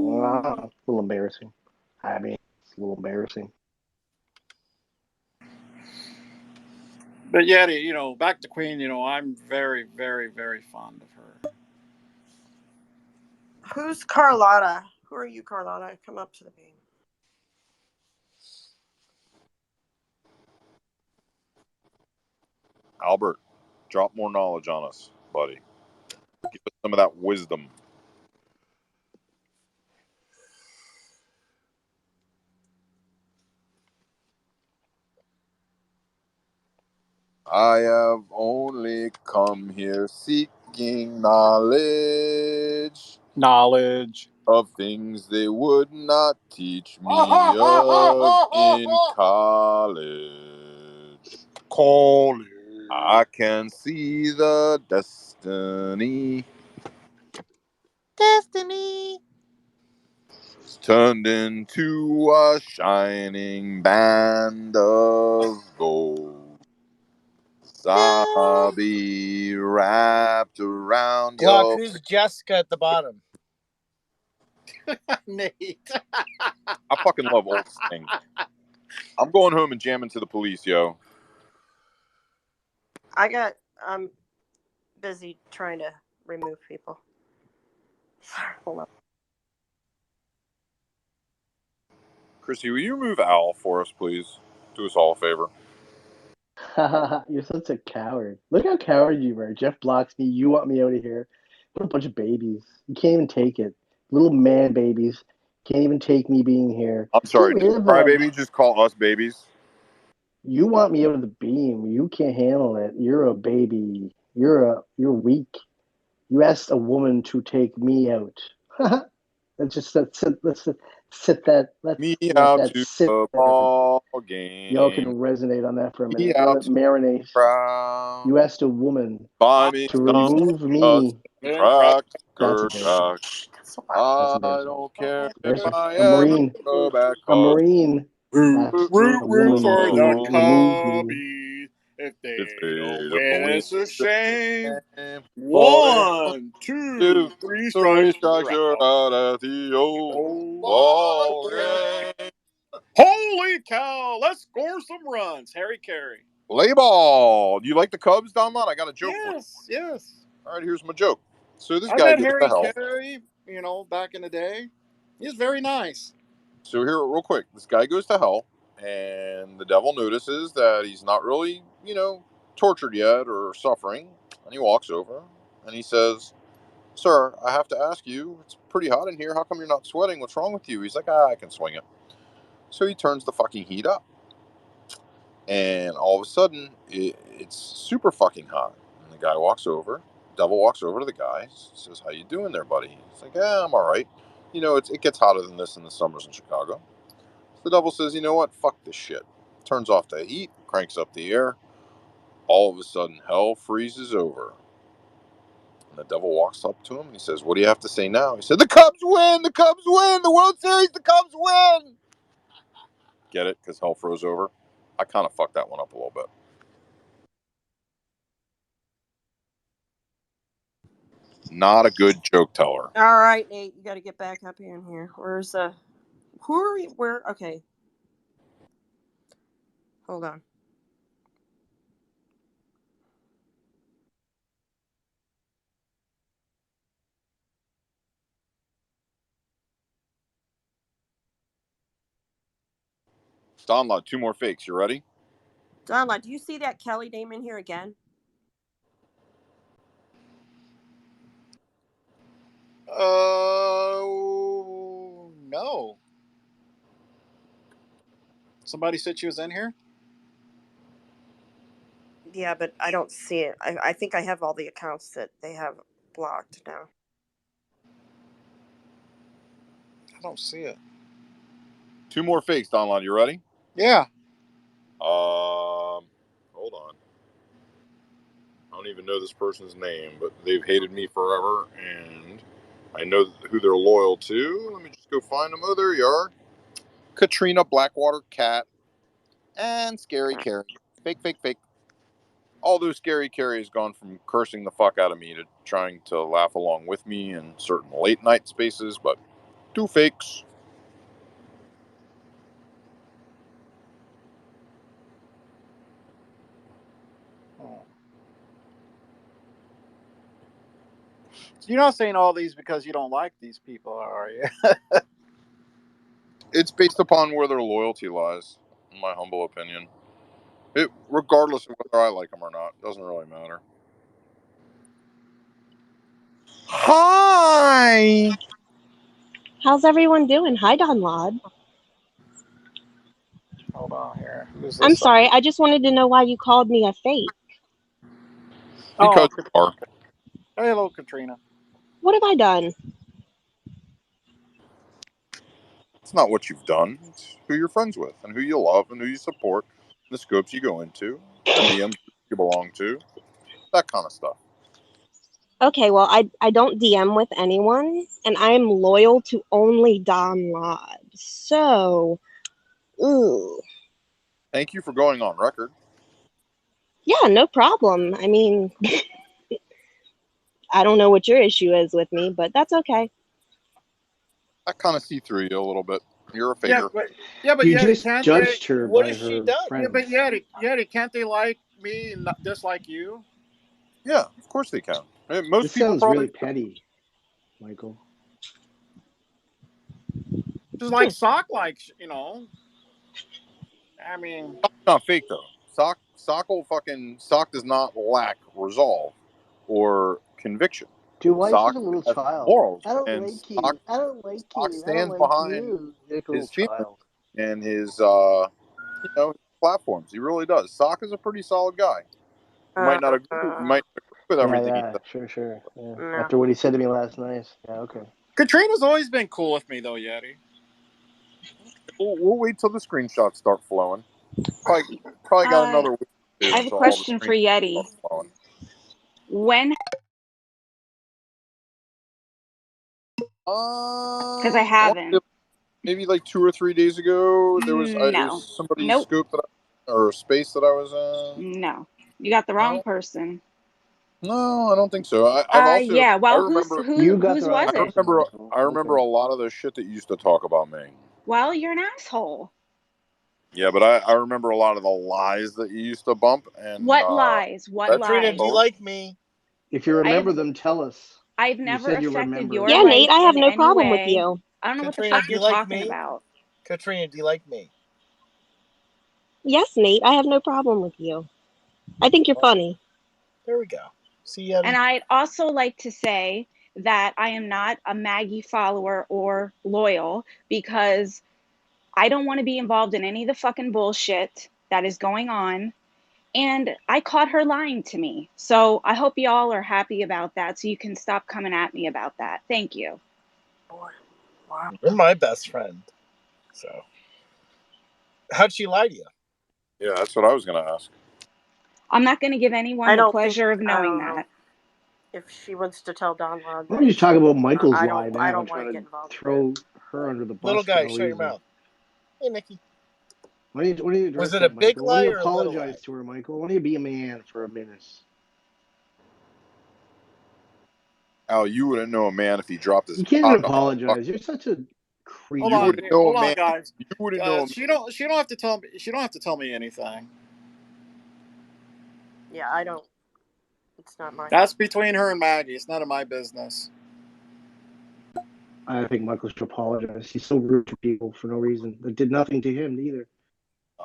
you. A little embarrassing. I mean, it's a little embarrassing. But Yeti, back to Queen, I'm very, very, very fond of her. Who's Carlotta? Who are you, Carlotta? Come up to the beam. Albert, drop more knowledge on us, buddy. Give us some of that wisdom. I have only come here seeking knowledge. Knowledge. Of things they would not teach me of in college. I can see the destiny. It's turned into a shining band of gold. I'll be wrapped around Glock, your... who's Jessica at the bottom? Nate. I fucking love old Sting. I'm going home and jamming to the Police, yo. I'm busy trying to remove people. Hold on. Chrissy, will you remove Al for us, please? Do us all a favor. You're such a coward. Look how coward you are. Jeff blocks me. You want me out of here. What a bunch of babies. You can't even take it. Little man babies. Can't even take me being here. I'm sorry, Get did rid of them. Crybaby just call us babies? You want me out of the beam. You can't handle it. You're a baby. You're weak. You asked a woman to take me out. Let's sit that. Me Let out that to sit the there. ball Y'all can game. resonate on that for a Me minute. Let out it to the marinate. crowd. You asked a woman Buy me to some remove nuts me. and That's cracker embarrassing. jacks. That's I embarrassing. don't care if Embarrassing. I A ever Marine. go back A home. Marine Root, asked root, a root woman for the to remove me. Cubbies. If If they don't they don't win, win it's a shame. the game, 1, 2, 2, 3 3 strikes, strikes, you're you're out. out at the old ball game. Holy cow! Let's score some runs, Harry Carey. Play ball. Do you like the Cubs, Donlon? I got a joke for you. Yes. All right, here's my joke. So this I guy met goes to Harry hell. Carey, back in the day. He's very nice. So here, real quick, this guy goes to hell, and the devil notices that he's not really, tortured yet or suffering, and he walks over and he says, "Sir, I have to ask you. It's pretty hot in here. How come you're not sweating? What's wrong with you?" He's like, "I can swing it." So he turns the fucking heat up, and all of a sudden, it's super fucking hot. And the guy walks over. Devil walks over to the guy, says, "How you doing there, buddy?" He's like, "Yeah, I'm all right. It gets hotter than this in the summers in Chicago." The devil says, "You know what? Fuck this shit." Turns off the heat, cranks up the air. All of a sudden, hell freezes over. And the devil walks up to him and he says, "What do you have to say now?" He said, "The Cubs win! The Cubs win! The World Series! The Cubs win!" Get it? Because hell froze over. I kind of fucked that one up a little bit. Not a good joke teller. All right, Nate, you got to get back up in here. Where's who are we? Where? Okay, hold on. Donlad, 2 more fakes. You ready? Donlad, do you see that Kelly name in here again? No. Somebody said she was in here? Yeah, but I don't see it. I think I have all the accounts that they have blocked now. I don't see it. 2 more fakes, Donlad. You ready? Yeah. Hold on. I don't even know this person's name, but they've hated me forever, and I know who they're loyal to. Let me just go find them. Oh, there you are. Katrina Blackwater Cat and Scary Carrie. Fake, fake, fake. Although Scary Carrie has gone from cursing the fuck out of me to trying to laugh along with me in certain late night spaces, but 2 fakes. You're not saying all these because you don't like these people, are you? It's based upon where their loyalty lies, in my humble opinion. Regardless of whether I like them or not, doesn't really matter. Hi! How's everyone doing? Hi, Donlad. Hold on here. Who's I'm this? sorry. I just wanted to know why you called me a fake. Because you are. Hello, Katrina. What have I done? It's not what you've done. It's who you're friends with and who you love and who you support, the scopes you go into, the DMs you belong to, that kind of stuff. Okay, well, I don't DM with anyone, and I am loyal to only Donlad. So, ooh. Thank you for going on record. Yeah, no problem. I mean, I don't know what your issue is with me, but that's okay. I kind of see through you a little bit. You're a faker. But You Yeti, just can't judged they? her What by has she her done? Yeah, friends. but Yeti, can't they like me and not dislike you? Yeah, of course they can. Most This people sounds probably really petty, Michael. Just like Sock likes, you know. I mean, Sock's not fake though. Sock does not lack resolve or conviction. Dude, why is she Sock a little has child? morals, I don't and like you. I don't like Sock you. I don't stands like behind you. You're like a little his feelings child. and his his platforms. He really does. Sock is a pretty solid guy. You might not agree with everything he Yeah, says. sure. Yeah. No. After what he said to me last night. Yeah, okay. Katrina's always been cool with me, though, Yeti. We'll wait till the screenshots start flowing. Probably got another week or two I have a until all the question for screenshots Yeti. start flowing. When? Because I haven't. Maybe like 2 or 3 days ago, there was it No. was somebody's Nope. scoop or a space that I was in. No. You got the wrong person. No, I don't think so. I've also Yeah. I Well, remember whose was it? I remember a lot of the shit that you used to talk about me. Well, you're an asshole. Yeah, but I remember a lot of the lies that you used to bump and What lies? What Katrina, lies? do you like me? If you remember them, tell us. I've You never said you affected remember. your Yeah, Nate, life I have in no any problem with way. you. I don't know what the Katrina, fuck do you're you like talking me? about. Katrina, do you like me? Yes, Nate, I have no problem with you. I think you're funny. There we go. See, Yeti? And I'd also like to say that I am not a Maggie follower or loyal because I don't want to be involved in any of the fucking bullshit that is going on. And I caught her lying to me. So I hope y'all are happy about that so you can stop coming at me about that. Thank you. Wow. You're my best friend. So, how'd she lie to you? Yeah, that's what I was going to ask. I'm not going to give anyone the pleasure of knowing that. if she wants to tell Don Juan, Why don't you talk about Michael's I lie don't. now I and don't try want to to get involved with it. throw her under the bus Little for guy, no shut your reason? mouth. Hey, Nikki. Why don't you address Was it that, a big Michael? Why don't lie you or a little lie? apologize to her, Michael? Why don't you be a man for a minute? Al, you wouldn't know a man if he dropped his You can't cock even on the apologize. You're such a creep. Hold You on, wouldn't know hold a on, man. guys. You wouldn't know a man. She don't have to tell me. She don't have to tell me anything. Yeah, I don't. It's not my. That's between her and Maggie. It's none of my business. I think Michael should apologize. He's so rude to people for no reason. That did nothing to him either.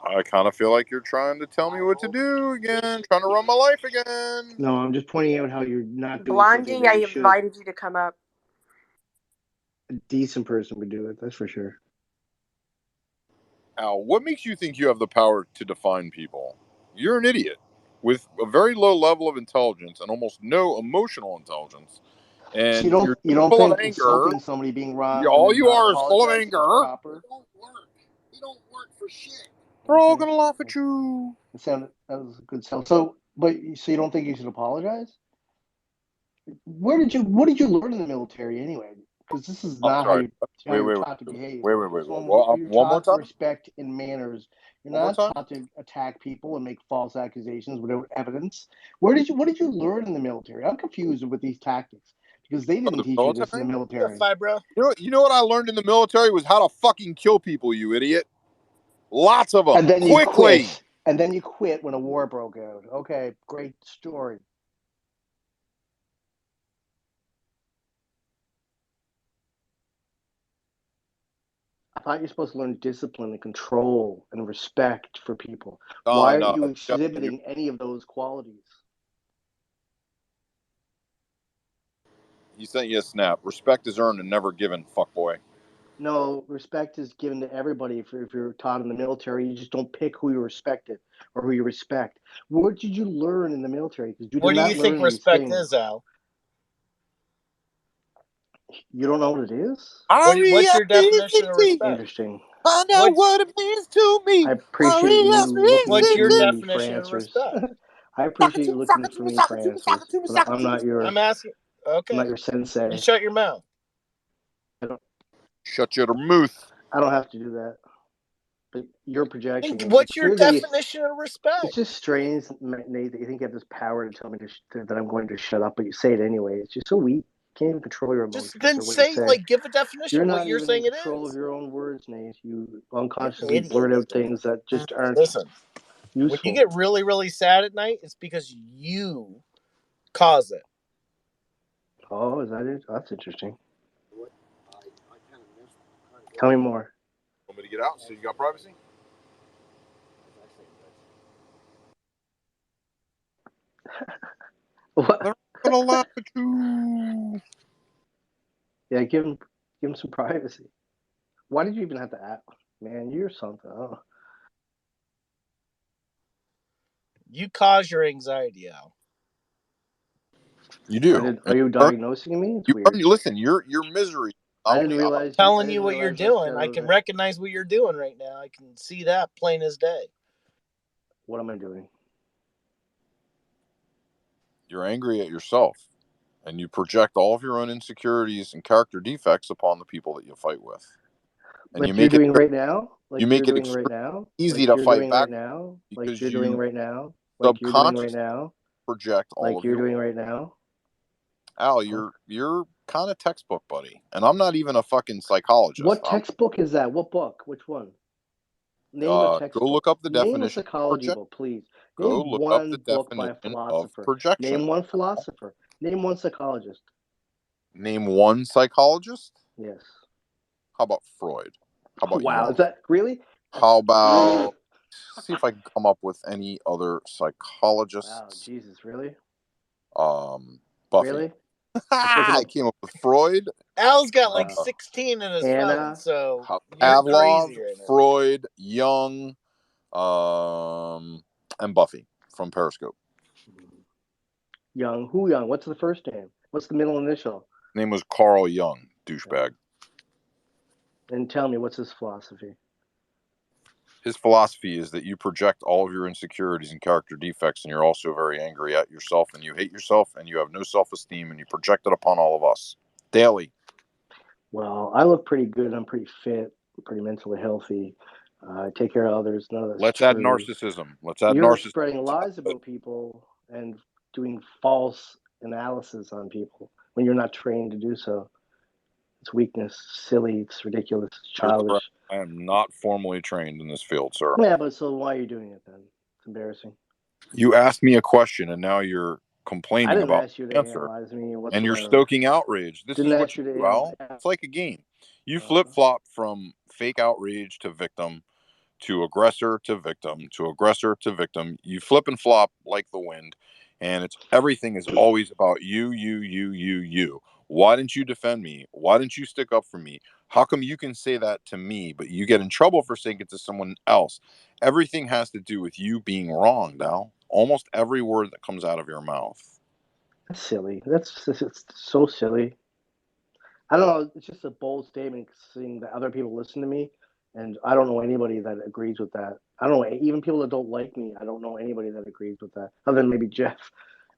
I kind of feel like you're trying to tell me what to do again, trying to run my life again. No, I'm just pointing out how you're not doing Blondie, something that I you should. invited you to come up. A decent person would do it, that's for sure. Al, what makes you think you have the power to define people? You're an idiot with a very low level of intelligence and almost no emotional intelligence. So And you're you don't full of think anger. insulting somebody, being wrong, and All then you not are is full of apologizing anger. is proper? He don't work for shit. They're all gonna laugh at you. That was a good sound. So you don't think you should apologize? What did you learn in the military anyway? Because this is I'm not sorry. how you're taught to behave. Wait. You're One more taught time. respect and manners. You're One more not time. taught to attack people and make false accusations without evidence. What did you learn in the military? I'm confused with these tactics because they didn't teach you this in the military. Bro. You know what I learned in the military was how to fucking kill people, you idiot. Lots of them. And then Quickly. you quit. And then you quit when a war broke out. Okay, great story. I thought you're supposed to learn discipline and control and respect for people. Why aren't you exhibiting any of those qualities? He sent you a snap. Respect is earned and never given, fuckboy. No, respect is given to everybody. If you're taught in the military, you just don't pick who you respected or who you respect. What did you learn in the military? Because you What did do not you think learn these respect things. is, Al? You don't know what it is? What's your definition of respect? Interesting. Find out what it means to me. I appreciate you looking What's your for me for definition of answers. respect? I appreciate you looking for me for answers. But I'm not your. I'm asking. Okay. I'm not your sensei. You shut your mouth. Shut your mouth. I don't have to do that. But you're projecting it. What's your definition of respect? It's just strange, Nate, that you think you have this power to tell me that I'm going to shut up, but you say it anyway. It's just so weak. You can't even control your emotions. Just then say, give a definition of what you're saying it is. You're not even in control of your own words, Nate. You unconsciously blurt out things that just aren't useful. When you get really, really sad at night, it's because you cause it. Oh, is that it? That's interesting. Tell me more. Want me to get out so you got privacy? What? They're gonna laugh at you. Yeah, give him some privacy. Why did you even have to ask? Man, you're something. Oh. You cause your anxiety, Al. You do. Are you diagnosing me? It's weird. Listen, your misery. I didn't realize. I'm telling you what you're doing. I can recognize what you're doing right now. I can see that plain as day. What am I doing? You're angry at yourself, and you project all of your own insecurities and character defects upon the people that you fight with. And like you're doing right now? Like you make it easy to fight back now? because you're doing right now? Like you're doing right now? Project all like of you're doing right now? Al, you're kind of textbook buddy, and I'm not even a fucking psychologist. What textbook is that? What book? Which one? Name a textbook. Go look up the definition. Name a psychology book, please. Go Name look one up the book by a definition philosopher. of projection. Name one philosopher. Name one psychologist. Name one psychologist? Yes. How about Freud? How about wow, Jung? is that really? How about see if I can come up with any other psychologists? Wow, Jesus, really? Buffy. Really? I came up with Freud. Al's got like 16 in his phone, so Pavlov, crazy right now. Freud, Jung, and Buffy from Periscope. Young. Who Young? What's the first name? What's the middle initial? Name was Carl Jung, douchebag. And tell me, what's his philosophy? his philosophy is that you project all of your insecurities and character defects, and you're also very angry at yourself, and you hate yourself, and you have no self-esteem, and you project it upon all of us daily. Well, I look pretty good. I'm pretty fit, pretty mentally healthy. I take care of others. None of that's Let's true. add narcissism. Let's add You're narcissism. spreading lies about people and doing false analysis on people when you're not trained to do so. It's weakness, silly, it's ridiculous, it's You're childish. correct. I am not formally trained in this field, sir. Yeah, but so why are you doing it then? It's embarrassing. You asked me a question, and now you're complaining I didn't about ask you the to answer, analyze me whatsoever. and you're stoking outrage. This Didn't is ask what you you to do, Al. analyze. It's like a game. You flip-flop from fake outrage to victim, to aggressor to victim, to aggressor to victim. You flip and flop like the wind, and everything is always about you. Why didn't you defend me? Why didn't you stick up for me? How come you can say that to me, but you get in trouble for saying it to someone else? Everything has to do with you being wrong, Dal. Almost every word that comes out of your mouth. That's silly. It's so silly. I don't know. It's just a bold statement, seeing that other people listen to me, and I don't know anybody that agrees with that. I don't know, even people that don't like me. I don't know anybody that agrees with that, other than maybe Jeff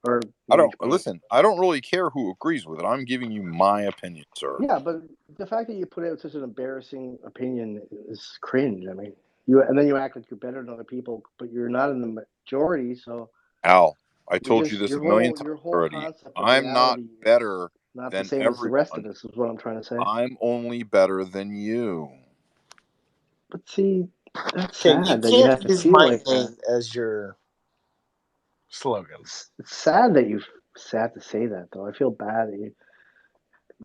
or maybe Listen. I don't really care who agrees with it. I'm giving you my opinion, sir. Yeah, but the fact that you put out such an embarrassing opinion is cringe. I mean, and then you act like you're better than other people, but you're not in the majority. So, Al, I told you this a million times your whole already. concept of I'm not reality better not than the same as the rest of us, is what I'm trying to say. I'm only better than you. But see, that's Okay, sad that you have to use feel my like name that. as your slogan. It's sad that you sad to say that, though. I feel bad that you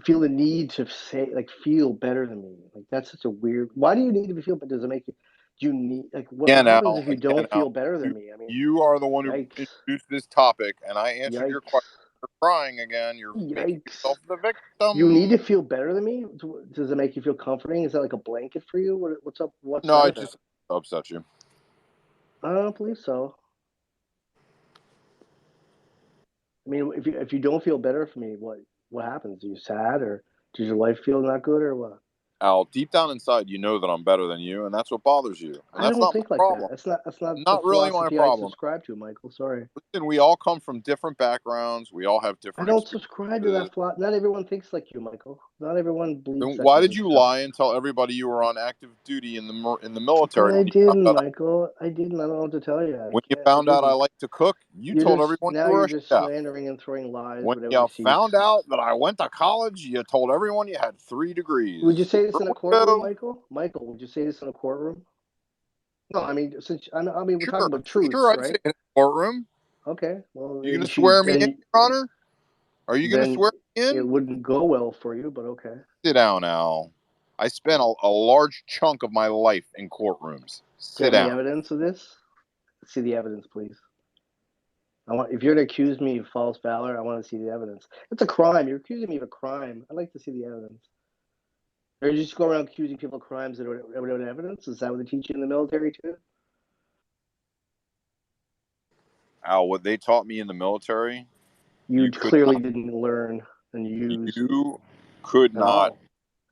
feel the need to say, like, feel better than me. Like, that's such a weird. Why do you need to feel? But does it make you? Do you need, like, what happens if you don't feel better than me? I mean, you are the one who introduced this topic, and I answered your question. You're crying again. You're making yourself the victim. You need to feel better than me. Does it make you feel comforting? Is that like a blanket for you? What's up? What's no, that I about? just upset you. I don't believe so. I mean, if you don't feel better for me, what happens? Are you sad, or does your life feel not good, or what? Al, deep down inside, you know that I'm better than you, and that's what bothers you. And I that's don't not think my like problem. that. That's not Not the really my philosophy problem. I subscribe to, Michael. Sorry. Listen, we all come from different backgrounds. We all have different. I don't subscribe to that philosophy. Not everyone thinks like you, Michael. Not everyone believes. Then why did you lie and tell everybody you were on active duty in the military? Because I didn't, Michael. I didn't. I don't know what to tell you. When you found out I like to cook, you told everyone you were you're a just chef. slandering and throwing lies. When you found out that I went to college, you told everyone you had 3 degrees. Would you say this in a courtroom, Michael? Michael, would you say this in a courtroom? No, I mean, we're talking about truths, right? I'd say it in a courtroom. Okay, well, you gonna swear me in, Your Honor? Are you gonna swear me in? It wouldn't go well for you, but okay. Sit down, Al. I spent a large chunk of my life in courtrooms. Do you have any evidence of this? Let's see the evidence, please. If you're going to accuse me of false valor, I want to see the evidence. It's a crime. You're accusing me of a crime. I'd like to see the evidence. Or you just go around accusing people of crimes that don't have evidence? Is that what they teach you in the military too? Al, what they taught me in the military, you clearly didn't learn and use. You could not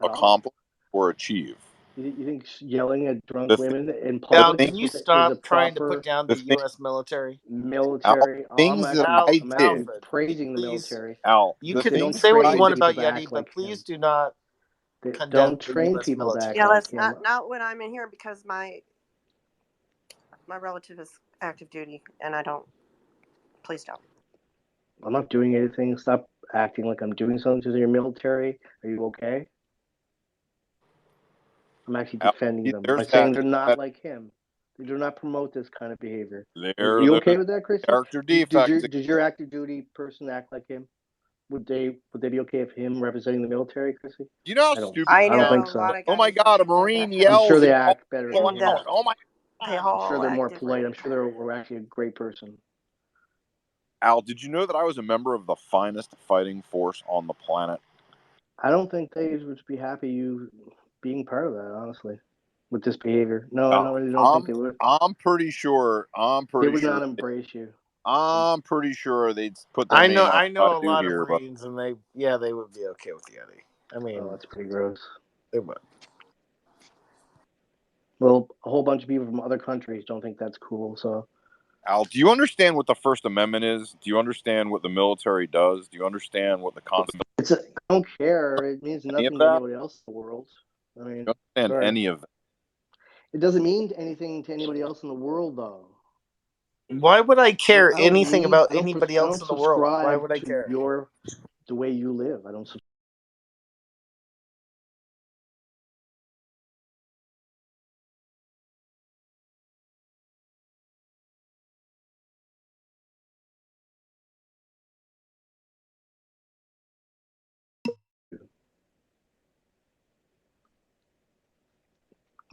accomplish or achieve. You think yelling at drunk women in public Al, can you stop trying to put down the U.S. military? Military. Things that I did. I'm praising the military. Al, you can say what you want about Yeti, but please do not condemn don't train US people military. to act Yeah, like let's him. not when I'm in here because my relative is active duty and I don't. Please don't. I'm not doing anything. Stop acting like I'm doing something to your military. Are you okay? I'm actually defending them by saying they're not like him. They do not promote this kind of behavior. Are you okay with that, Chris? Character defects. Did your active duty person act like him? Would they be okay if him representing the military, Chrissy? You know how stupid I don't know think a so. lot of Oh my guys God, a Marine yells. I'm sure they act better than him. Oh my They I'm all sure they're more act polite. I'm sure they're actually a great person. Al, did you know that I was a member of the finest fighting force on the planet? I don't think they would be happy you being part of that, honestly, with this behavior. No, I really don't think they would. I'm pretty sure. They would not embrace you. I'm pretty sure they'd put their name on I know what a I do lot here, of Marines, and they would be okay with Yeti. I mean, that's pretty gross. They would. Well, a whole bunch of people from other countries don't think that's cool. So, Al, do you understand what the First Amendment is? Do you understand what the military does? Do you understand what the Constitution? I don't care. It means Any of nothing to that? anybody else in the world. I Do mean, you understand sorry. any of that? It doesn't mean anything to anybody else in the world, though. Why would I care I don't anything believe. about I don't. anybody I else don't in the world? Why subscribe would I to care? the way you live. I don't.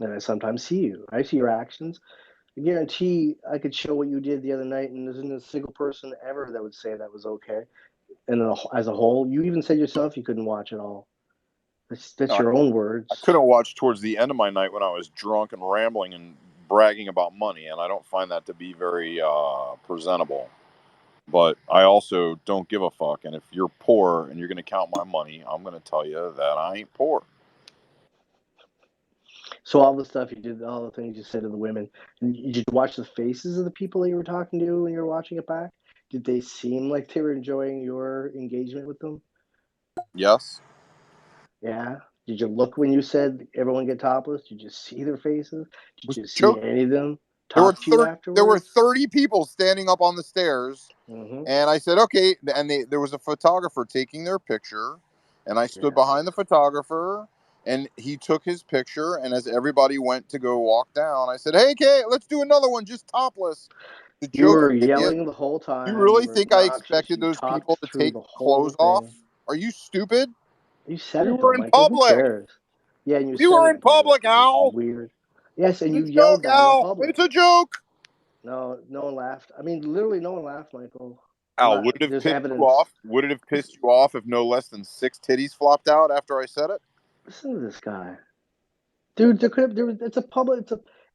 And I sometimes see you. I see your actions. I guarantee I could show what you did the other night, and there isn't a single person ever that would say that was okay. And as a whole, you even said yourself you couldn't watch it all. That's No, your own I words. couldn't watch towards the end of my night when I was drunk and rambling and bragging about money, and I don't find that to be very presentable. But I also don't give a fuck. And if you're poor and you're going to count my money, I'm going to tell you that I ain't poor. So all the stuff you did, all the things you said to the women, did you watch the faces of the people that you were talking to when you were watching it back? Did they seem like they were enjoying your engagement with them? Yes. Yeah. Did you look when you said everyone get topless? Did you see their faces? Did you see Joke. any of them There were talk to you there were afterwards? 30 people standing up on the stairs, and I said, okay. And there was a photographer taking their picture, and I stood behind the photographer, and he took his picture. And as everybody went to go walk down, I said, hey, Kate, let's do another one, just topless. The You joke, were idiot. yelling the whole You time. You really were think I obnoxious. expected You those people talked to through take the their whole clothes off? thing. Are you stupid? You said We it though, were in Michael. Who public. cares? Yeah, and you We said were it in in public. public, It was Al. weird. Yes, and you It's a joke, yelled that in Al. public. It's a joke. No, no one laughed. I mean, literally, no one laughed, Michael. Al, would it have There's pissed you evidence. off? Would it have pissed you off if no less than 6 titties flopped out after I said it? Listen to this guy, dude. There could have. It's a public.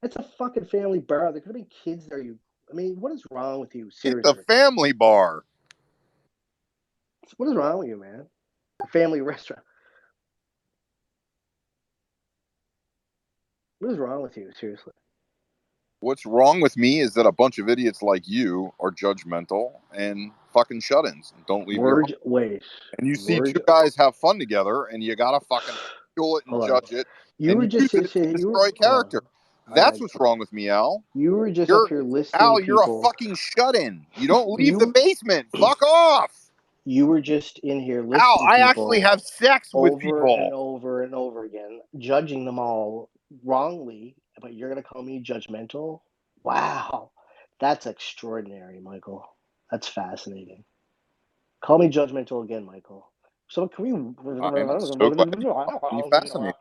It's a fucking family bar. There could have been kids there. I mean, what is wrong with you? It's a Seriously, family bar. what is wrong with you, man? A family restaurant. What is wrong with you? Seriously. What's wrong with me is that a bunch of idiots like you are judgmental and fucking shut-ins and don't leave your home. Wait. And you see two guys have fun together, and you gotta fucking ridicule it and Hold on. judge it, You and were you just use it to saying you were. destroy Hold character. on. That's what's wrong with me, Al. You were just up here listing You're a people. fucking shut-in. You don't leave the You basement. Fuck off. you were just in here Al, listing I people actually have sex with over and people. over and over again, judging them all wrongly, but you're gonna call me judgmental? Wow. That's extraordinary, Michael. That's fascinating. Call me judgmental again, Michael. So can I'm so glad you find me fascinating.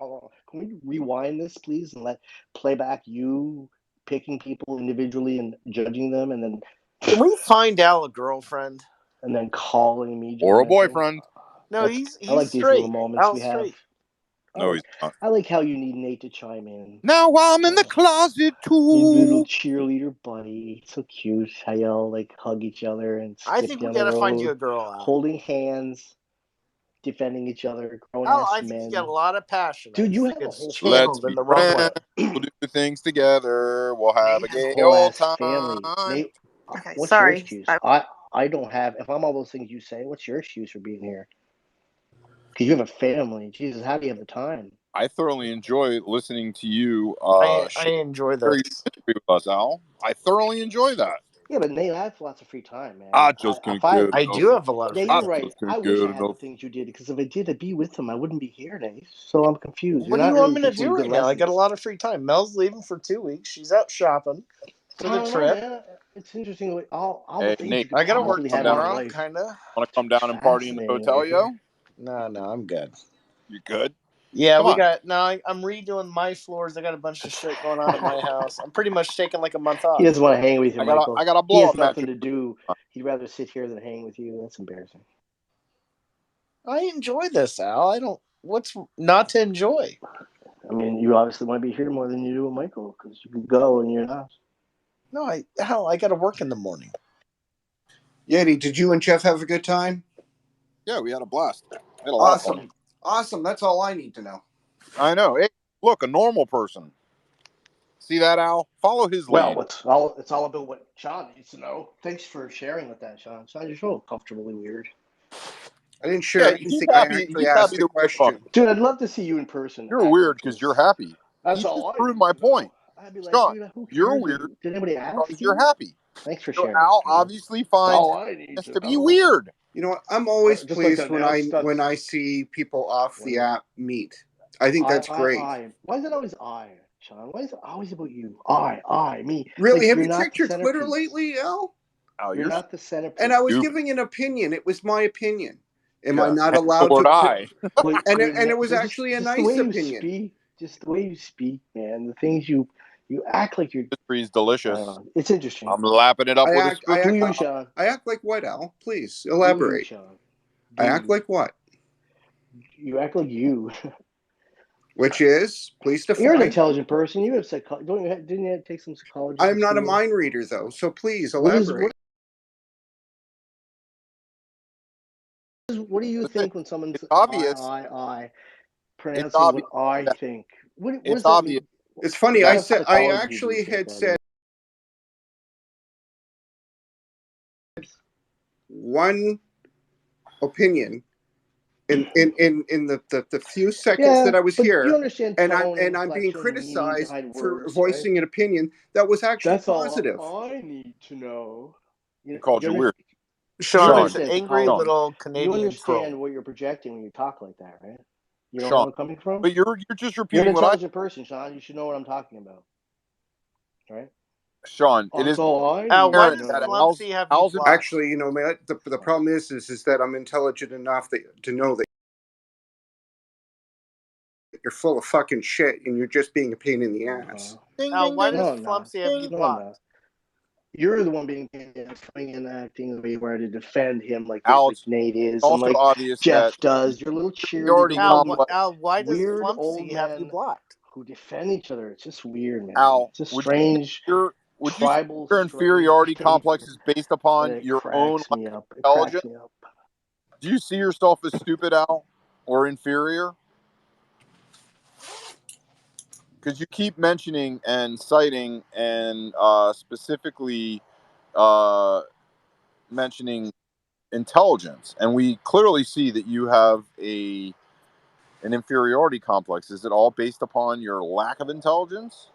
we rewind this, please, and play back you picking people individually and judging them, and then Can we find Al a girlfriend? calling me Or a judgmental? boyfriend. No, he's I like these straight. little moments we Al's have. straight. No, he's not. I like how you need Nate to chime in. Now I'm in the closet You little too. cheerleader buddy. It's so cute how y'all like hug each other and I skip think we down the gotta find you road, a girl, Al. holding hands, defending each other, grown Al, ass I think you got a men. lot of passion. Dude, I you just have think a it's whole Let's family. channeled in be the wrong way. friends. We'll do things together. We'll have a Nate has a gay whole old ass time. family. Nate, Okay, what's your sorry. excuse? I don't have. If I'm all those things you say, what's your excuse for being here? Because you have a family. Jesus, how do you have the time? I thoroughly enjoy listening to you I share enjoy your this. history with us, Al. I thoroughly enjoy that. Yeah, but Nate, I have lots of free time, I man. just can't If I get I enough. do have a lot of Yeah, free I you're time. right. just I can't wish get I had the enough. things you did because if I did, I'd be with them. I wouldn't be here, Nate. So I'm confused. You're What do you not want really me to teaching me do good right now? I got a lessons. lot of free time. Mel's leaving for 2 weeks. She's out shopping for I the don't know, trip. man. It's interesting. All the Hey, things Nate, you could I gotta work possibly come have in down. your tomorrow, life. kinda. Want to come It's down and party in the fascinating hotel, right yo? here. No, I'm good. You good? Yeah, Come we on. got I'm redoing my floors. I got a bunch of shit going on at my house. I'm pretty much taking like a month He off. doesn't want to hang with you, Michael. I got a He blow has up nothing mattress. to do. He'd rather sit here than hang with you. That's embarrassing. I enjoy this, Al. I don't. What's not to enjoy? I mean, you obviously want to be here more than you do with Michael because you can go and you're not. No, I got to work in the morning. Yeti, did you and Jeff have a good time? Yeah, we had a blast. We had a lot of fun. Awesome. That's all I need to know. I know. Hey, look, a normal person. See that, Al? Follow his lead. Well, it's all about what Sean needs to know. Thanks for sharing with that, Sean. Sean, you're so comfortably weird. I didn't share anything. I actually asked a question. Dude, I'd love to see you in person. You're weird because you're happy. That's He all just I proved need my to know. point. I'd be like, Sean, dude, who you're cares? weird Did anybody ask because you? you're happy. Thanks for So sharing. Al dude. obviously That's finds all I need this to to be know. weird. You know what? I'm always Just like pleased to announce that when I see people off the app meet. I think that's great. Why is it always I, Sean? Why is it always about you? Me. Really? Like, Have you're you not checked the your Twitter centerpiece. lately, Al? Al, You're you're not the centerpiece. And I was stupid. giving an opinion. It was my opinion. Am I Yeah, not and allowed so to? would I. And it was actually a just the nice way you opinion. speak. Just the way you speak, man. The things you act like you're. History's delicious. It's interesting. I'm lapping it up with a spoon. Do you, Sean? I act like what, Al? Please Do you, elaborate. Sean? I act like what? You act like you. Which is, please define. You're an intelligent person. You have didn't you take some psychology? I'm not a mind reader, though. So please elaborate. What do you think when someone's obvious. pronouncing what I think? What does that obvious. mean? It's funny. What I psychology actually do you think had that said one opinion in the few seconds that I was here, you understand and tone, I'm being inflection, meaning criticized behind for words, voicing an opinion that was actually That's positive. all I need to know. He called you weird. Sean is understand angry psychology. little You Canadian understand troll. what you're projecting when you talk like that, right? You know Sean, where I'm coming from? but you're just You're repeating an what I. intelligent person, Sean. You should know what I'm talking about, right? Sean, it is. Al, why does Flumpsy have you blocked? Actually, you know, man, the problem is that I'm intelligent enough to know that you're full of fucking shit and you're just being a pain in the ass. Al, why does Flumpsy have you blocked? You're the one being coming and acting the way where to defend him like Nate is, and also like obvious Jeff that does. Your little superiority cheerleader, Al, why does weird old Flumpsy have you man blocked? who defend each other. It's just weird, man. Al, It's a would strange, you say tribal, your inferiority strange complex is based upon and it your own cracks me up. It intelligence? cracks me up. Do you see yourself as stupid, Al, or inferior? Because you keep mentioning and citing and specifically mentioning intelligence, and we clearly see that you have an inferiority complex. Is it all based upon your lack of intelligence?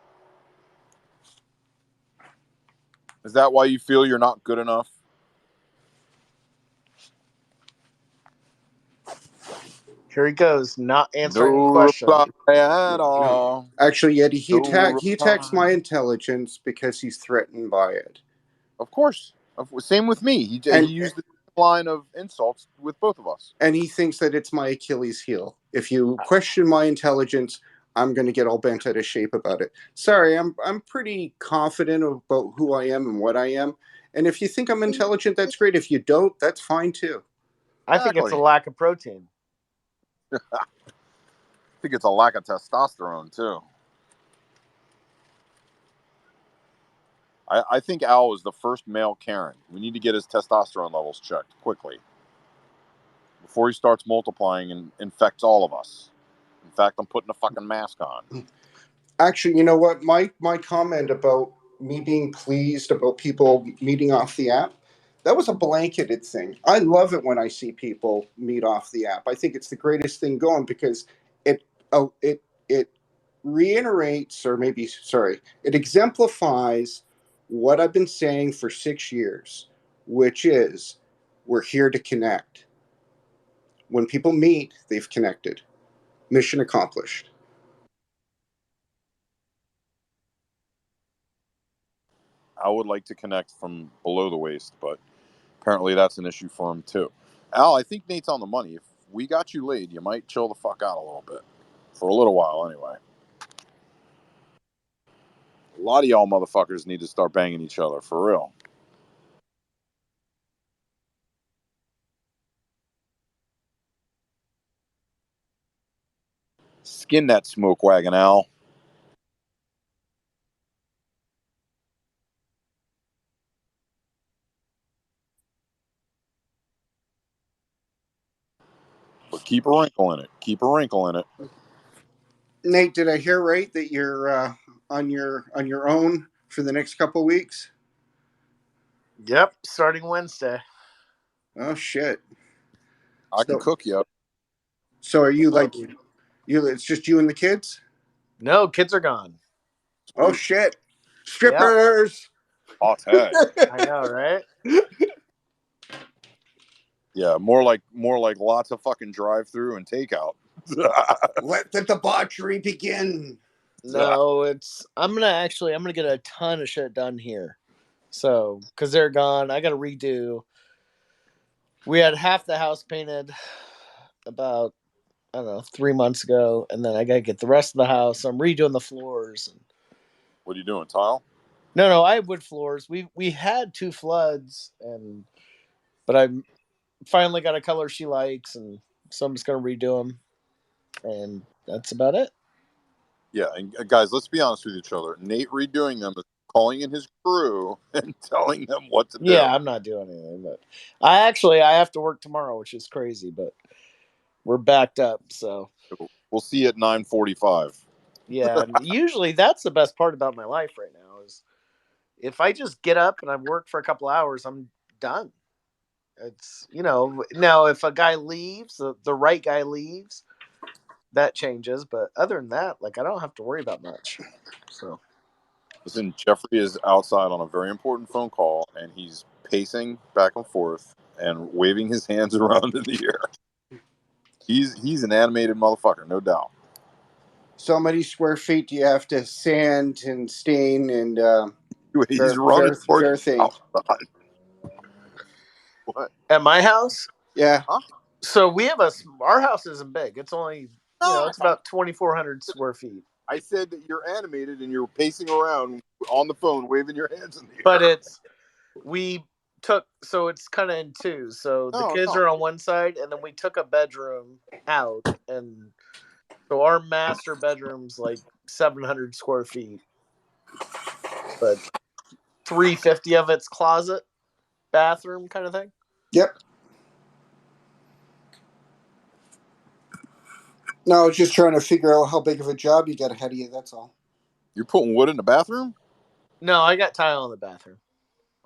Is that why you feel you're not good enough? Here he goes, not answering the No question. reply at all. Actually, Yeti, he reply. attacks my intelligence because he's threatened by it. Of course. Same with me. He used the line of insults with both of us. And he thinks that it's my Achilles heel. If you question my intelligence, I'm going to get all bent out of shape about it. Sorry, I'm pretty confident about who I am and what I am. And if you think I'm intelligent, that's great. If you don't, that's fine too. I think it's a lack of protein. I think it's a lack of testosterone too. I think Al is the first male Karen. We need to get his testosterone levels checked quickly before he starts multiplying and infects all of us. In fact, I'm putting a fucking mask on. Actually, you know what? My comment about me being pleased about people meeting off the app, that was a blanketed thing. I love it when I see people meet off the app. I think it's the greatest thing going because it reiterates, or maybe, sorry, it exemplifies what I've been saying for 6 years, which is we're here to connect. When people meet, they've connected. Mission accomplished. I would like to connect from below the waist, but apparently that's an issue for him too. Al, I think Nate's on the money. If we got you laid, you might chill the fuck out a little bit. For a little while, anyway. A lot of y'all motherfuckers need to start banging each other, for real. Skin that smoke wagon, Al. But keep a wrinkle in it. Keep a wrinkle in it. Nate, did I hear right that you're on your own for the next couple weeks? Yep, starting Wednesday. Oh shit! I can cook you. So are you like you? It's just you and the kids? No, kids are gone. Oh shit! Strippers. Hot tag. I know, right? Yeah, more like lots of fucking drive-through and takeout. Let the debauchery begin. No, I'm gonna get a ton of shit done here. So, because they're gone, I got to redo. We had half the house painted about, I don't know, 3 months ago, and then I got to get the rest of the house. I'm redoing the floors. And What are you doing, tile? no, I have wood floors. We had 2 floods, but I finally got a color she likes, and so I'm just gonna redo them, and that's about it. Yeah, and guys, let's be honest with each other. Nate redoing them is calling in his crew and telling them what to do. Yeah, I'm not doing anything, but I have to work tomorrow, which is crazy, but we're backed up, so we'll see you at 9:45. Yeah, and usually that's the best part about my life right now is if I just get up and I work for a couple hours, I'm done. It's now if a guy leaves, the right guy leaves, that changes, but other than that, like I don't have to worry about much. So listen, Jeffrey is outside on a very important phone call, and he's pacing back and forth and waving his hands around in the air. He's an animated motherfucker, no doubt. So many square feet do you have to sand and stain and he's running fair thing. What? At my house? Yeah. Huh? So we have our house isn't big. It's only it's about 2,400 square feet. I said that you're animated and you're pacing around on the phone, waving your hands in the air. But it's kind of in 2. So the kids are on one side, and then we took a bedroom out, and so our master bedroom's like 700 square feet, but 350 of it's closet, bathroom kind of thing. Yep. No, I was just trying to figure out how big of a job you got ahead of you. That's all. You're putting wood in the bathroom? No, I got tile in the bathroom.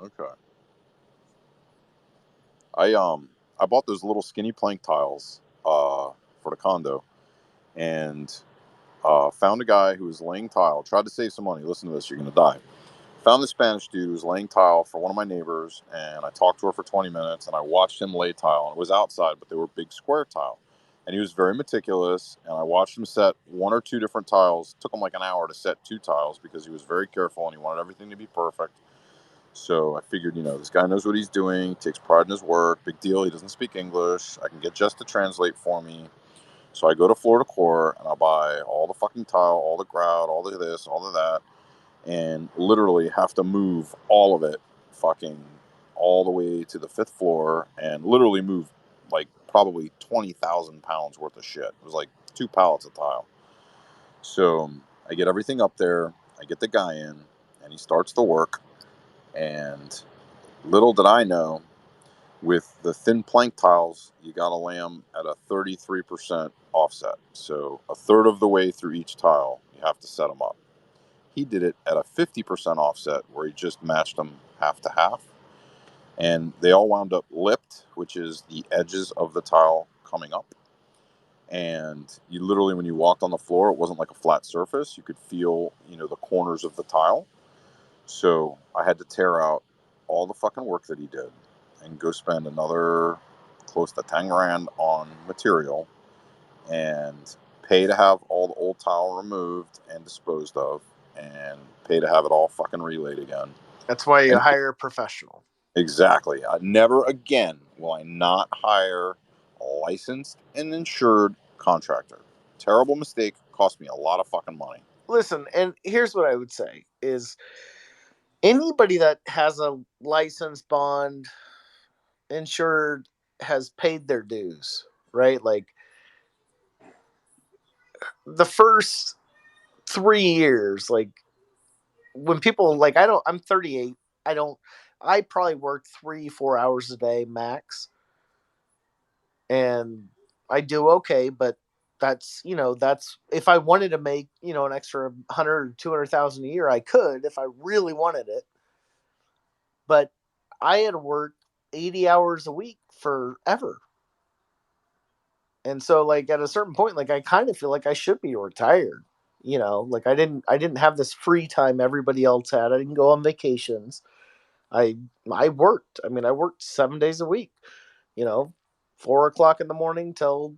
Okay. I bought those little skinny plank tiles for the condo, and found a guy who was laying tile. Tried to save some money. Listen to this, you're gonna die. Found the Spanish dude who was laying tile for one of my neighbors, and I talked to her for 20 minutes, and I watched him lay tile. And it was outside, but they were big square tile. And he was very meticulous, and I watched him set 1 or 2 different tiles. It took him like an hour to set 2 tiles because he was very careful and he wanted everything to be perfect. So I figured, this guy knows what he's doing, takes pride in his work, big deal. He doesn't speak English. I can get Jess to translate for me. So I go to Florida Core and I'll buy all the fucking tile, all the grout, all the this, all of that, and literally have to move all of it fucking all the way to the 5th floor and literally move like probably 20,000 pounds worth of shit. It was like 2 pallets of tile. So I get everything up there. I get the guy in and he starts the work. And little did I know, with the thin plank tiles, you got to lay them at a 33% offset. So a third of the way through each tile, you have to set them up. He did it at a 50% offset where he just matched them half to half. And they all wound up lipped, which is the edges of the tile coming up. And you literally, when you walked on the floor, it wasn't like a flat surface. You could feel, the corners of the tile. So I had to tear out all the fucking work that he did and go spend another close to 10 grand on material and pay to have all the old tile removed and disposed of and pay to have it all fucking relayed again. That's why you hire a professional. Exactly. Never again will I not hire a licensed and insured contractor. Terrible mistake. Cost me a lot of fucking money. Listen, and here's what I would say is anybody that has a license, bond, insured, has paid their dues, right? Like the first 3 years, like when people like I'm 38. I probably work 3-4 hours a day max. And I do okay, but that's if I wanted to make an extra 100 200,000 a year, I could if I really wanted it. But I had worked 80 hours a week forever. And so like at a certain point, like I kind of feel like I should be retired. Like I didn't have this free time everybody else had. I didn't go on vacations. I worked. I mean, I worked 7 days a week. 4 o'clock in the morning till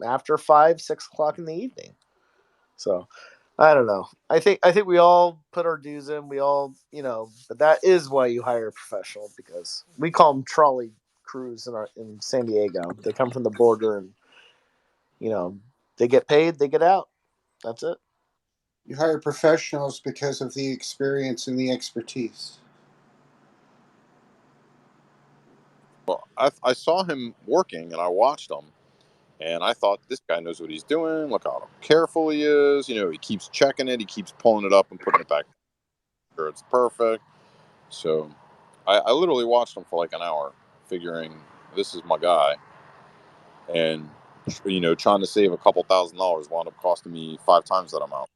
after 5, 6 o'clock in the evening. So I don't know. I think we all put our dues in. We all but that is why you hire a professional, because we call them trolley crews in San Diego. They come from the border and they get paid, they get out. That's it. You hire professionals because of the experience and the expertise. Well, I saw him working and I watched him, and I thought, this guy knows what he's doing. Look how careful he is. He keeps checking it. He keeps pulling it up and putting it back. Sure, it's perfect. So I literally watched him for like an hour, figuring this is my guy. And, trying to save a couple $1,000 wound up costing me 5 times that amount.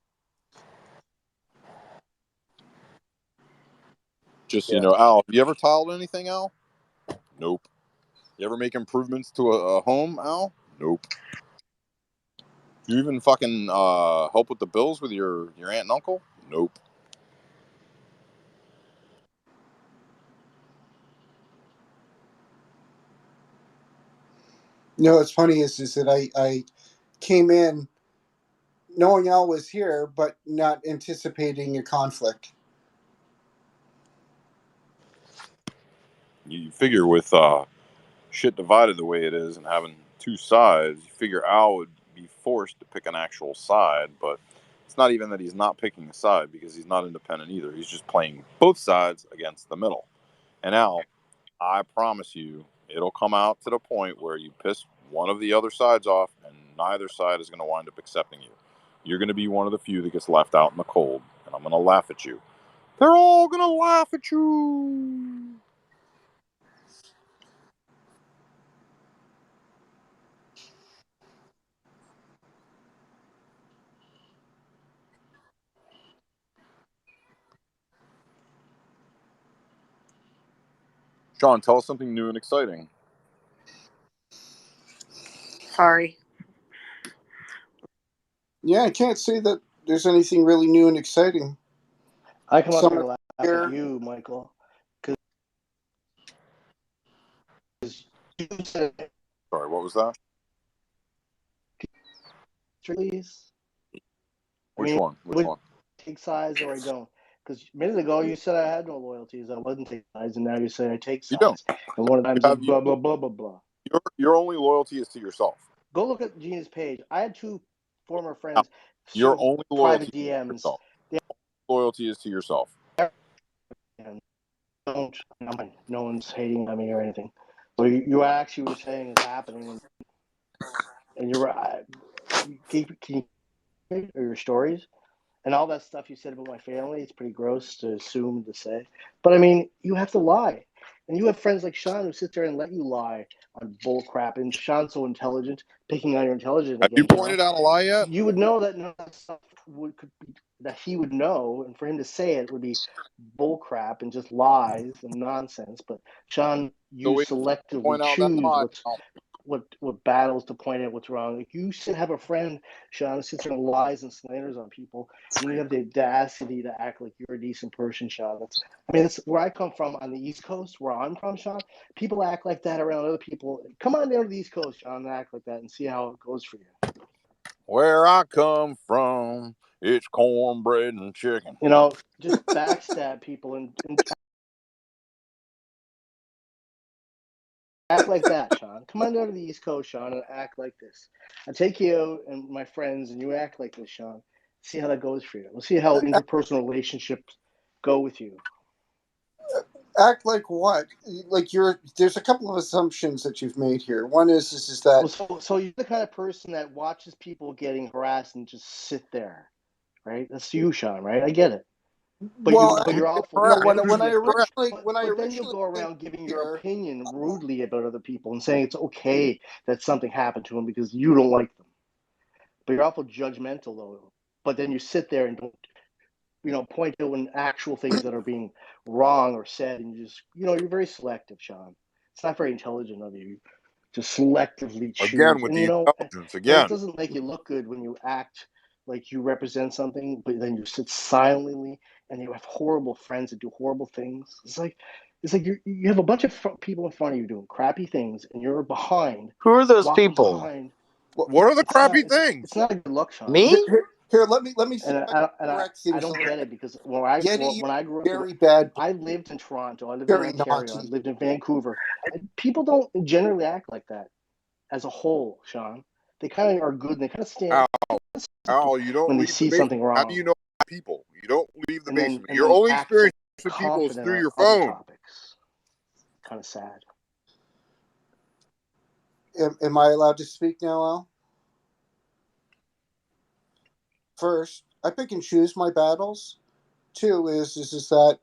Just, Al, have you ever tiled anything, Al? Nope. You ever make improvements to a home, Al? Nope. You even fucking help with the bills with your aunt and uncle? Nope. No, what's funny is that I came in knowing Al was here, but not anticipating a conflict. You figure with shit divided the way it is and having 2 sides, you figure Al would be forced to pick an actual side, but it's not even that he's not picking a side, because he's not independent either. He's just playing both sides against the middle. And Al, I promise you, it'll come out to the point where you piss one of the other sides off and neither side is going to wind up accepting you. You're going to be one of the few that gets left out in the cold, and I'm going to laugh at you. They're all going to laugh at you. Sean, tell us something new and exciting. Sorry. Yeah, I can't say that there's anything really new and exciting. I come up here to laugh at you, Michael, because you said. Sorry, what was that? Please. Which one? Which one? Take sides or I don't. Because a minute ago you said I had no loyalties, I wasn't taking sides, and now you say I take sides. You don't. And one of them says blah blah blah blah blah. Your only loyalty is to yourself. Go look at Gina's page. I had 2 former friends. Your only loyalty private DMs. Is to yourself. Loyalty is to yourself. Don't. No one's hating on me or anything. So you actually were saying it's happening, and you're right. Can you or your stories and all that stuff you said about my family? It's pretty gross to assume and to say, but I mean, you have to lie, and you have friends like Sean who sit there and let you lie on bull crap. And Sean's so intelligent, picking on your intelligence. Have you pointed out a lie yet? You would know that none of that stuff could be, that he would know, and for him to say it would be bull crap and just lies and nonsense. But Sean, you selectively choose what battles to point at what's wrong. If you have a friend, Sean, sits there and lies and slanders on people, and you have the audacity to act like you're a decent person, Sean. That's where I come from on the East Coast, where I'm from, Sean. People act like that around other people. Come on down to the East Coast, Sean, and act like that and see how it goes for you. Where I come from, it's cornbread and chicken. Just backstab people and act like that, Sean. Come on down to the East Coast, Sean, and act like this. I take you and my friends, and you act like this, Sean. See how that goes for you. We'll see how interpersonal relationships go with you. Act like what? Like there's a couple of assumptions that you've made here. One is that so you're the kind of person that watches people getting harassed and just sit there, right? That's you, Sean, right? I get it. But you're awful. When I originally then you'll go around giving your opinion rudely about other people and saying it's okay that something happened to them because you don't like them. but you're awful judgmental though. But then you sit there and don't, point to when actual things that are being wrong or said, and you just, you're very selective, Sean. It's not very intelligent of you to selectively choose. Again with And the intelligence and it again. doesn't make you look good when you act like you represent something, but then you sit silently and you have horrible friends that do horrible things. It's like you have a bunch of people in front of you doing crappy things, and you're behind. Who are those walking people? Behind. What are the crappy things? It's not a good look, Sean. Me? Here, let me see. And I don't get it, because when I grew up, very bad, I lived in Toronto, I lived in very Ontario, I naughty. lived in Vancouver. People don't generally act like that as a whole, Sean. They kind of are good, and they kind of stand Al, you don't when they leave the see something basement. How wrong. do you know people? You don't leave the and basement. then Your only act experience with people is confident through on your other phone. topics. Kind of sad. Am I allowed to speak now, Al? First, I pick and choose my battles. Two is that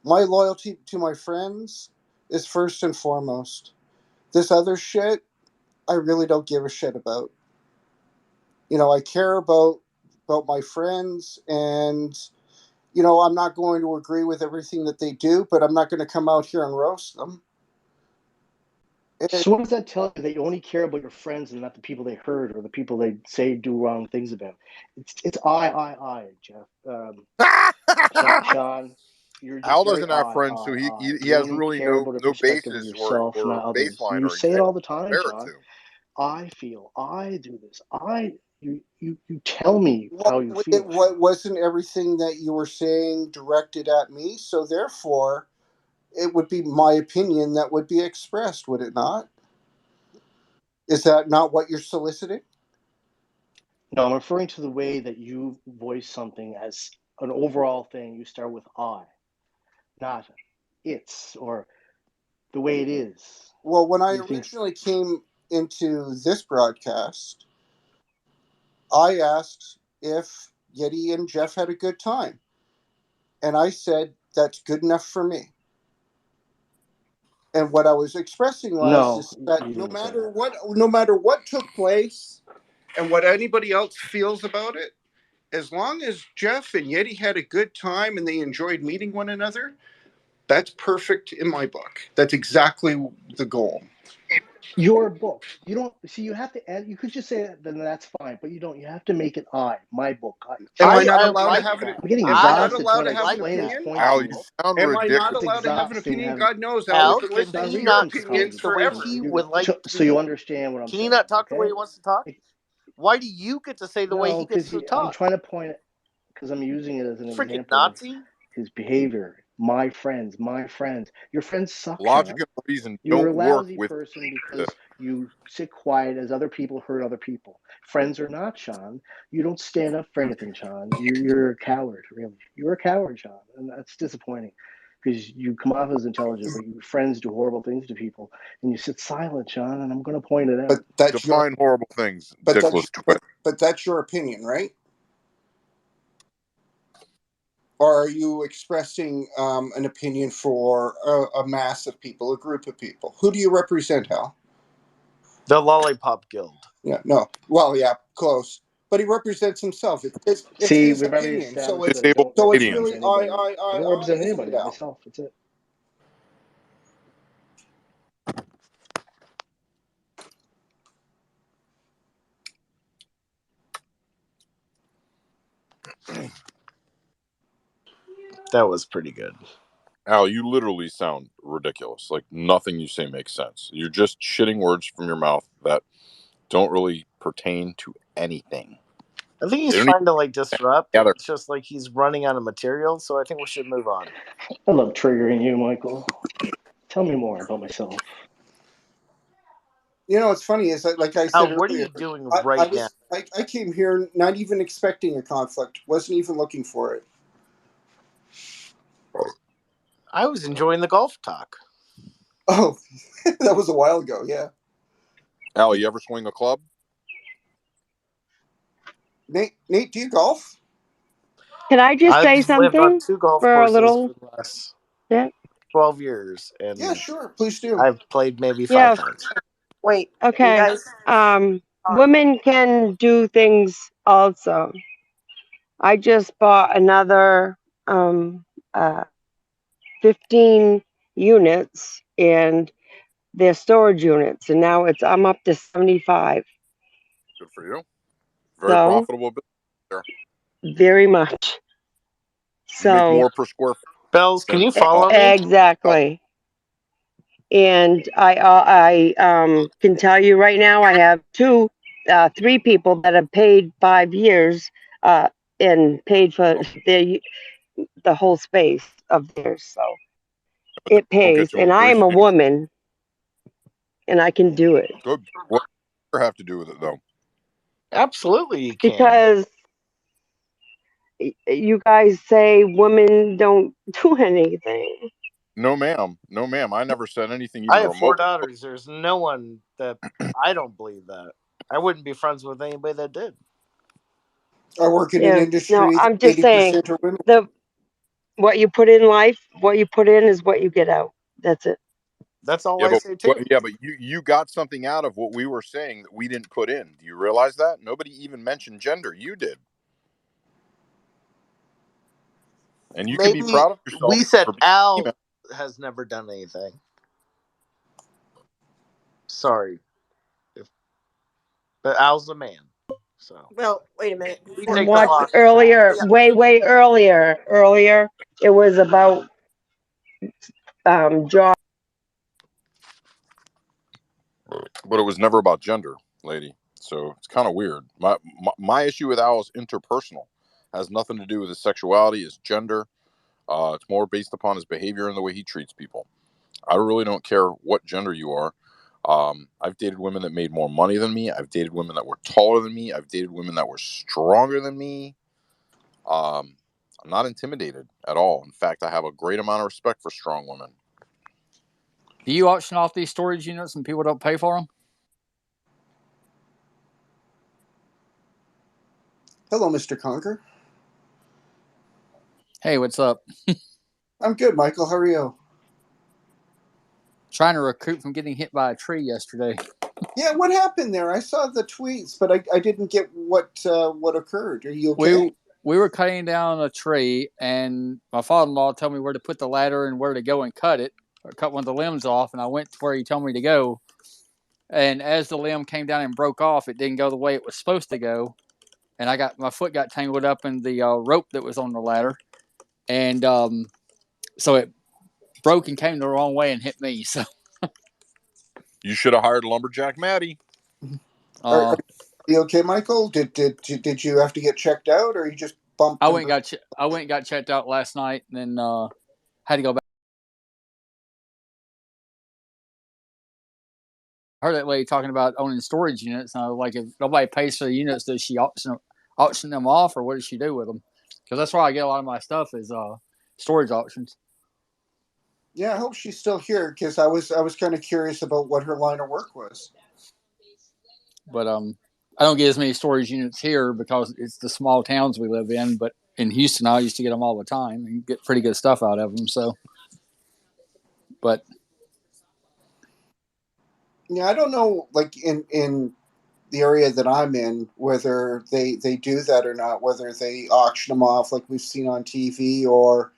my loyalty to my friends is first and foremost. This other shit, I really don't give a shit about. I care about my friends, and I'm not going to agree with everything that they do, but I'm not going to come out here and roast them. So what does that tell you? That you only care about your friends and not the people they hurt or the people they say do wrong things about? It's I, Jeff. Sean, you're just Al very doesn't have friends, so he You has only really care no about a no perspective of basis or yourself, not others. baseline You or say it example all the time, to compare it Sean. to. I feel, I do this, you tell me how you feel. It wasn't everything that you were saying directed at me, so therefore it would be my opinion that would be expressed, would it not? Is that not what you're soliciting? No, I'm referring to the way that you voice something as an overall thing. You start with I, not it's, or the way it is. Well, when I originally came into this broadcast, I asked if Yeti and Jeff had a good time. And I said, that's good enough for me. And what I was expressing was that no matter what took place and what anybody else feels about it, as long as Jeff and Yeti had a good time and they enjoyed meeting one another, that's perfect in my book. That's exactly the goal. Your book. You don't see. You have to add. You could just say that, then that's fine. But you don't. You have to make it my book. Am I not allowed to have it? I'm getting Am I not exhausted allowed trying to to have an explain this opinion? point Al, to you you. sound Am I not ridiculous. allowed to have an opinion? Having, God knows Al, I've been can listening he to your not opinions speak the way forever. he would like? So you understand what I'm Can saying? he not talk the way Okay? he wants to talk? Why do you get to say the way he No, gets because to I'm talk? trying to point it, because I'm using it as an Freaking example of Nazi! his behavior. My friends. Your friends suck, Logic Sean. and reason You're a don't work lousy with person because you sit quiet as other people hurt other people. Friends are not, Sean. You don't stand up for anything, Sean. You're a coward, really. You're a coward, Sean, and that's disappointing because you come off as intelligent, but your friends do horrible things to people, and you sit silent, Sean. And I'm going to point it out. But that's define horrible things. But that's your opinion, right? Or are you expressing an opinion for a mass of people, a group of people? Who do you represent, Hal? The Lollipop Guild. Yeah, no. Well, yeah, close. But he represents himself. It's See, his we've already opinion. So established it's that I don't so it's represent really anybody. I don't represent isn't anybody. it, Al? Myself. That's it. That was pretty good. Al, you literally sound ridiculous. Like nothing you say makes sense. You're just shitting words from your mouth that don't really pertain to anything. I think he's trying to disrupt. It's just like he's running out of material, so I think we should move on. I love triggering you, Michael. Tell me more about myself. What's funny is that, like I said earlier, what are you doing now? I came here not even expecting a conflict. Wasn't even looking for it. I was enjoying the golf talk. Oh, that was a while ago. Yeah. Al, you ever swing a club? Nate, do you golf? Can I just say I've lived on something 2 golf for a courses little for the last bit? 12 years, and yeah, sure, please do. I've played maybe 5 Yes. times. Wait, Okay. you guys. women can do things also. I just bought another uh, 15 units, and they're storage units, and now I'm up to 75. Good for you. Very So profitable business there. very much. You make So more per square foot Bells, can than you follow me? exactly. And I can tell you right now, I have three people that have paid 5 years and paid for the whole space of theirs. So it don't pays, get to and I am embrace a any. woman, and I can do it Good. What does have to do with it though? Absolutely, you can. because you guys say women don't do anything. No, ma'am. No, ma'am. I never said anything I even have 4 remotely. daughters. There's no one that I don't believe that. I wouldn't be friends with anybody that did. I work in an Yeah, no, industry that I'm just saying 80% are women. what you put in life, what you put in is what you get out. That's it. That's all Yeah, I but say too. you got something out of what we were saying that we didn't put in. Do you realize that? Nobody even mentioned gender. You did, and you can be Maybe proud of yourself we said for being Al female. has never done anything. Sorry, but Al's a man, so Well, wait a minute. we Before, take the What box as earlier, facts. yeah, way earlier, it was about job. But it was never about gender, lady. So it's kind of weird. My issue with Al is interpersonal. Has nothing to do with his sexuality, his gender. It's more based upon his behavior and the way he treats people. I really don't care what gender you are. I've dated women that made more money than me. I've dated women that were taller than me. I've dated women that were stronger than me. I'm not intimidated at all. In fact, I have a great amount of respect for strong women. Do you auction off these storage units and people don't pay for them? Hello, Mr. Conker. Hey, what's up? I'm good, Michael. How are you? Trying to recoup from getting hit by a tree yesterday. Yeah, what happened there? I saw the tweets, but I didn't get what occurred. Are you okay? We were cutting down a tree, and my father-in-law told me where to put the ladder and where to go and cut it, or cut one of the limbs off, and I went to where he told me to go. And as the limb came down and broke off, it didn't go the way it was supposed to go, and my foot got tangled up in the rope that was on the ladder, and so it broke and came the wrong way and hit me. So You should have hired lumberjack Maddie. Are you okay, Michael? Did you have to get checked out, or you just bumped? I went and got checked out last night, and then had to go back. I heard that lady talking about owning storage units, and I was like, if nobody pays for the units, does she auction them off, or what does she do with them? Because that's where I get a lot of my stuff is storage auctions. Yeah, I hope she's still here because I was kind of curious about what her line of work was. But I don't get as many storage units here because it's the small towns we live in. But in Houston, I used to get them all the time and get pretty good stuff out of them. So, but Yeah, I don't know, like in the area that I'm in, whether they do that or not, whether they auction them off like we've seen on TV, or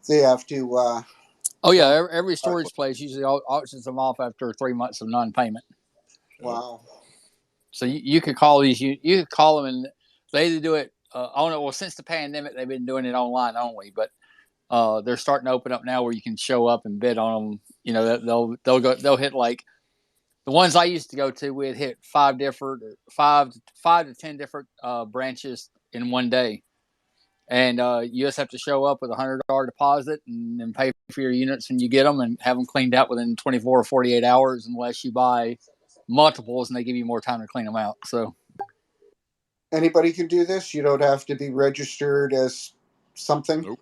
they have to. oh yeah, every storage place usually auctions them off after 3 months of non-payment. Wow. So you could call you could call them, and they either do it. I don't know. Well, since the pandemic, they've been doing it online only, but they're starting to open up now where you can show up and bid on them. You know, they'll hit like the ones I used to go to. We'd hit five to 10 different branches in one day, and you just have to show up with $100 deposit and then pay for your units when you get them, and have them cleaned out within 24 or 48 hours, unless you buy multiples and they give you more time to clean them out. So Anybody can do this. You don't have to be registered as something. Nope.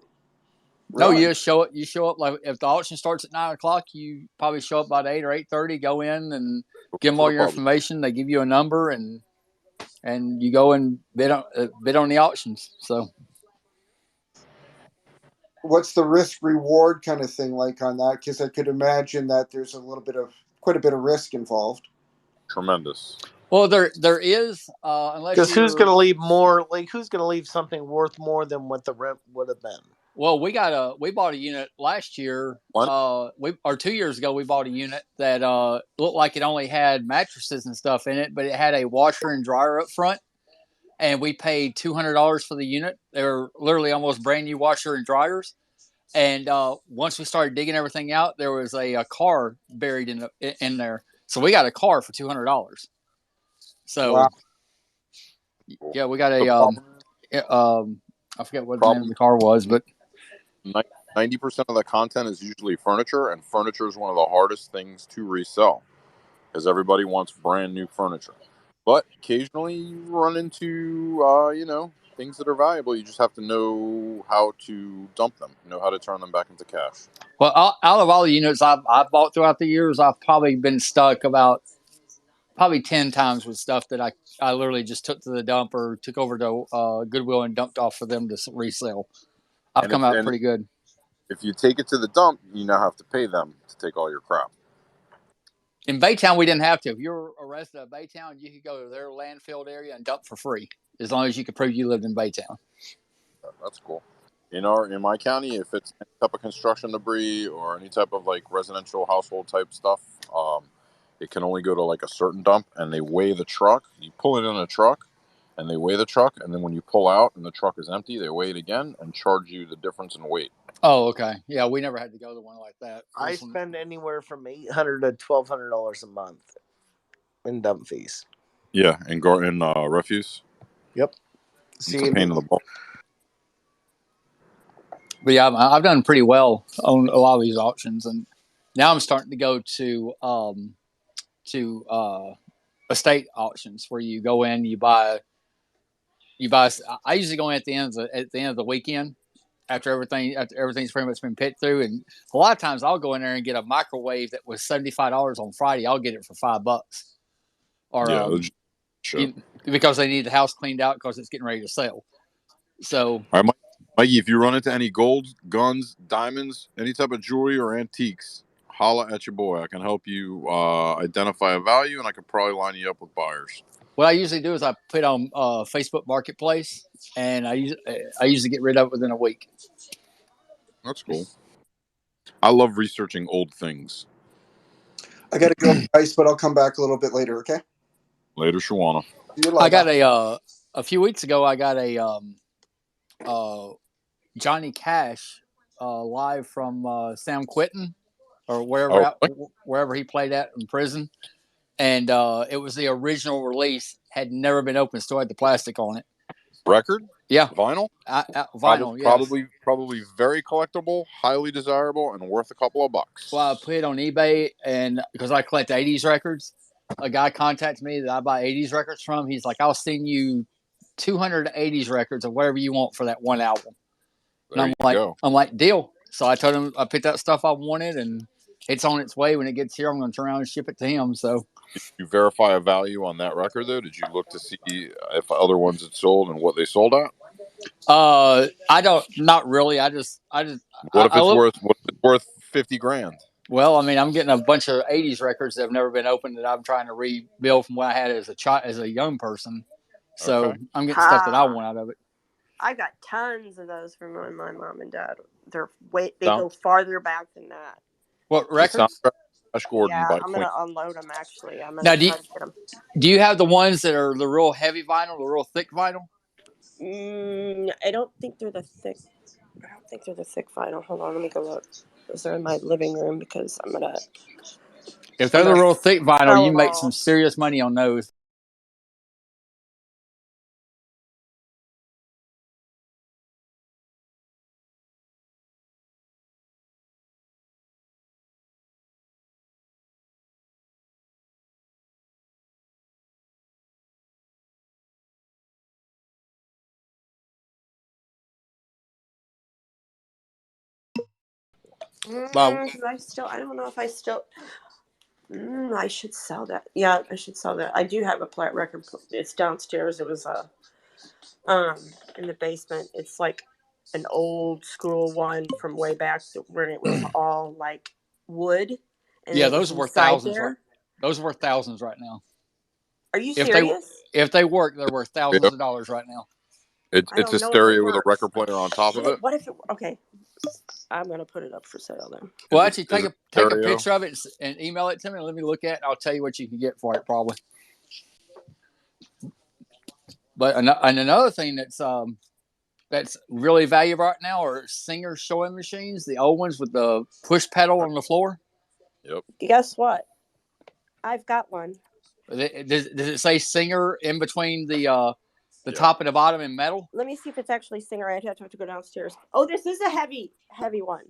no, Really? you just show up. You show up like if the auction starts at 9 o'clock, you probably show up about 8 or 8:30. Go in and give them To all the your public. information. They give you a number, and you go and bid on the auctions. So What's the risk reward kind of thing like on that? Because I could imagine that there's quite a bit of risk involved. Tremendous. Well, there is, unless Because who's you're. going to leave more? Like, who's going to leave something worth more than what the rent would have been? Well, we bought a unit last year. Or 2 years ago, we bought a unit that looked like it only had mattresses and stuff in it, but it had a washer and dryer up front, and we paid $200 for the unit. They were literally almost brand new washer and dryers. And once we started digging everything out, there was a car buried in there. So we got a car for $200. So Wow. yeah, we got a I forget what the name of Problem the car was, but 90% of the content is usually furniture, and furniture is one of the hardest things to resell because everybody wants brand new furniture. But occasionally you run into, things that are valuable. You just have to know how to dump them, know how to turn them back into cash. well, out of all the units I've bought throughout the years, I've probably been stuck about probably 10 times with stuff that I literally just took to the dump or took over to Goodwill and dumped off for them to resell. I've And come out pretty good. if you take it to the dump, you now have to pay them to take all your crap. In Baytown, we didn't have to. If you were a resident of Baytown, you could go to their landfill area and dump for free, as long as you could prove you lived in Baytown. That's cool. In my county, if it's any type of construction debris or any type of like residential household type stuff, it can only go to like a certain dump, and they weigh the truck. You pull it in a truck, and they weigh the truck, and then when you pull out and the truck is empty, they weigh it again and charge you the difference in weight. Oh, okay. Yeah, we never had to go to one like that. I spend anywhere from $800 to $1,200 a month in dump fees. Yeah, and refuse. Yep. It's a pain in the butt. But yeah, I've done pretty well on a lot of these auctions, and now I'm starting to go to estate auctions where you go in, you buy. I usually go in at the end of the weekend after everything's pretty much been picked through, and a lot of times I'll go in there and get a microwave that was $75 on Friday. I'll get it for $5, or sure. Because they need the house cleaned out because it's getting ready to sell. So, all right, Mikey, if you run into any gold, guns, diamonds, any type of jewelry or antiques, holla at your boy. I can help you identify a value, and I can probably line you up with buyers. What I usually do is I put on Facebook Marketplace, and I usually get rid of it within a week. That's cool. I love researching old things. I gotta go, guys, but I'll come back a little bit later. Okay. Later, Shawana. I got a few weeks ago. I got a Johnny Cash live from San Quentin or wherever he played at in prison, and it was the original release. Had never been opened, still had the plastic on it. Record? Yeah. Vinyl? Vinyl, yes. Probably very collectible, highly desirable, and worth a couple of bucks. Well, I put it on eBay, and because I collect 80s records, a guy contacted me that I buy 80s records from. He's like, I'll send you 200 80s records of whatever you want for that one album. And I'm like, deal. So I told him I picked that stuff I wanted, and it's on its way. When it gets here, I'm going to turn around and ship it to him. So, did you verify a value on that record, though? Did you look to see if other ones had sold and what they sold at? I don't. Not really. What if it's worth $50,000? Well, I mean, I'm getting a bunch of '80s records that have never been opened that I'm trying to rebuild from what I had as a young person. So I'm getting stuff that I want out of it. I've got tons of those from when my mom and dad. They go farther back than that. What records? Yeah, I'm gonna unload them. Actually, I'm gonna try to get them. Do you have the ones that are the real heavy vinyl, the real thick vinyl? I don't think they're the thick. I don't think they're the thick vinyl. Hold on, let me go look. Those are in my living room because I'm gonna. If they're the real thick vinyl, you make some serious money on those. I don't know if I still. I should sell that. Yeah, I should sell that. I do have a plat record. It's downstairs. It was in the basement. It's like an old school one from way back where it was all like wood. And yeah, those are worth thousands. Those are worth thousands right now. Are you If serious? if they work, they're worth thousands Yep. of dollars right now. It's a stereo with a record player on top of it. What if it? Okay, I'm gonna put it up for sale then. Well, actually, Is it take a stereo? picture of it and email it to me, and let me look at it. I'll tell you what you can get for it, probably. But another thing that's really valuable right now are Singer sewing machines, the old ones with the push pedal on the floor. Yep. Guess what? I've got one. Does it say Singer in between the top and the bottom in metal? Let me see if it's actually Singer. I'd have to go downstairs. Oh, this is a heavy one.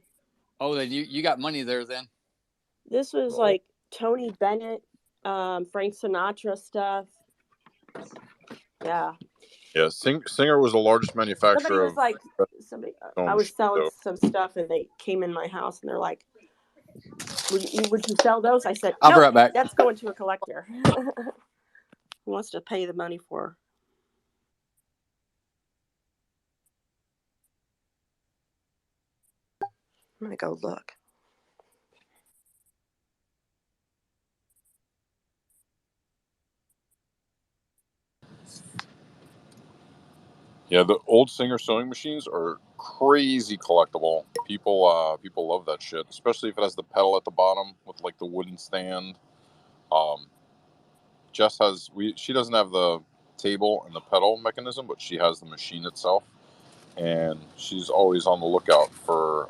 Oh, then you got money there then. This was like Tony Bennett, Frank Sinatra stuff. Yeah. Yeah. Singer was the largest manufacturer. Somebody was like, I was selling though. some stuff, and they came in my house, and they're like, "Would you sell those?" I said, I'll be "Nope, right back. that's going to a collector who wants to pay the money for." I'm gonna go look. Yeah, the old Singer sewing machines are crazy collectible. People love that shit, especially if it has the pedal at the bottom with like the wooden stand. Jess she doesn't have the table and the pedal mechanism, but she has the machine itself, and she's always on the lookout for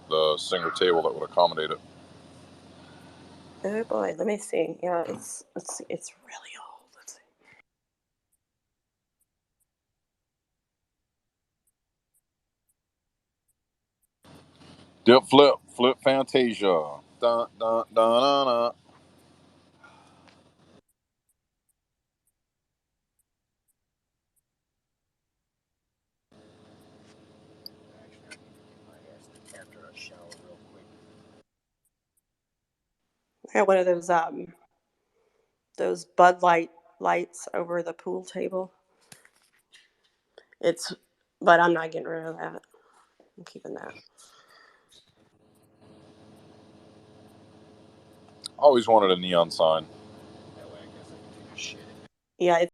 the Singer table that would accommodate it. Oh boy, let me see. Yeah, it's really old. Let's see. Dip flip Fantasia. Dun, dun, dun, dun, dun. I got one of those Bud Light lights over the pool table. But I'm not getting rid of that. I'm keeping that. Always wanted a neon sign. Yeah,